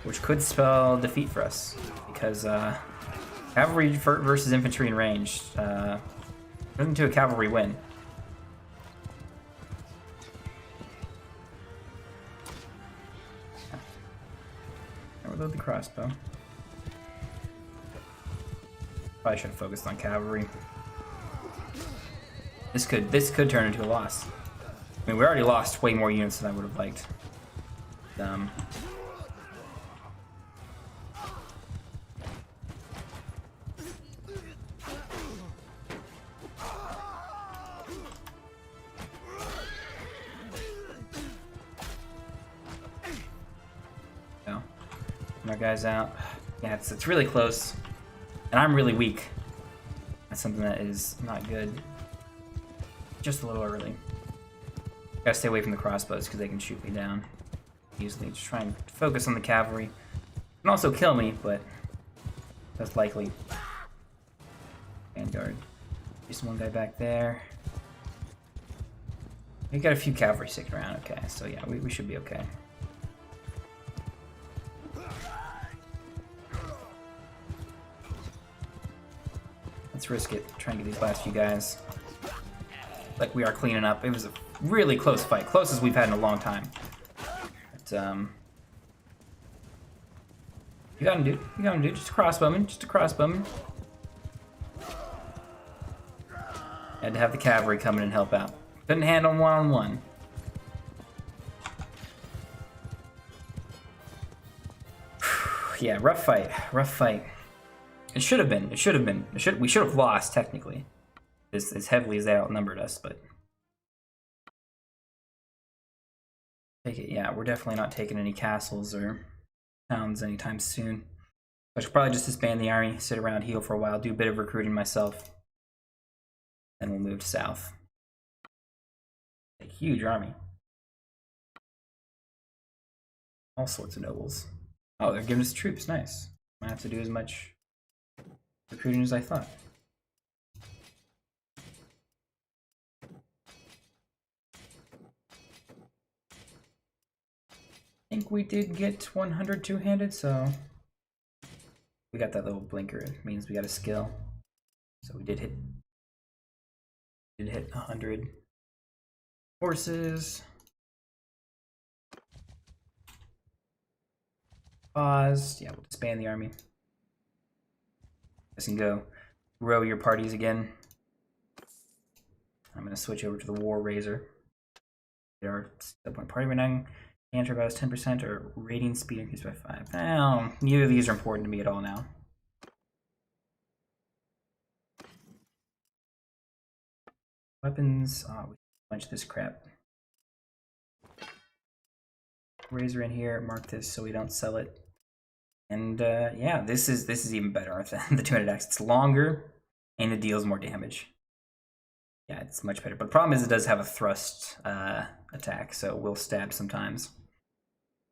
Which could spell defeat for us, because cavalry versus infantry in range turns into a cavalry win. Reload the crossbow. Probably should have focused on cavalry. This could turn into a loss. I mean, we already lost way more units than I would have liked. No. My guys out. Yeah, it's really close. And I'm really weak. That's something that is not good. Just a little early. Gotta stay away from the crossbows because they can shoot me down easily. Just try and focus on the cavalry. Can also kill me, but that's likely. Vanguard. Just one guy back there. We got a few cavalry sticking around. Okay, so yeah, we should be okay. Let's risk it. Try and get these last few guys. Like we are cleaning up. It was a really close fight, closest we've had in a long time. But you got him, dude. You got him, dude. Just a crossbowman. Just a crossbowman. Had to have the cavalry come in and help out. Couldn't handle him one-on-one. Yeah, rough fight. Rough fight. It should have been. It should have been. We should have lost technically. As heavily as they outnumbered us, but take it. Yeah, we're definitely not taking any castles or towns anytime soon. I should probably just disband the army, sit around, heal for a while, do a bit of recruiting myself, then we'll move south. A huge army, all sorts of nobles. Oh, they're giving us troops. Nice. I have to do as much recruiting as I thought. I think we did get 100 two-handed, so we got that little blinker. It means we got a skill. So we did hit 100 horses. Paused. Yeah, we'll disband the army. Guys can go row your parties again. I'm gonna switch over to the War Razor. Our set point party renown. Answer about 10% or rating speed increased by 5. Well, neither of these are important to me at all now. Weapons. Oh, we bunch of this crap. Razor in here. Mark this so we don't sell it. And yeah, this is even better than the 200X. It's longer and it deals more damage. Yeah, it's much better. But the problem is it does have a thrust attack, so it will stab sometimes.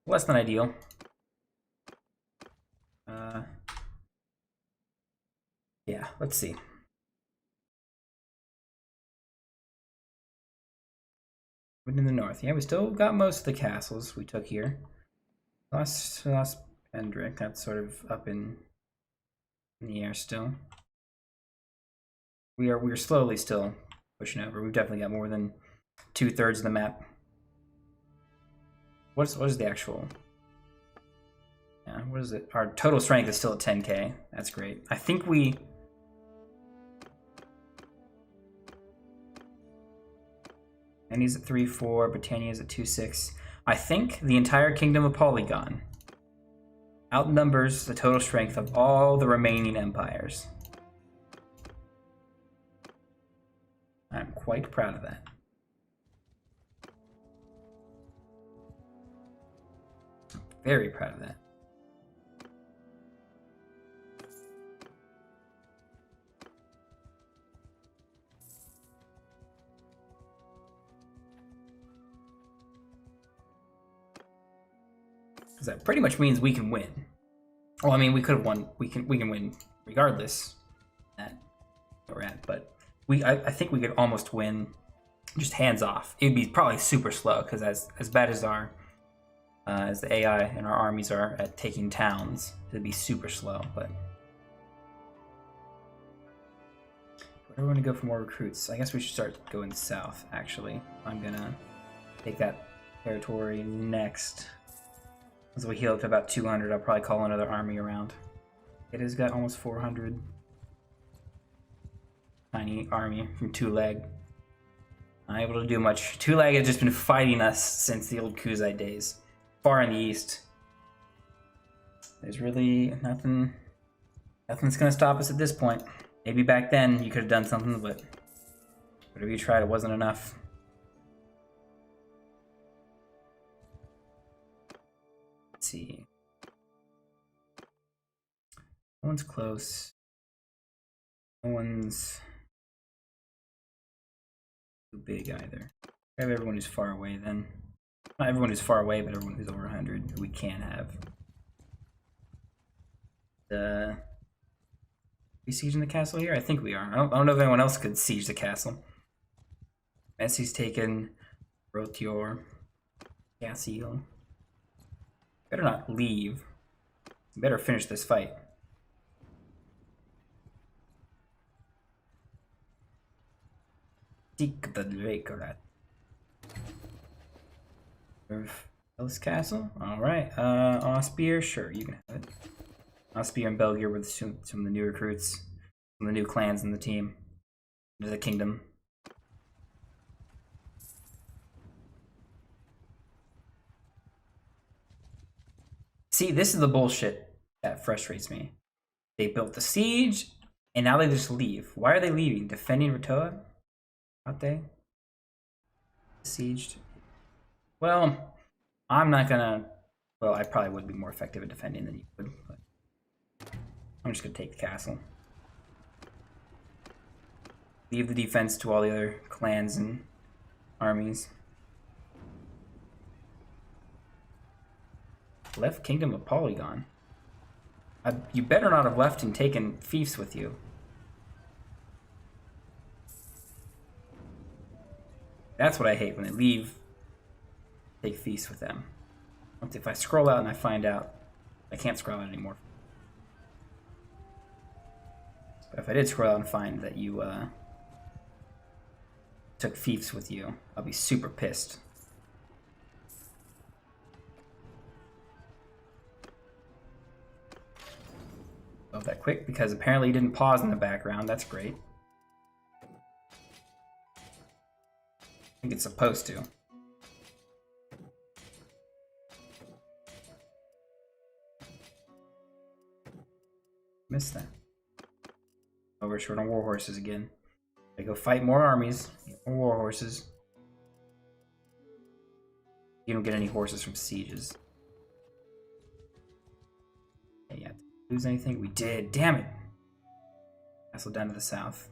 Less than ideal. Yeah, let's see. In the north, yeah, we still got most of the castles we took here. Lost Pendrick, that's sort of up in the air still. We're slowly still pushing over. We've definitely got more than 2/3 of the map. What is the actual? Yeah, what is it? Our total strength is still at 10k. That's great. I think we. And he's at 3-4. Britannia's at 2-6. I think the entire Kingdom of Polygon outnumbers the total strength of all the remaining empires. I'm quite proud of that. Very proud of that. Because that pretty much means we can win. Well, I mean, we could have won. We can win regardless. At where we're at, but I think we could almost win. Just hands off. It'd be probably super slow because as bad as the AI and our armies are at taking towns, it'd be super slow. But where do we want to go for more recruits? I guess we should start going south. Actually, I'm gonna take that territory next. As we heal up to about 200, I'll probably call another army around. It has got almost 400. Tiny army from Two Leg. Not able to do much. Two Leg has just been fighting us since the old Kuzai days. Far in the east. There's really nothing's gonna stop us at this point. Maybe back then you could have done something, but whatever you tried, it wasn't enough. Let's see. No one's close. No one's too big either. I have everyone who's far away then. Not everyone who's far away, but everyone who's over 100 who we can have. We sieging the castle here? I think we are. I don't know if anyone else could siege the castle. Messi's taken. Rotior. Cassiel. Better not leave. Better finish this fight. Seek the Dracorat. Ellis Castle? Alright. Ospier? Sure, you can have it. Ospier and Belgier were some of the new recruits. Some of the new clans in the team. Into the kingdom. See, this is the bullshit that frustrates me. They built the siege, and now they just leave. Why are they leaving? Defending Ratoa? Aren't they? Besieged. Well, I'm not gonna... Well, I probably would be more effective at defending than you would, but... I'm just gonna take the castle. Leave the defense to all the other clans and armies. Left Kingdom of Polygon. You better not have left and taken fiefs with you. That's what I hate, when they leave, take fiefs with them. If I scroll out and I find out, I can't scroll out anymore. But if I did scroll out and find that you took fiefs with you, I'll be super pissed. Love that quick, because apparently he didn't pause in the background. That's great. I think it's supposed to. Missed that. Oh, we're short on war horses again. I go fight more armies, get more war horses. You don't get any horses from sieges. Okay, yeah. Lose anything? We did. Damn it. Castle down to the south.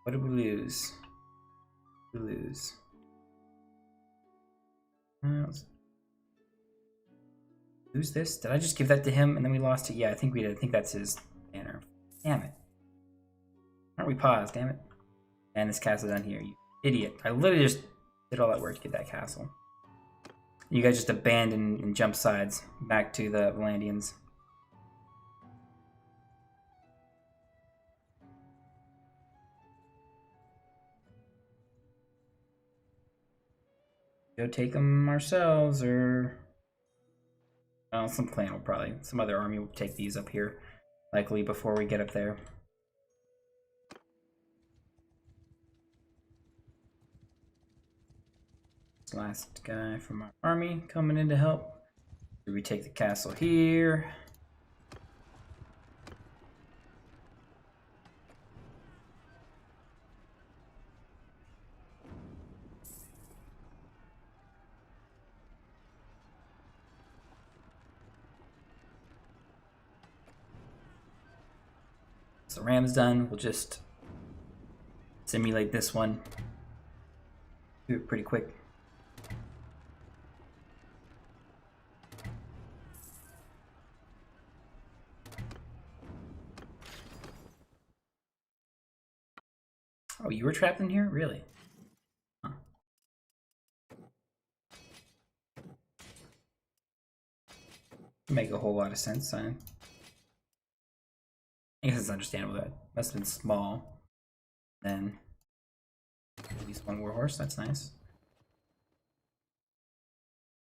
What did we lose? We lose. Lose this? Did I just give that to him and then we lost it? Yeah, I think we did. I think that's his banner. Damn it. Aren't we paused? Damn it. And this castle down here, you idiot. I literally just did all that work to get that castle. You guys just abandoned and jumped sides back to the Valandians. Go take them ourselves, or... Well, some clan will probably... Some other army will take these up here, likely before we get up there. This last guy from our army coming in to help. Do we take the castle here? So Ram's done. We'll just simulate this one. Do it pretty quick. Oh, you were trapped in here? Really? Huh. Make a whole lot of sense. I guess it's understandable. That must have been small. Then at least one warhorse. That's nice.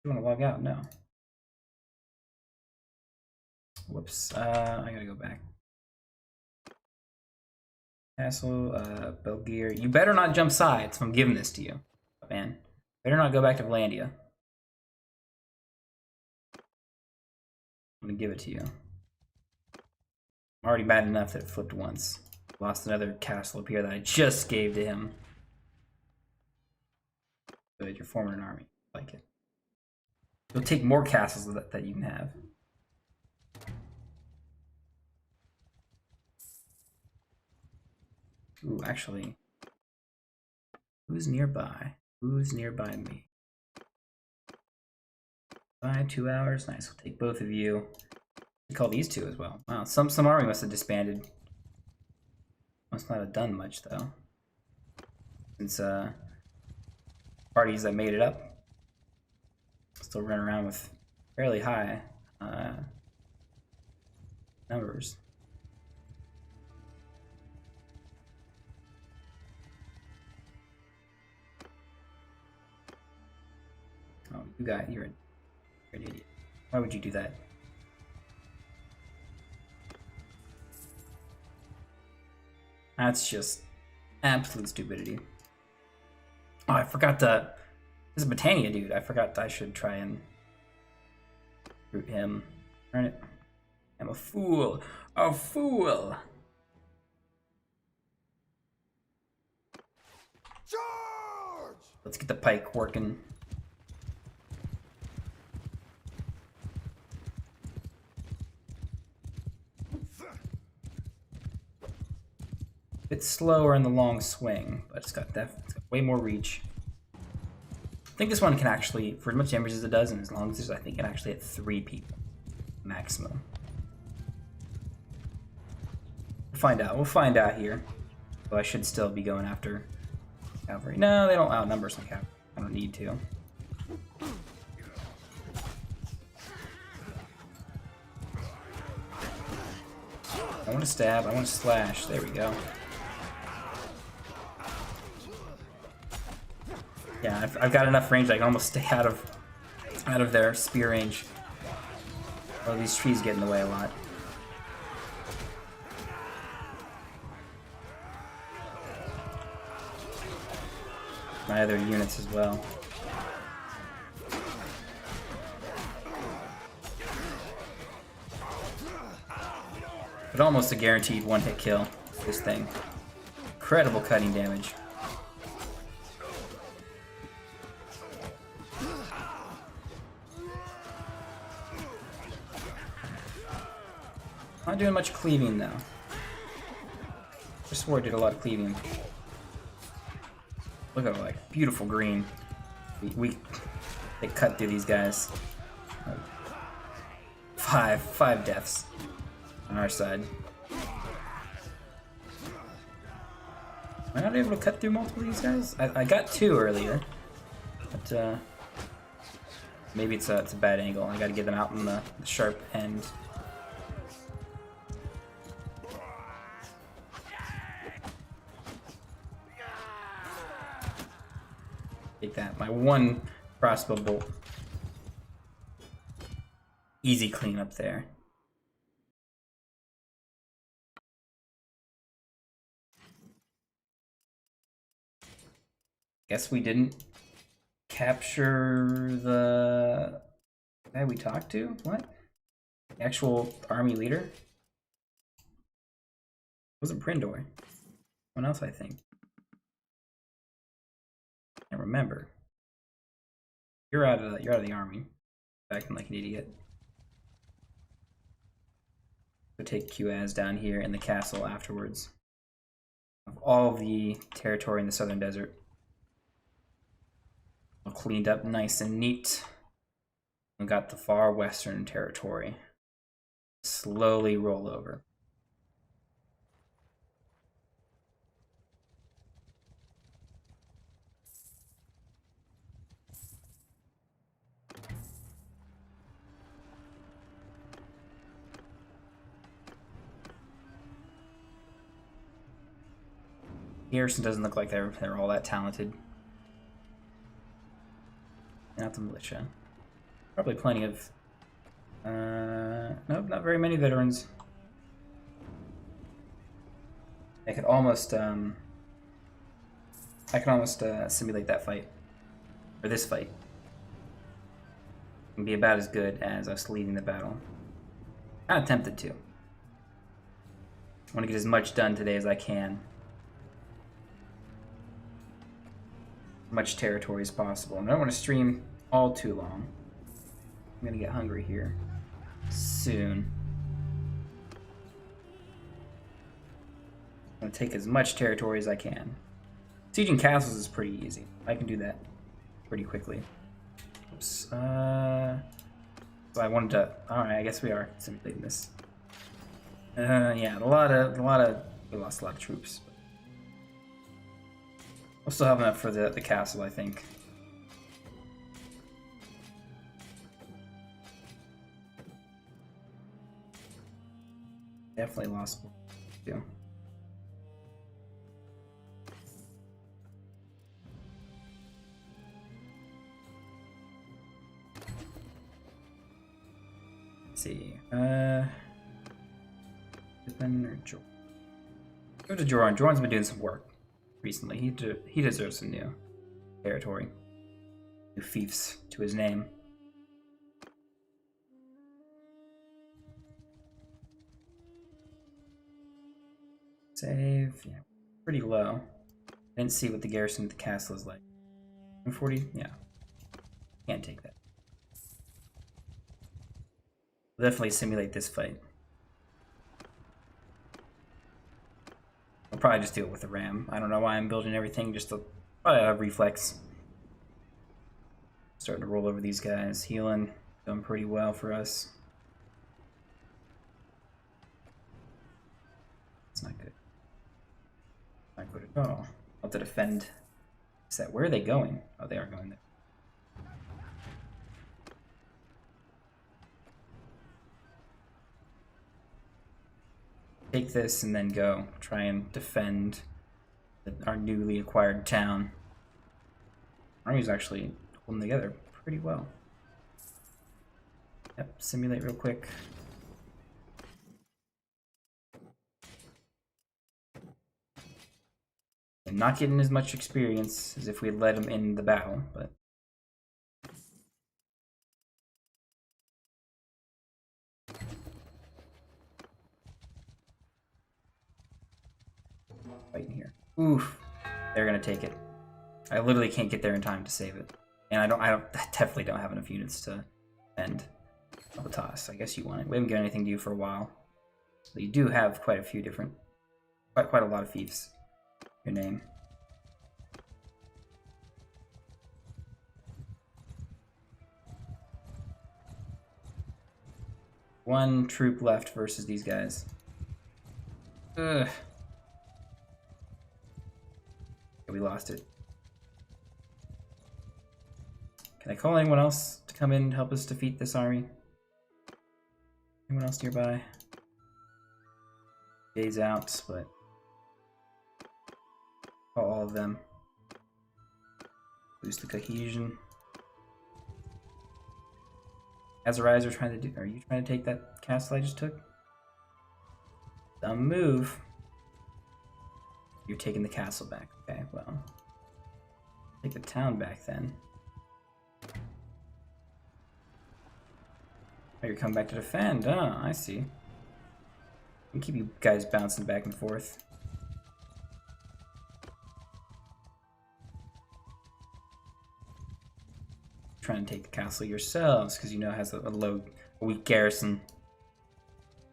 You want to log out? No. Whoops. I gotta go back. Castle, Belgier. You better not jump sides if I'm giving this to you, man. Better not go back to Valandia. I'm gonna give it to you. I'm already bad enough that it flipped once. Lost another castle up here that I just gave to him. Good, you're forming an army. I like it. You'll take more castles that you can have. Ooh, actually, who's nearby? Who's nearby me? Bye, 2 hours. Nice. We'll take both of you. We call these two as well. Wow, some army must have disbanded. Must not have done much though, since parties that made it up still run around with fairly high numbers. Oh, you're an idiot. Why would you do that? That's just absolute stupidity. Oh, I forgot this is Britannia, dude. I forgot I should try and root him. Darn it. I'm a fool. A fool! Charge! Let's get the pike working. Bit slower in the long swing, but it's got way more reach. I think this one can actually, for as much damage as it does, and as long as I think it can actually hit 3 people maximum. We'll find out. We'll find out here. Though I should still be going after cavalry. No, they don't outnumber some cavalry. I don't need to. I want to stab. I want to slash. There we go. Yeah, I've got enough range that I can almost stay out of their spear range. Oh, these trees get in the way a lot. My other units as well. But almost a guaranteed one-hit kill for this thing. Incredible cutting damage. Not doing much cleaving though. Just swore I did a lot of cleaving. Look at like beautiful green. They cut through these guys. Five deaths on our side. Am I not able to cut through multiple of these guys? I got 2 earlier, but maybe it's a bad angle. I got to get them out in the sharp end. Take that. My 1 crossbow bolt. Easy clean up there. Guess we didn't capture the guy we talked to? What? The actual army leader? It wasn't Prindor. Someone else, I think. I remember. You're out of the army. Acting like an idiot. So take QAS down here in the castle afterwards. Of all the territory in the southern desert. All cleaned up nice and neat. We got the far western territory. Slowly roll over. Garrison doesn't look like they're all that talented. Not the militia. Probably plenty of... nope, not very many veterans. I could almost simulate that fight. Or this fight. And be about as good as us leading the battle. Kinda tempted to. I want to get as much done today as I can. Much territory as possible. And I don't want to stream all too long. I'm gonna get hungry here soon. I'm gonna take as much territory as I can. Sieging castles is pretty easy. I can do that pretty quickly. Oops. So I wanted to. All right, I guess we are simulating this. Yeah, we lost a lot of troops. We'll still have enough for the castle, I think. Definitely lost too. Let's see. Pippin or Jordan? Go to Jordan. Jordan's been doing some work recently. He deserves some new territory. New fiefs to his name. Save. Yeah. Pretty low. I didn't see what the garrison at the castle is like. 140? Yeah. Can't take that. We'll definitely simulate this fight. I'll probably just do it with the ram. I don't know why I'm building everything, just to probably have reflex. Starting to roll over these guys. Healing. Done pretty well for us. It's not good. Not good at all. I'll have to defend. Is that where are they going? Oh, they are going there. Take this and then go try and defend our newly acquired town. Army's actually holding together pretty well. Yep, simulate real quick. And not getting as much experience as if we had led them in the battle, but fighting here. Oof, they're gonna take it. I literally can't get there in time to save it, and I definitely don't have enough units to end. I'll toss. I guess you want it. We haven't given anything to you for a while, but you do have quite a few different, quite a lot of fiefs. Your name. One troop left versus these guys. Ugh. We lost it. Can I call anyone else to come in and help us defeat this army? Anyone else nearby? Days out, but call all of them. Boost the cohesion. Azarize are trying to do. Are you trying to take that castle I just took? Dumb move. You're taking the castle back. Okay, well, take the town back then. Oh, you're coming back to defend. Oh, I see. We keep you guys bouncing back and forth. Trying to take the castle yourselves because you know it has a weak garrison.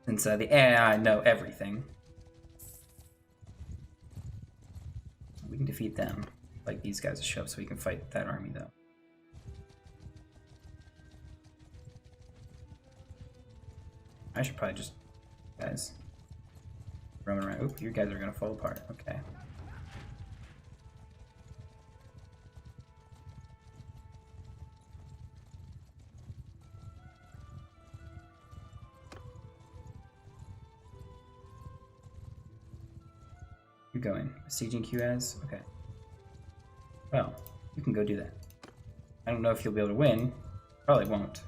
Since the AI know everything. We can defeat them. Like these guys to show up so we can fight that army though. I should probably just, guys, roaming around. Oop, you guys are gonna fall apart. Okay. You're going. Seiging QS? Okay. Well, you can go do that. I don't know if you'll be able to win. Probably won't.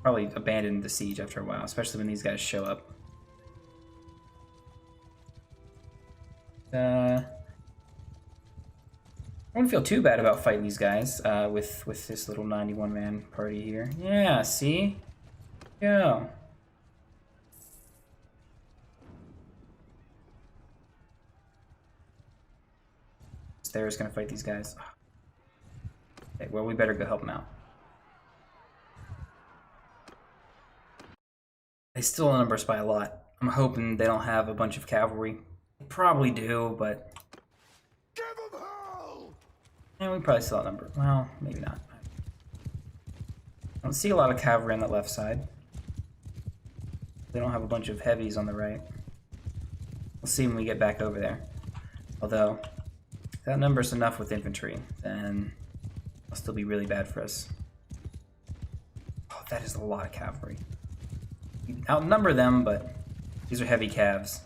Probably abandon the siege after a while, especially when these guys show up. I don't feel too bad about fighting these guys with this little 91-man party here. Yeah, see? Go. They're gonna fight these guys. Okay, well, we better go help them out. They still outnumber us by a lot. I'm hoping they don't have a bunch of cavalry. They probably do, but... Give them hell! Yeah, we probably still outnumber. Well, maybe not. I don't see a lot of cavalry on that left side. They don't have a bunch of heavies on the right. We'll see when we get back over there. Although, if that number's enough with infantry, then it'll still be really bad for us. Oh, that is a lot of cavalry. We outnumber them, but these are heavy calves.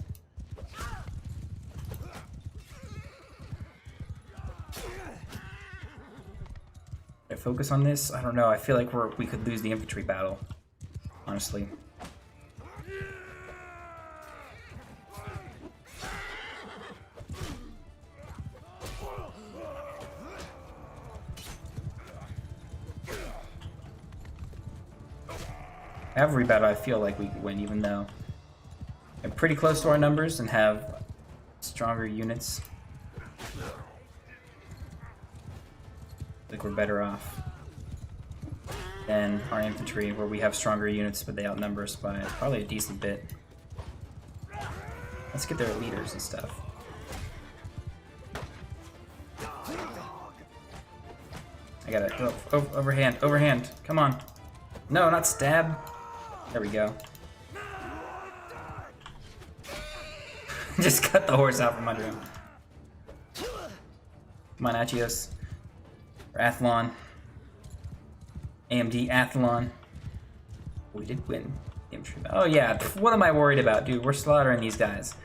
Should I focus on this? I don't know. I feel like we could lose the infantry battle, honestly. Every battle I feel like we could win, even though I'm pretty close to our numbers and have stronger units. I think we're better off than our infantry, where we have stronger units, but they outnumber us by probably a decent bit. Let's get their leaders and stuff. I gotta go overhand, overhand. Come on. No, not stab. There we go. Just cut the horse out from under him. Come on, Achios. Or Athlon. AMD Athlon. We did win. Oh yeah, what am I worried about? Dude, we're slaughtering these guys.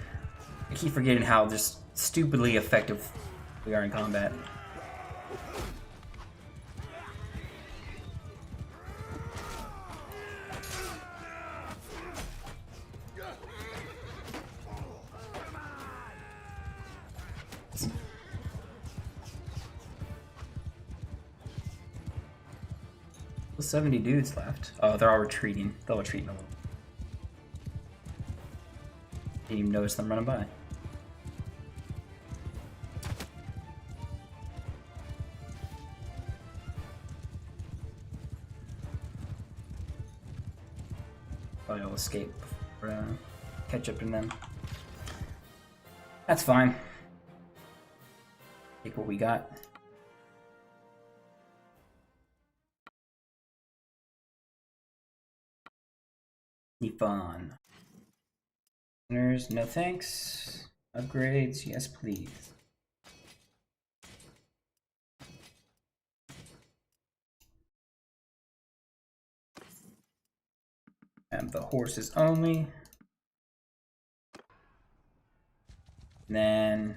I keep forgetting how just stupidly effective we are in combat. There's 70 dudes left. Oh, they're all retreating. They'll retreat in a little. Didn't even notice them running by. Probably I'll escape or catch up to them. That's fine. Take what we got. Fun. Winners, no thanks. Upgrades, yes please. And the horses only. And then,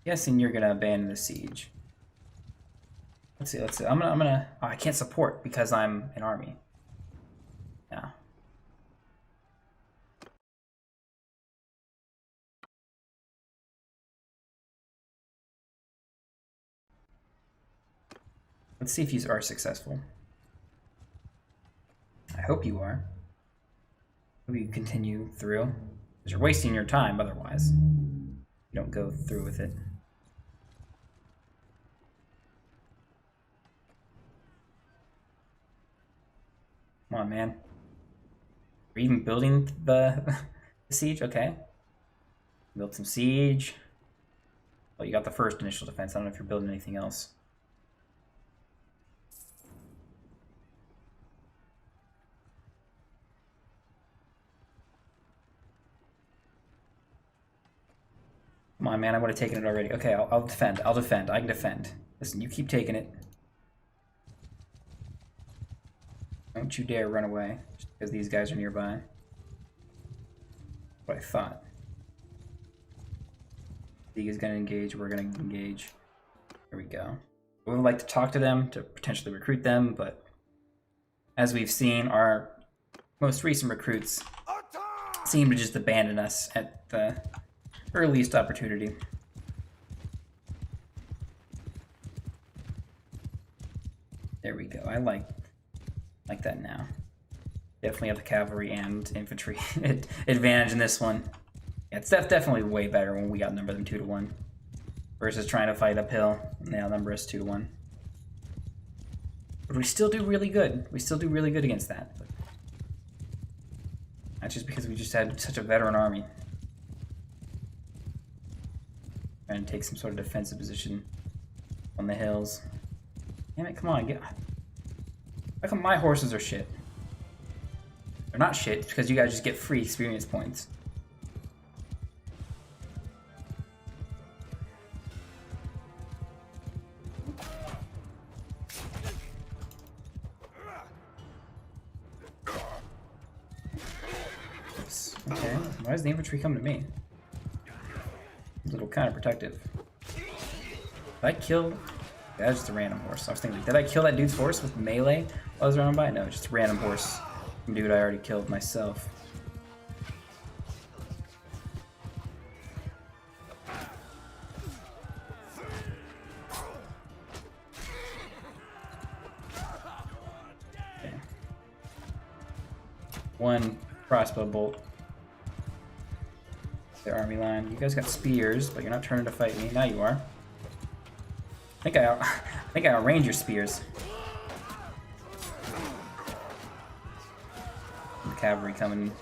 guessing you're gonna abandon the siege. Let's see. I'm gonna. Oh, I can't support because I'm an army. Yeah. Let's see if you are successful. I hope you are. Hope you continue through. Because you're wasting your time otherwise. You don't go through with it. Come Come on, man. We're even building the, the siege? Okay. Build some siege. Oh, you got the first initial defense. I don't know if you're building anything else. Come on, man. I would have taken it already. Okay, I'll defend. I'll defend. I can defend. Listen, you keep taking it. Don't you dare run away, just because these guys are nearby. What I thought. League is going to engage. We're going to engage. Here we go. We would like to talk to them, to potentially recruit them, but as we've seen, our most recent recruits seem to just abandon us at the earliest opportunity. There we go. I like that now. Definitely have the cavalry and infantry advantage in this one. Yeah, it's definitely way better when we outnumber them 2-1 versus trying to fight uphill and they outnumber us 2-1. But we still do really good. We still do really good against that. But that's just because we just had such a veteran army. Trying to take some sort of defensive position on the hills. Damn it, come on, get... How come my horses are shit? They're not shit, it's because you guys just get free experience points. Oops. Okay, why is the infantry coming to me? A little counterprotective. Did I kill... That was just a random horse. I was thinking, did I kill that dude's horse with melee while I was running by? No, just a random horse. Some dude I already killed myself. Okay. One crossbow bolt. Their army line. You guys got spears, but you're not turning to fight me. Now you are. I think I outrange your spears. The cavalry coming.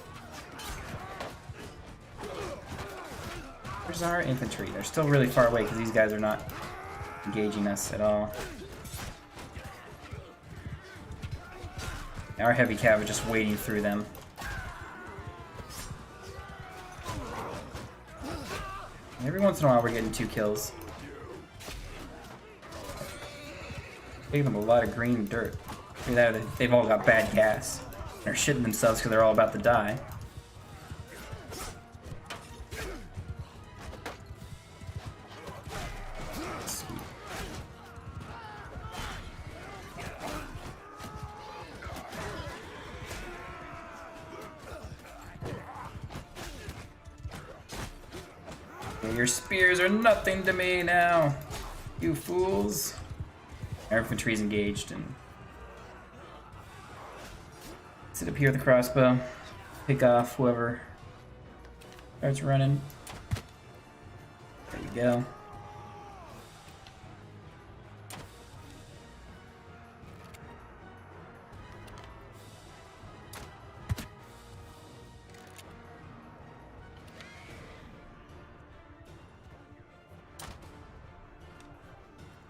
Where's our infantry? They're still really far away because these guys are not engaging us at all. Our heavy cav are just wading through them. Every once in a while we're getting 2 kills. Gave them a lot of green dirt. Look at that, they've all got bad gas. They're shitting themselves because they're all about to die. Sweet. Yeah, your spears are nothing to me now, you fools. Our infantry's engaged and sit up here with the crossbow, pick off whoever starts running. There you go.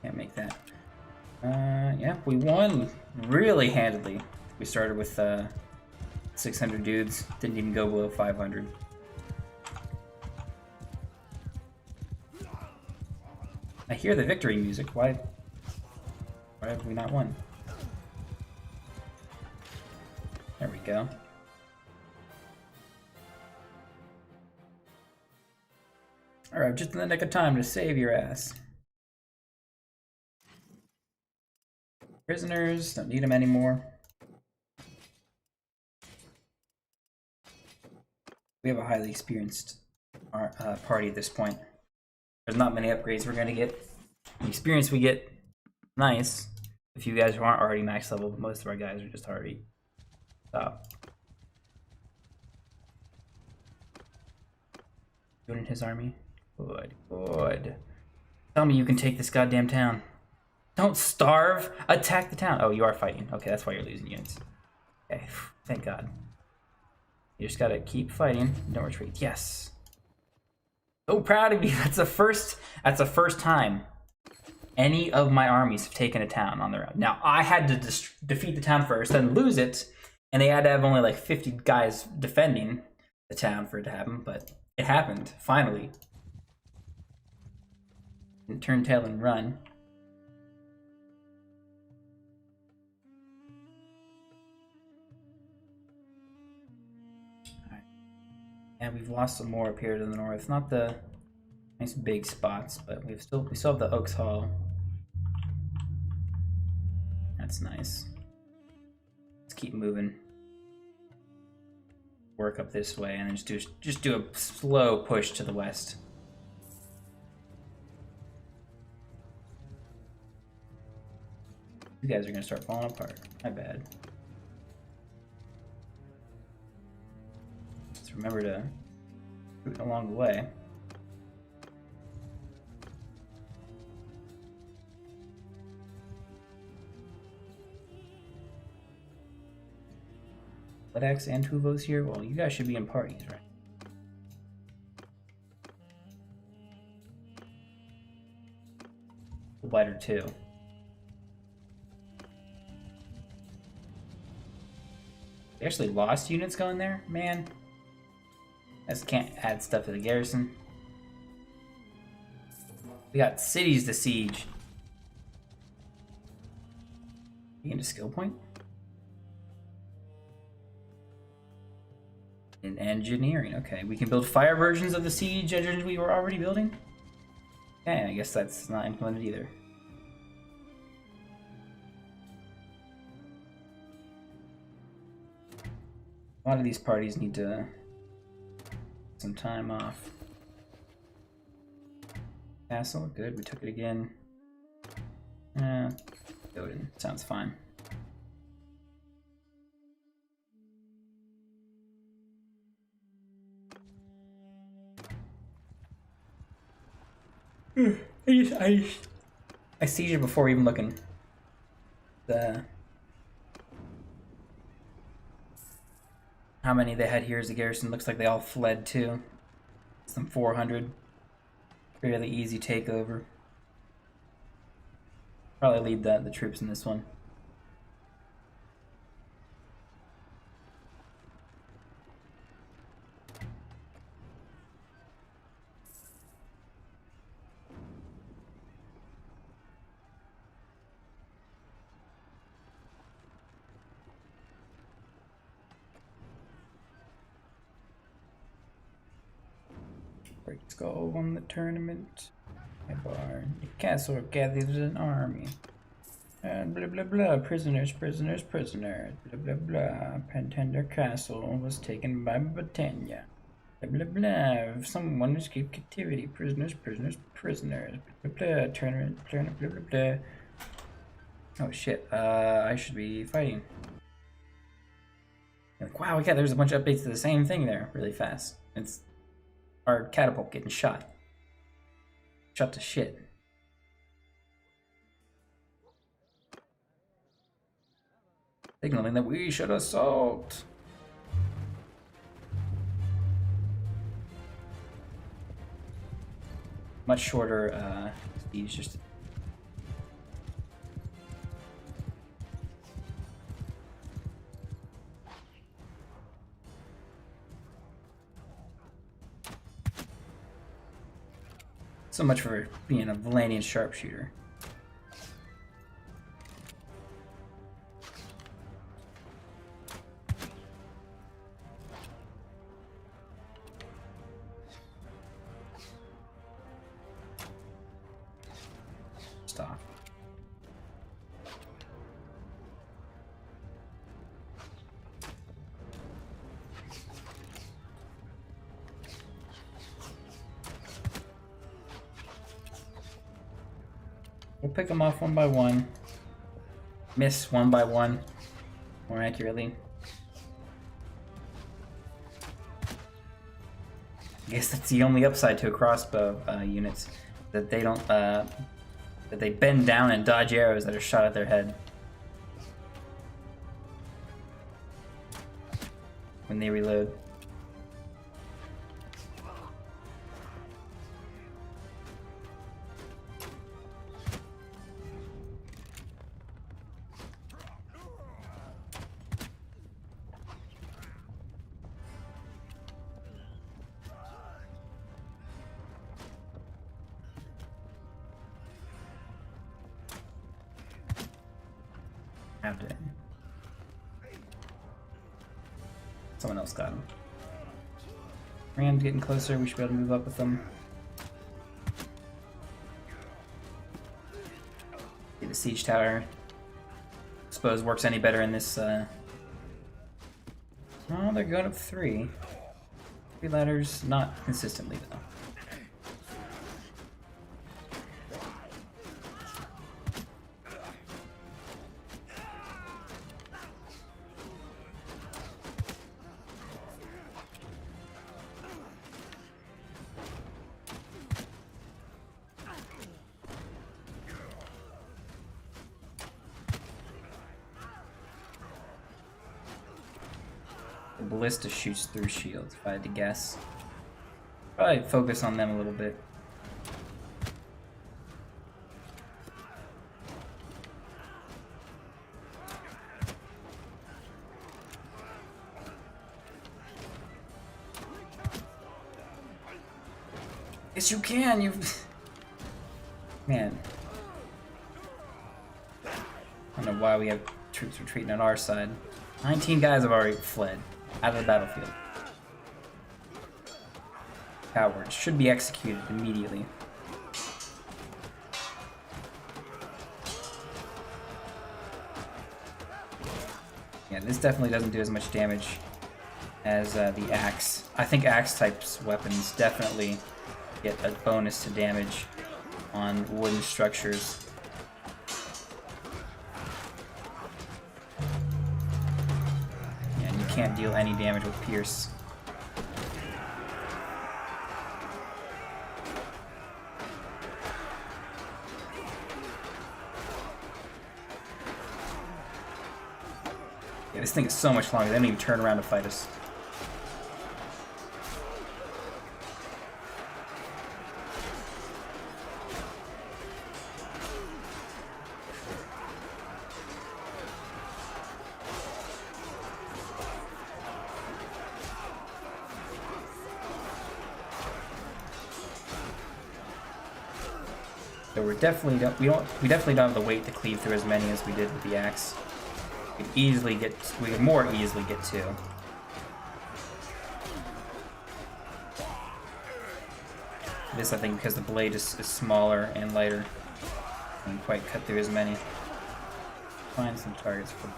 Can't make that. Yeah, we won really handedly. We started with 600 dudes, didn't even go below 500. I hear the victory music. Why have we not won? There we go. Alright, just in the nick of time to save your ass. Prisoners, don't need them anymore. We have a highly experienced party at this point. There's not many upgrades we're going to get. The experience we get, nice. If you guys who aren't already max level, but most of our guys are just already top. Doing his army? Good, good. Tell me you can take this goddamn town. Don't starve! Attack the town! Oh, you are fighting. Okay, that's why you're losing units. Okay. Thank God. You just gotta keep fighting. Don't retreat. Yes. So proud of you. That's the first time any of my armies have taken a town on their own. Now, I had to defeat the town first, then lose it, and they had to have only like 50 guys defending the town for it to happen, but it happened, finally. And turn tail and run. Alright. Yeah, we've lost some more up here to the north. Not the nice big spots, but we still have the Oaks Hall. That's nice. Let's keep moving. Work up this way, and then just do a slow push to the west. You guys are gonna start falling apart. My bad. Just remember to root along the way. Ledax and Tuvo's here? Well, you guys should be in parties, right? Blighter too. They actually lost units going there? Man. I just can't add stuff to the garrison. We got cities to siege. You into skill point? In engineering, okay. We can build fire versions of the siege engines we were already building? Okay, I guess that's not implemented either. A lot of these parties need to some time off. Castle, good, we took it again. Odin, sounds fine. I siege it before even looking. How many they had here as a garrison? Looks like they all fled too. Some 400. Fairly easy takeover. Probably lead the troops in this one. Great Skull won the tournament. My bar. The castle gathers an army. And blah blah blah. Prisoners, prisoners, prisoners. Blah blah blah. Pentender Castle was taken by Britannia. Blah blah blah. Someone escaped captivity. Prisoners, prisoners, prisoners. Blah blah blah. Tournament, tournament. Blah blah blah. Oh shit. I should be fighting. Like, wow, yeah, there's a bunch of updates to the same thing there really fast. It's our catapult getting shot. Shot to shit. Signaling that we should assault. Much shorter speeds, just so much for being a Valanian sharpshooter. Stop. We'll pick them off one by one. Miss one by one, more accurately. I guess that's the only upside to a crossbow units, that they don't that they bend down and dodge arrows that are shot at their head. when they reload. Have to. Someone else got him. Rand's getting closer. We should be able to move up with them. See the siege tower. Suppose works any better in this. Oh, they're going up 3. 3 ladders, not consistently though. The ballista shoots through shields, if I had to guess. Probably focus on them a little bit. Yes, you can. You, man. I don't know why we have troops retreating on our side. 19 guys have already fled out of the battlefield. Cowards should be executed immediately. Yeah, this definitely doesn't do as much damage as the axe. I think axe types weapons definitely get a bonus to damage on wooden structures. Yeah, and you can't deal any damage with pierce. Yeah, this thing is so much longer. They don't even turn around to fight us. So we definitely don't have the weight to cleave through as many as we did with the axe. We could more easily get 2. This, I think, because the blade is smaller and lighter, and quite cut through as many. Find some targets for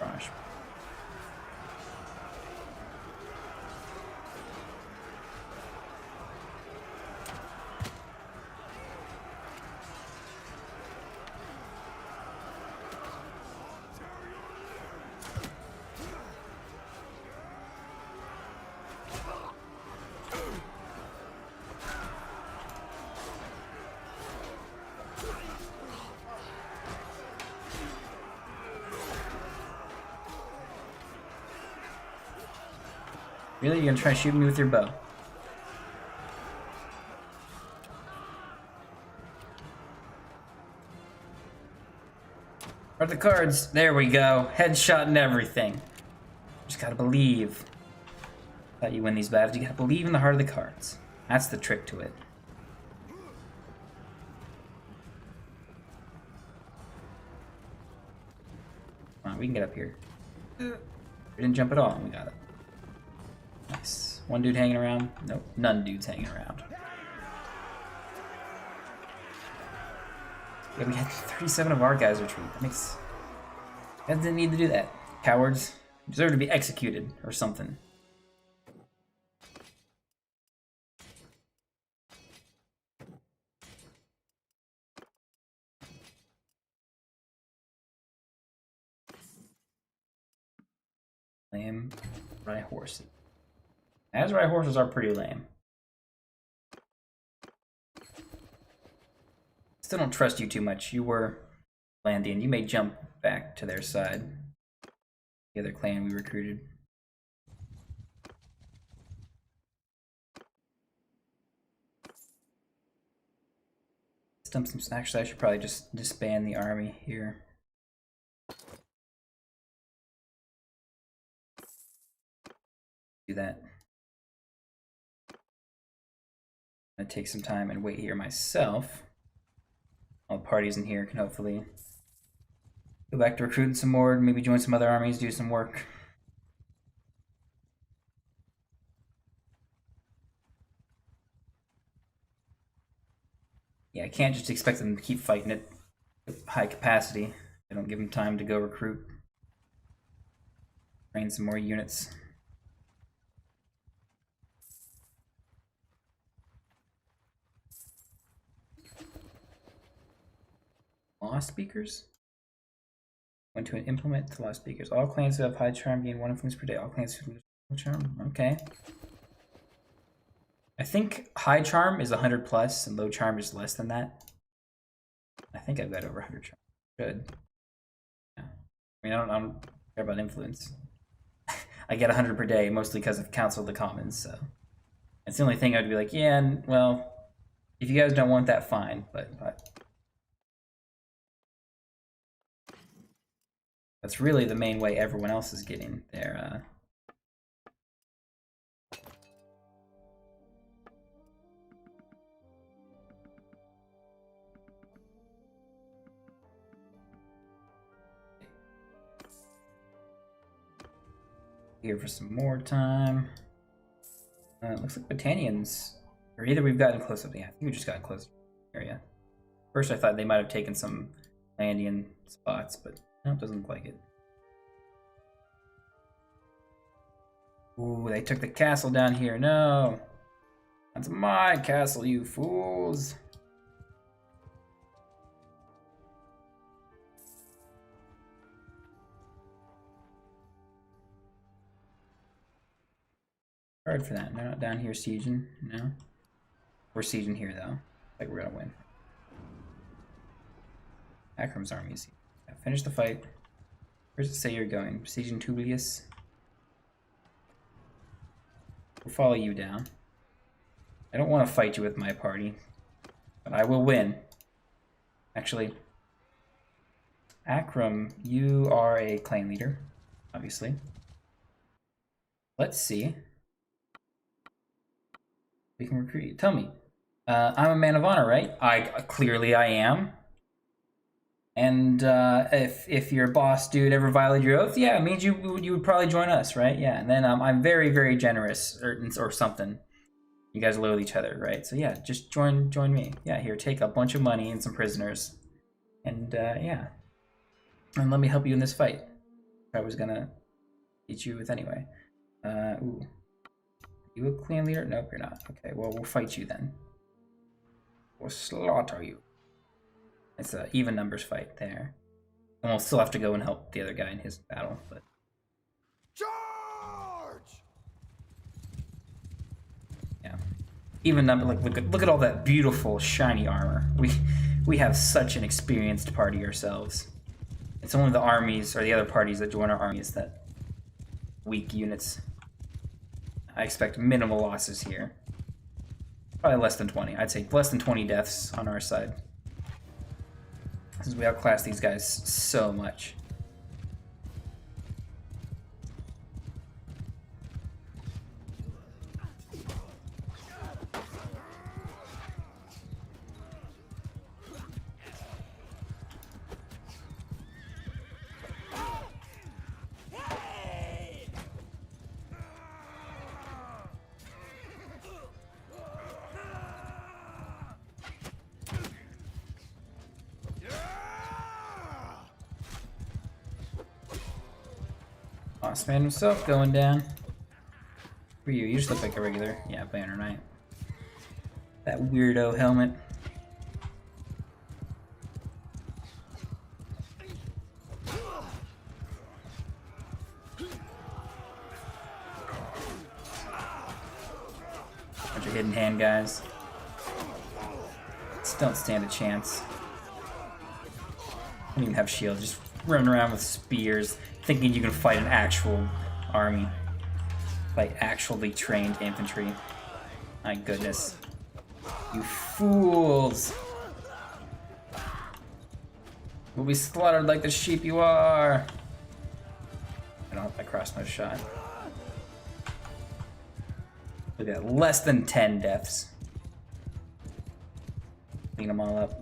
Frosh. Really? You're gonna try to shoot me with your bow? Are the cards? There we go. Headshot and everything. Just gotta believe. That's how you win these battles. You gotta believe in the heart of the cards. That's the trick to it. Come on, we can get up here. We didn't jump at all, and we got it. Nice. One dude hanging around? Nope, none dudes hanging around. Yeah, we had 37 of our guys retreat. That makes... Guys didn't need to do that. Cowards deserve to be executed or something. Lame rye horses. Azrai horses are pretty lame. Still don't trust you too much. You were Landian. You may jump back to their side. The other clan we recruited. dump some. Actually, I should probably just disband the army here. Do that. I'm gonna take some time and wait here myself. All the parties in here can hopefully go back to recruiting some more, maybe join some other armies, do some work. Yeah, I can't just expect them to keep fighting at high capacity. I don't give them time to go recruit. Train some more units. Law speakers? When to implement the law speakers. All clans who have high charm gain 1 influence per day. All clans who lose low charm. Okay. I think high charm is 100 plus and low charm is less than that. I think I've got over 100 charm. Good. Yeah. I mean, I don't care about influence. I get 100 per day, mostly because of Council of the Commons, so. It's the only thing I'd be like, yeah, and, well, if you guys don't want that, fine, but that's really the main way everyone else is getting their, here for some more time. It looks like Botanians, or either we've gotten close up. Yeah, I think we just got close to the area. First, I thought they might have taken some Landian spots, but no, it doesn't look like it. Ooh, they took the castle down here. No, that's my castle, you fools. Hard for that. They're not down here sieging. No. We're sieging here, though. Like, we're gonna win. Akram's army is here. Yeah, finish the fight. Where does it say you're going? Sieging Publius. We'll follow you down. I don't want to fight you with my party, but I will win. Actually, Akram, you are a clan leader, obviously. Let's see. We can recruit you. Tell me. I'm a man of honor, right? Clearly I am. And if your boss dude ever violated your oath, yeah, it means you would probably join us, right? Yeah, and then I'm very, very generous or something. You guys loathe each other, right? So yeah, just join me. Yeah, here, take a bunch of money and some prisoners. And yeah. And let me help you in this fight. I was gonna beat you with anyway. Ooh. You a clan leader? Nope, you're not. Okay, well, we'll fight you then. We'll slaughter you. It's an even numbers fight there. And we'll still have to go and help the other guy in his battle, but... Charge! Yeah. Even number, like, look at all that beautiful, shiny armor. We have such an experienced party ourselves. It's only the armies, or the other parties that join our armies that... weak units. I expect minimal losses here. Probably less than 20. I'd say less than 20 deaths on our side. Since we outclass these guys so much. Boss man himself going down. Who are you? You just look like a regular, yeah, Banner Knight. That weirdo helmet. Bunch of hidden hand guys. Just don't stand a chance. Don't even have shields, just running around with spears, thinking you can fight an actual army. Fight actually trained infantry. My goodness. You fools! Will be slaughtered like the sheep you are. I don't. I crossed my shot. Look at that, less than 10 deaths. Clean them all up.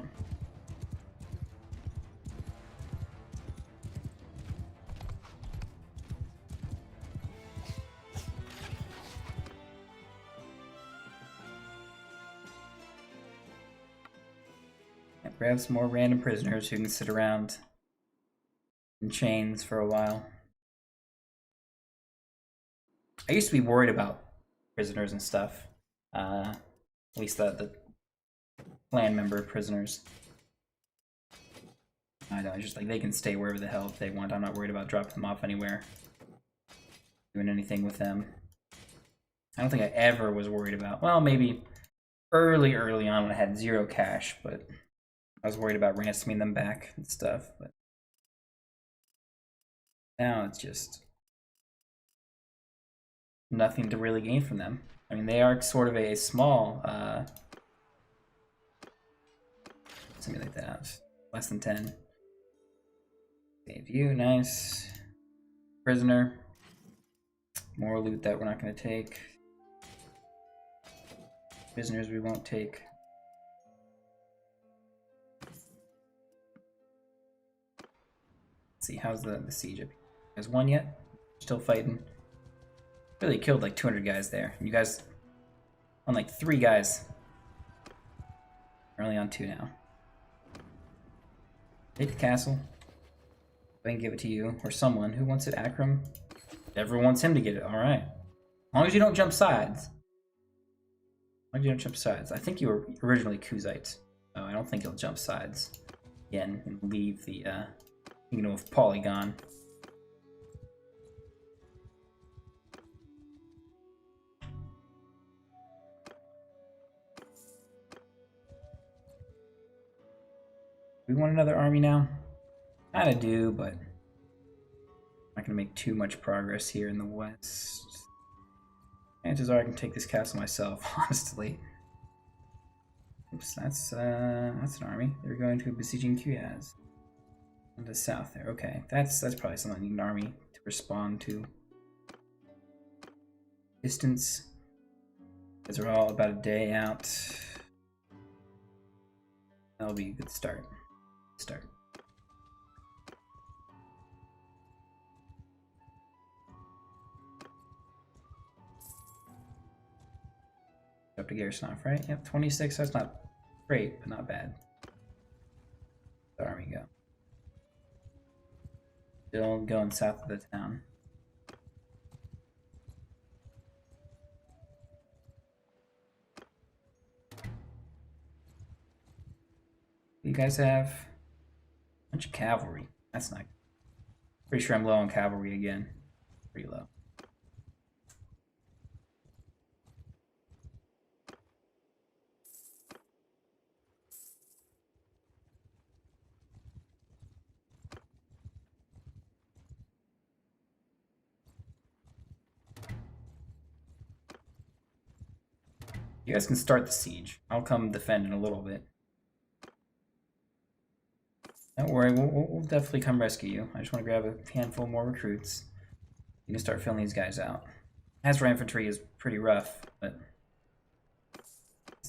Grab some more random prisoners who can sit around in chains for a while. I used to be worried about prisoners and stuff. At least the clan member prisoners. I don't, just like they can stay wherever the hell they want. I'm not worried about dropping them off anywhere. Doing anything with them. I don't think I ever was worried about, well, maybe early on when I had 0 cash, but I was worried about ransoming them back and stuff, but now it's just nothing to really gain from them. I mean, they are sort of a small, something like that, less than 10. Save you, nice. Prisoner. More loot that we're not going to take. Prisoners we won't take. Let's see, how's the siege up here? You guys won yet? Still fighting? Really killed like 200 guys there. You guys on like 3 guys. We're only on 2 now. Take the castle. I can give it to you or someone. Who wants it? Akram? Everyone wants him to get it. All right. As long as you don't jump sides. As long as you don't jump sides. I think you were originally Kuzite. Oh, I don't think he'll jump sides again and leave the Kingdom of Polygon. We want another army now? Kinda do, but I'm not gonna make too much progress here in the west. Chances are I can take this castle myself, honestly. Oops, that's an army. They're going to besieging Kuyaz. On the south there. Okay, that's probably something I need an army to respond to. Distance. These are all about a day out. That'll be a good start. Up to garrison off, right? Yep, 26. That's not great, but not bad. There we go. Still going south of the town. You guys have a bunch of cavalry. That's not. Pretty sure I'm low on cavalry again. Pretty low. You guys can start the siege. I'll come defend in a little bit. Don't worry, we'll definitely come rescue you. I just want to grab a handful more recruits. You can start filling these guys out. Hazara infantry is pretty rough, but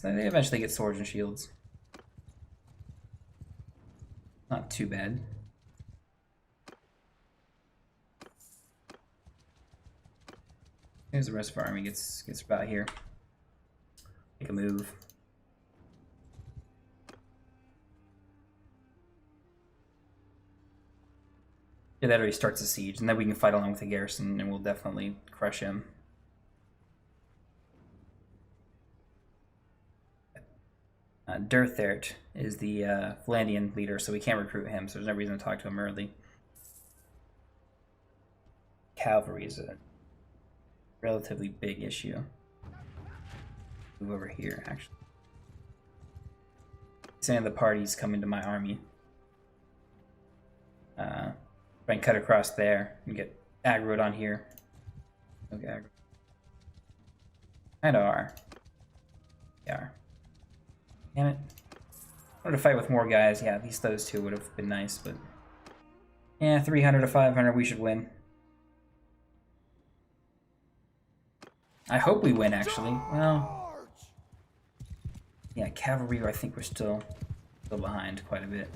they eventually get swords and shields. Not too bad. Here's the rest of our army gets about here. Make a move. Yeah, that already starts the siege, and then we can fight along with the garrison, and we'll definitely crush him. Durthert is the Vlandian leader, so we can't recruit him, so there's no reason to talk to him early. Cavalry is a relatively big issue. Move over here, actually. Some of the parties come into my army. If I can cut across there and get aggroed on here. Okay, aggro. Kinda are. They are. Damn it. wanted to fight with more guys. Yeah, at least those two would have been nice, but yeah, 300 to 500, we should win. I hope we win, actually. Well, yeah, cavalry, I think we're still behind quite a bit.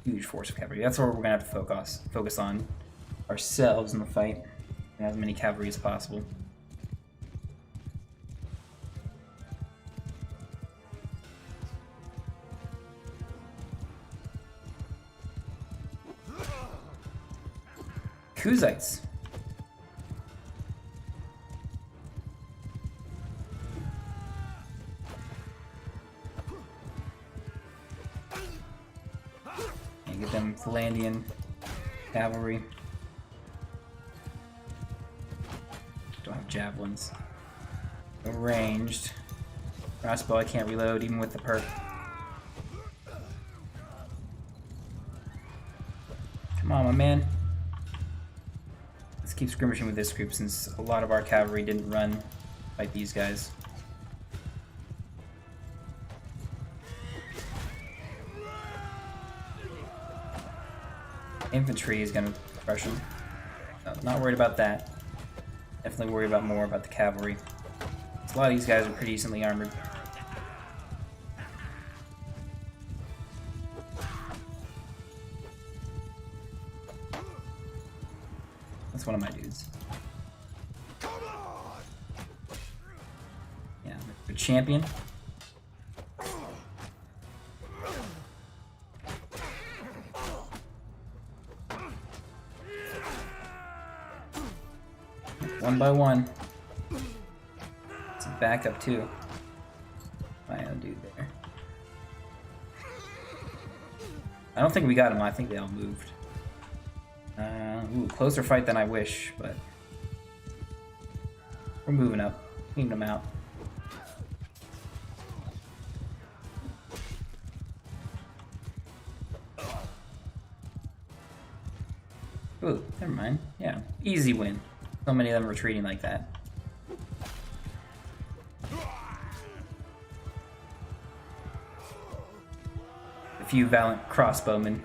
Huge force of cavalry. That's where we're gonna have to focus on ourselves in the fight, and as many cavalry as possible. Kuzites. And get them Philandian cavalry. Don't have javelins. Ranged. Crossbow I can't reload even with the perk. Come on, my man. Let's keep skirmishing with this group since a lot of our cavalry didn't run fight these guys. Infantry is gonna crush them. No, not worried about that. Definitely worried more about the cavalry. A lot of these guys are pretty decently armored. That's one of my dudes. Yeah, the champion. One by one. It's a backup too. Final dude there. I don't think we got him. I think they all moved. Ooh, closer fight than I wish, but we're moving up, cleaning them out. Ooh, never mind. Yeah, easy win. So many of them retreating like that. A few valiant crossbowmen.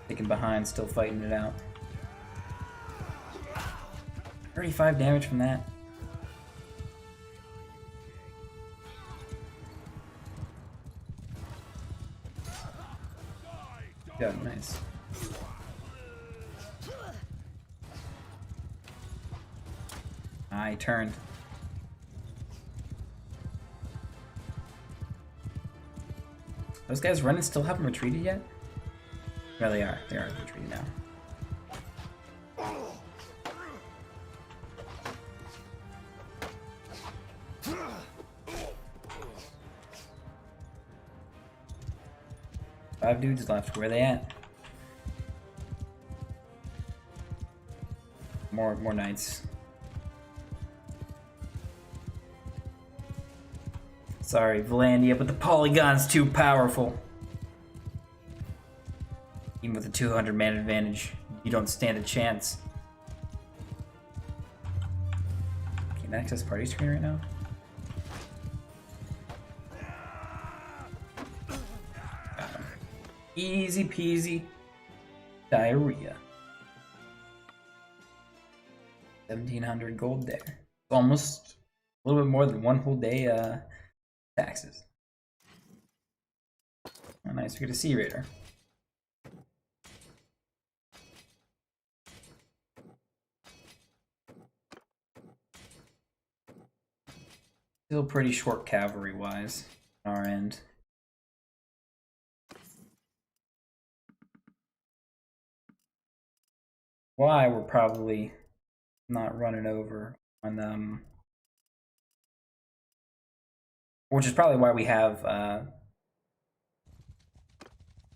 Sticking behind, still fighting it out. 35 damage from that. Yeah, nice. I turned. Those guys running still haven't retreated yet? No, they are. They are retreating now. Five dudes left. Where are they at? More knights. Sorry, Valandia, but the polygon's too powerful. Even with a 200 man advantage, you don't stand a chance. Can I access party screen right now? Got him. Easy peasy. Diarrhea. 1,700 gold there. Almost a little bit more than one whole day taxes. Oh, nice, we get a Sea Raider. Still pretty short cavalry-wise on our end. Why we're probably not running over on which is probably why we have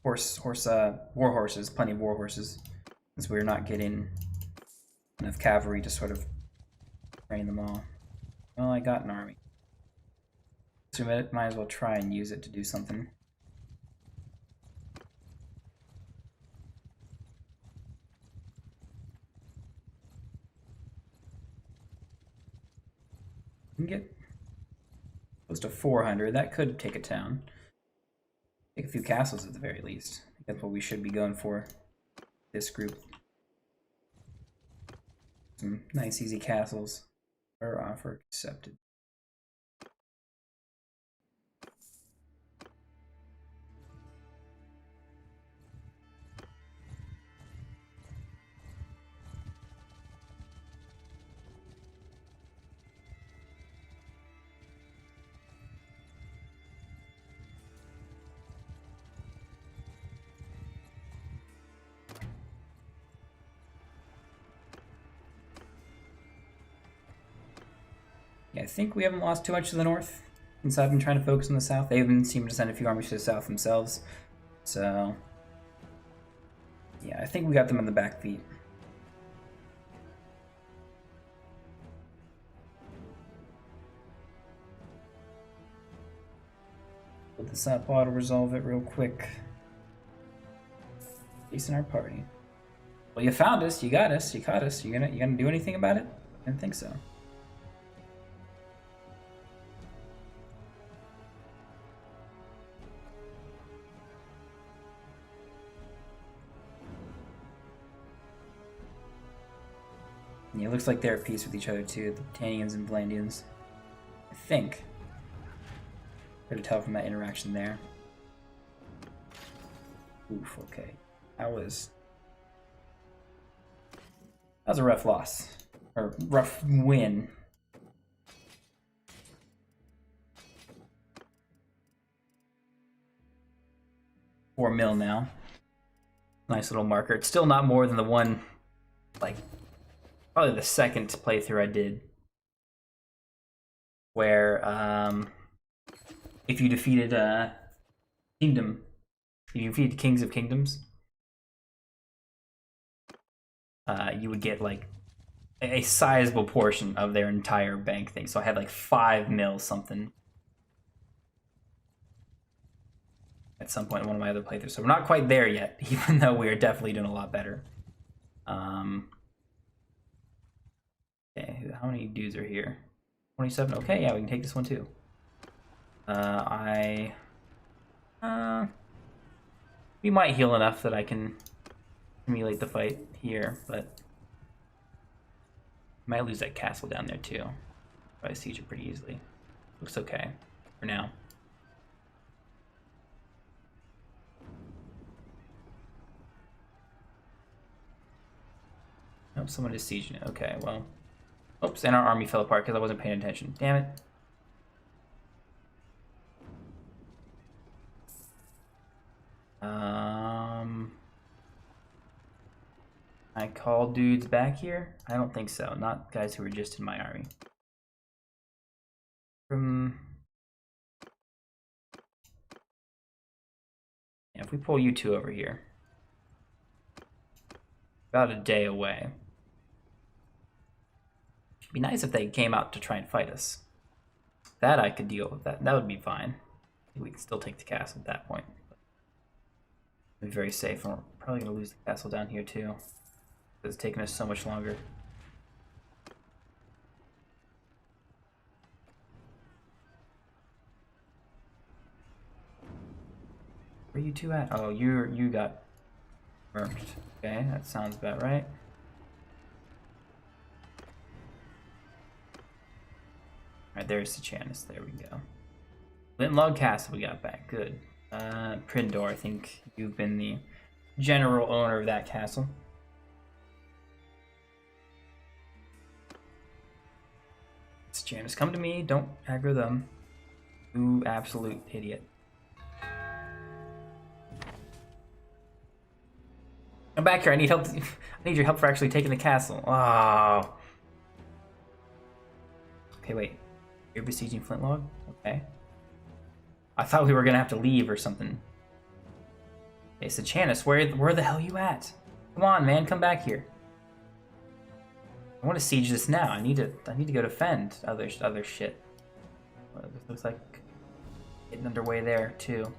war horses, plenty of war horses, since we're not getting enough cavalry to sort of train them all. Well, I got an army. So we might as well try and use it to do something. We can get Close to 400. That could take a town. Take a few castles at the very least. I think that's what we should be going for. This group. Some nice easy castles. Our offer accepted. Yeah, I think we haven't lost too much to the north since I've been trying to focus on the south. They even seem to send a few armies to the south themselves. So, yeah, I think we got them on the back feet. Put this up, auto resolve it real quick. Peace in our party. Well, you found us, you got us, you caught us. You gonna do anything about it? I didn't think so. Yeah, it looks like they're at peace with each other too, the Tanians and Blandians. I think. Hard to tell from that interaction there. Oof, okay. That was a rough loss. Or rough win. $4 mil now. Nice little marker. It's still not more than the one, like, probably the second playthrough I did, where if you defeated Kingdom, if you defeated Kings of Kingdoms, you would get like a sizable portion of their entire bank thing. So I had like 5 mil something at some point in one of my other playthroughs. So we're not quite there yet, even though we are definitely doing a lot better. Okay, how many dudes are here? 27. Okay, yeah, we can take this one too. We might heal enough that I can simulate the fight here, but might lose that castle down there too. Probably siege it pretty easily. Looks okay for now. Nope, someone is sieging it. Okay, well. Oops, and our army fell apart because I wasn't paying attention. Damn it. I call dudes back here? I don't think so. Not guys who were just in my army. Yeah, if we pull you two over here. About a day away. It'd be nice if they came out to try and fight us. That I could deal with. That would be fine. We can still take the castle at that point. Be very safe. And we're probably going to lose the castle down here too. It's taken us so much longer. Where are you two at? Oh, you got murked. Okay, that sounds about right. Alright, there's the Seiging. There we go. Lintlog Castle we got back. Good. Prindor, I think you've been the general owner of that castle. Seiging, come to me. Don't aggro them. You absolute idiot. Come back here. I need help. I need your help for actually taking the castle. Oh. Okay, wait. You're besieging Flintlog? Okay. I thought we were gonna have to leave or something. Hey, Seiging, where the hell you at? Come on, man, come back here. I want to siege this now. I need to go defend other shit. Well, this looks like getting underway there too.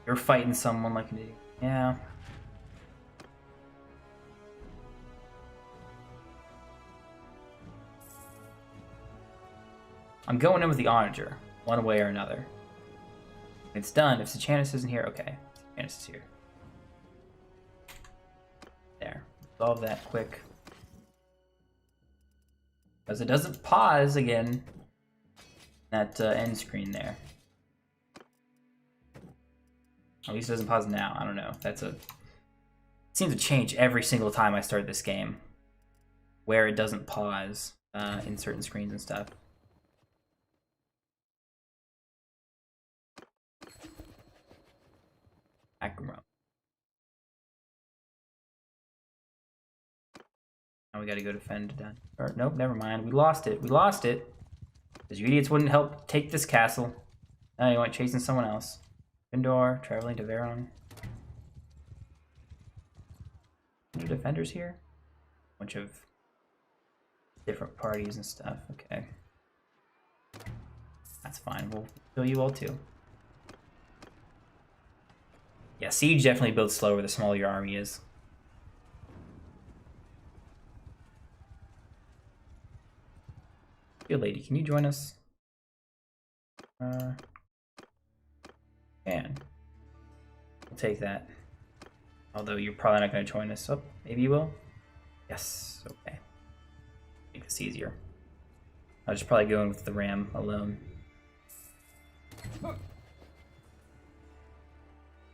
You're fighting someone like an idiot. Yeah. I'm going in with the Onager, one way or another. It's done. If Sejanus isn't here, okay. Sejanus is here. There. Resolve that quick. Because it doesn't pause again. That end screen there. At least it doesn't pause now. I don't know. It seems to change every single time I start this game. Where it doesn't pause in certain screens and stuff. Acronym. Now we gotta go defend done. Or nope, never mind. We lost it. We lost it. Because you idiots wouldn't help take this castle. Now you went chasing someone else. Indor, traveling to Veron. Are defenders here? Bunch of different parties and stuff. Okay. That's fine. We'll kill you all too. Yeah, siege definitely builds slower the smaller your army is. Good lady, can you join us? Can. We'll take that. Although you're probably not going to join us. Oh, maybe you will? Yes, okay. Make this easier. I'll just probably go in with the ram alone.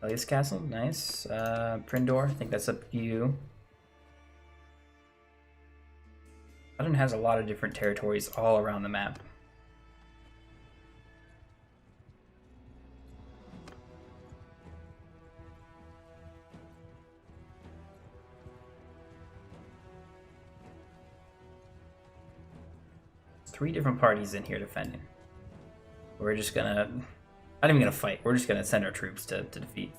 Elias Castle, nice. Prindor, I think that's up to you. Odin has a lot of different territories all around the map. Three different parties in here defending. We're just gonna... Not even gonna fight. We're just gonna send our troops to defeat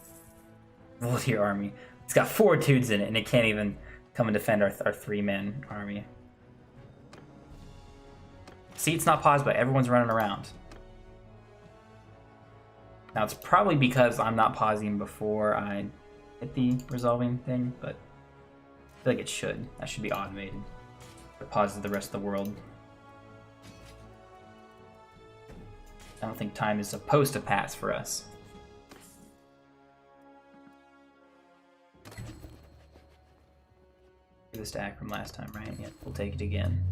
Volunteer army. It's got 4 dudes in it, and it can't even come and defend our 3-man army. See, it's not paused, but everyone's running around. Now, it's probably because I'm not pausing before I hit the resolving thing, but I feel like it should. That should be automated. It pauses the rest of the world. I don't think time is supposed to pass for us. Give this to Akram last time, right? Yeah, we'll take it again.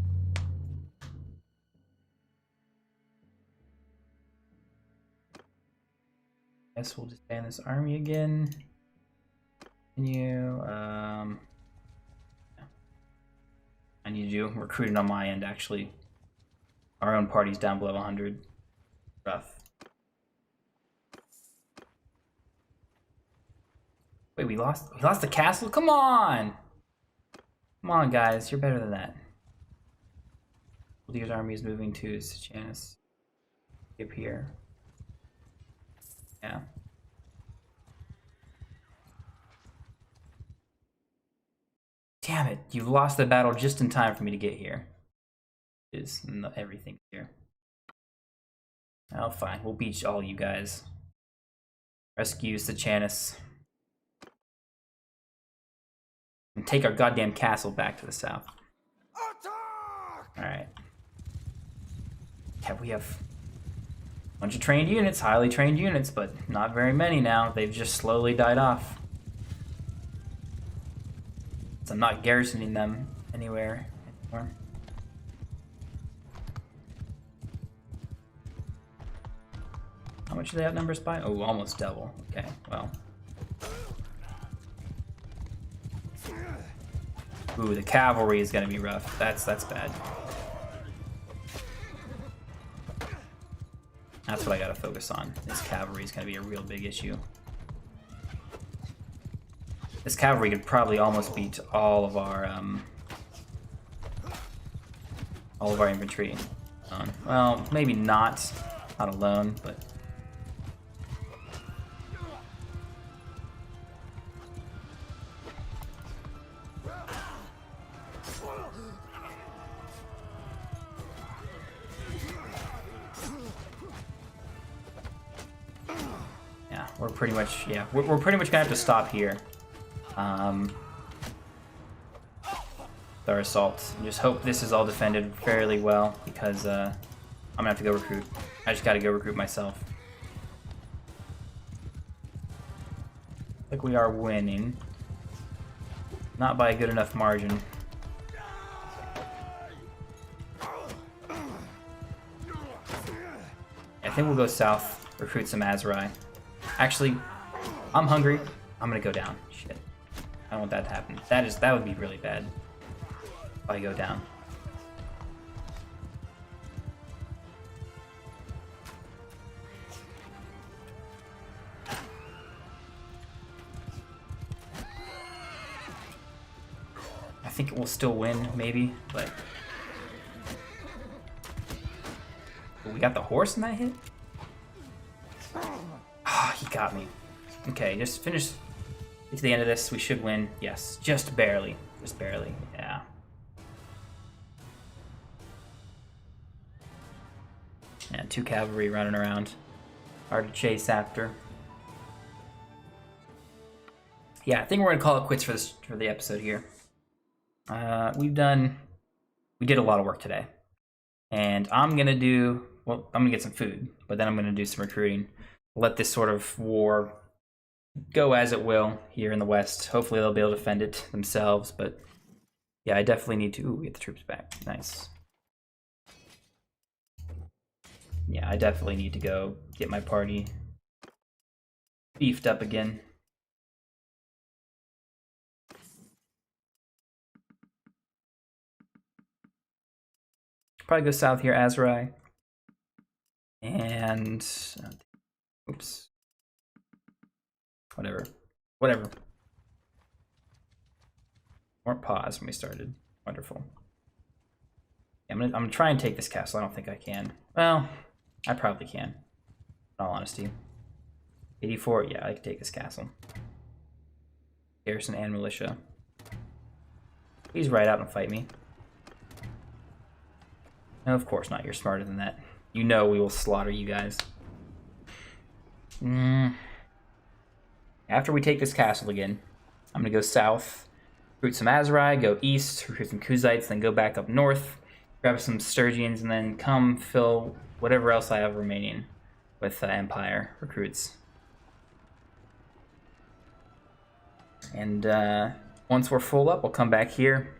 Guess we'll just ban this army again. Continue. I need you recruited on my end, actually. Our own party's down below 100. Rough. Wait, we lost the castle? Come on! Come on, guys, you're better than that. Leader's army is moving to Sejanus. Up here. Yeah. Damn it, you lost the battle just in time for me to get here. Is everything here. Oh, fine. We'll beat all you guys. Rescue Sejanus. And take our goddamn castle back to the south. Alright. Yeah, we have a bunch of trained units, highly trained units, but not very many now. They've just slowly died off. So I'm not garrisoning them anywhere anymore. How much do they outnumber us by? Oh, almost double. Okay, well. Ooh, the cavalry is gonna be rough. That's bad. That's what I gotta focus on. This cavalry is gonna be a real big issue. This cavalry could probably almost beat all of our infantry. Well, maybe not alone, but. We're pretty much, yeah, we're pretty much gonna have to stop here. With our assault. Just hope this is all defended fairly well, because I'm gonna have to go recruit. I just gotta go recruit myself. Like we are winning. Not by a good enough margin. I think we'll go south, recruit some Azrai. Actually, I'm hungry. I'm gonna go down. Shit. I don't want that to happen. That would be really bad if I go down. I think it will still win, maybe, but we got the horse in that hit? Ah, he got me. Okay, just finish. Get to the end of this. We should win. Yes, just barely. Just barely. Yeah. And 2 cavalry running around. Hard to chase after. Yeah, I think we're gonna call it quits for the episode here. We did a lot of work today, and I'm gonna get some food, but then I'm gonna do some recruiting. Let this sort of war go as it will here in the West. Hopefully they'll be able to defend it themselves, but yeah, I definitely need to get the troops back. Nice. Yeah, I definitely need to go get my party beefed up again. Probably go south here, Azrai. And oops. Whatever. Weren't paused when we started. Wonderful. Yeah, I'm gonna try and take this castle. I don't think I can. Well, I probably can. In all honesty. 84, yeah, I can take this castle. Garrison and militia. Please ride out and fight me. No, of course not. You're smarter than that. You know we will slaughter you guys. After we take this castle again, I'm going to go south, recruit some Azrai, go east, recruit some Kuzites, then go back up north, grab some Sturgians, and then come fill whatever else I have remaining with Empire recruits. And once we're full up, we'll come back here,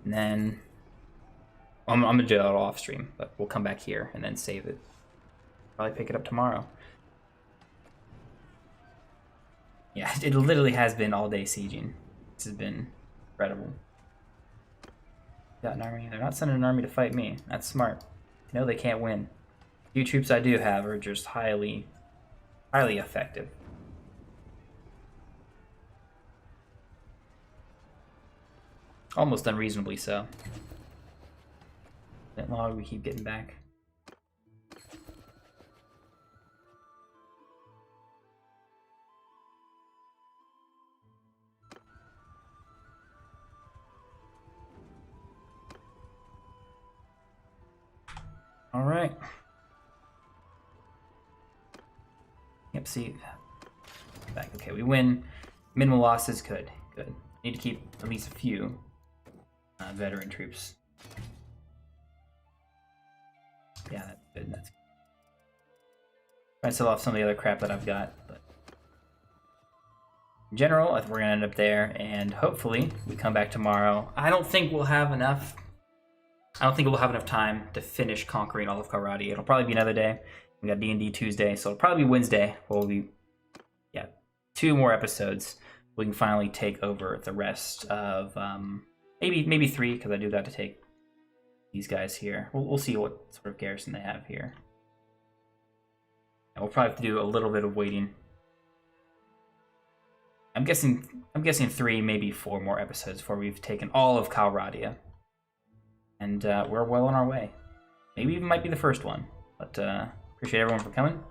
and then I'm gonna do it off stream, but we'll come back here and then save it. Probably pick it up tomorrow. Yeah, it literally has been all day sieging. This has been incredible. Got an army. They're not sending an army to fight me. That's smart. You know they can't win. The few troops I do have are just highly effective. Almost unreasonably so. That log we keep getting back. All right. Yep, see. Back. Okay, we win. Minimal losses. Good. Need to keep at least a few veteran troops. Yeah, that's good. That's good. Try to sell off some of the other crap that I've got, but in general, I think we're gonna end up there, and hopefully we come back tomorrow. I don't think we'll have enough time to finish conquering all of Karadi. It'll probably be another day. We got D&D Tuesday, so it'll probably be Wednesday. Where we'll be, 2 more episodes. We can finally take over the rest of maybe 3, because I do got to take these guys here. We'll see what sort of garrison they have here. And we'll probably have to do a little bit of waiting. I'm guessing 3, maybe 4 more episodes before we've taken all of Kalradia. And we're well on our way. Maybe even might be the first one. But appreciate everyone for coming.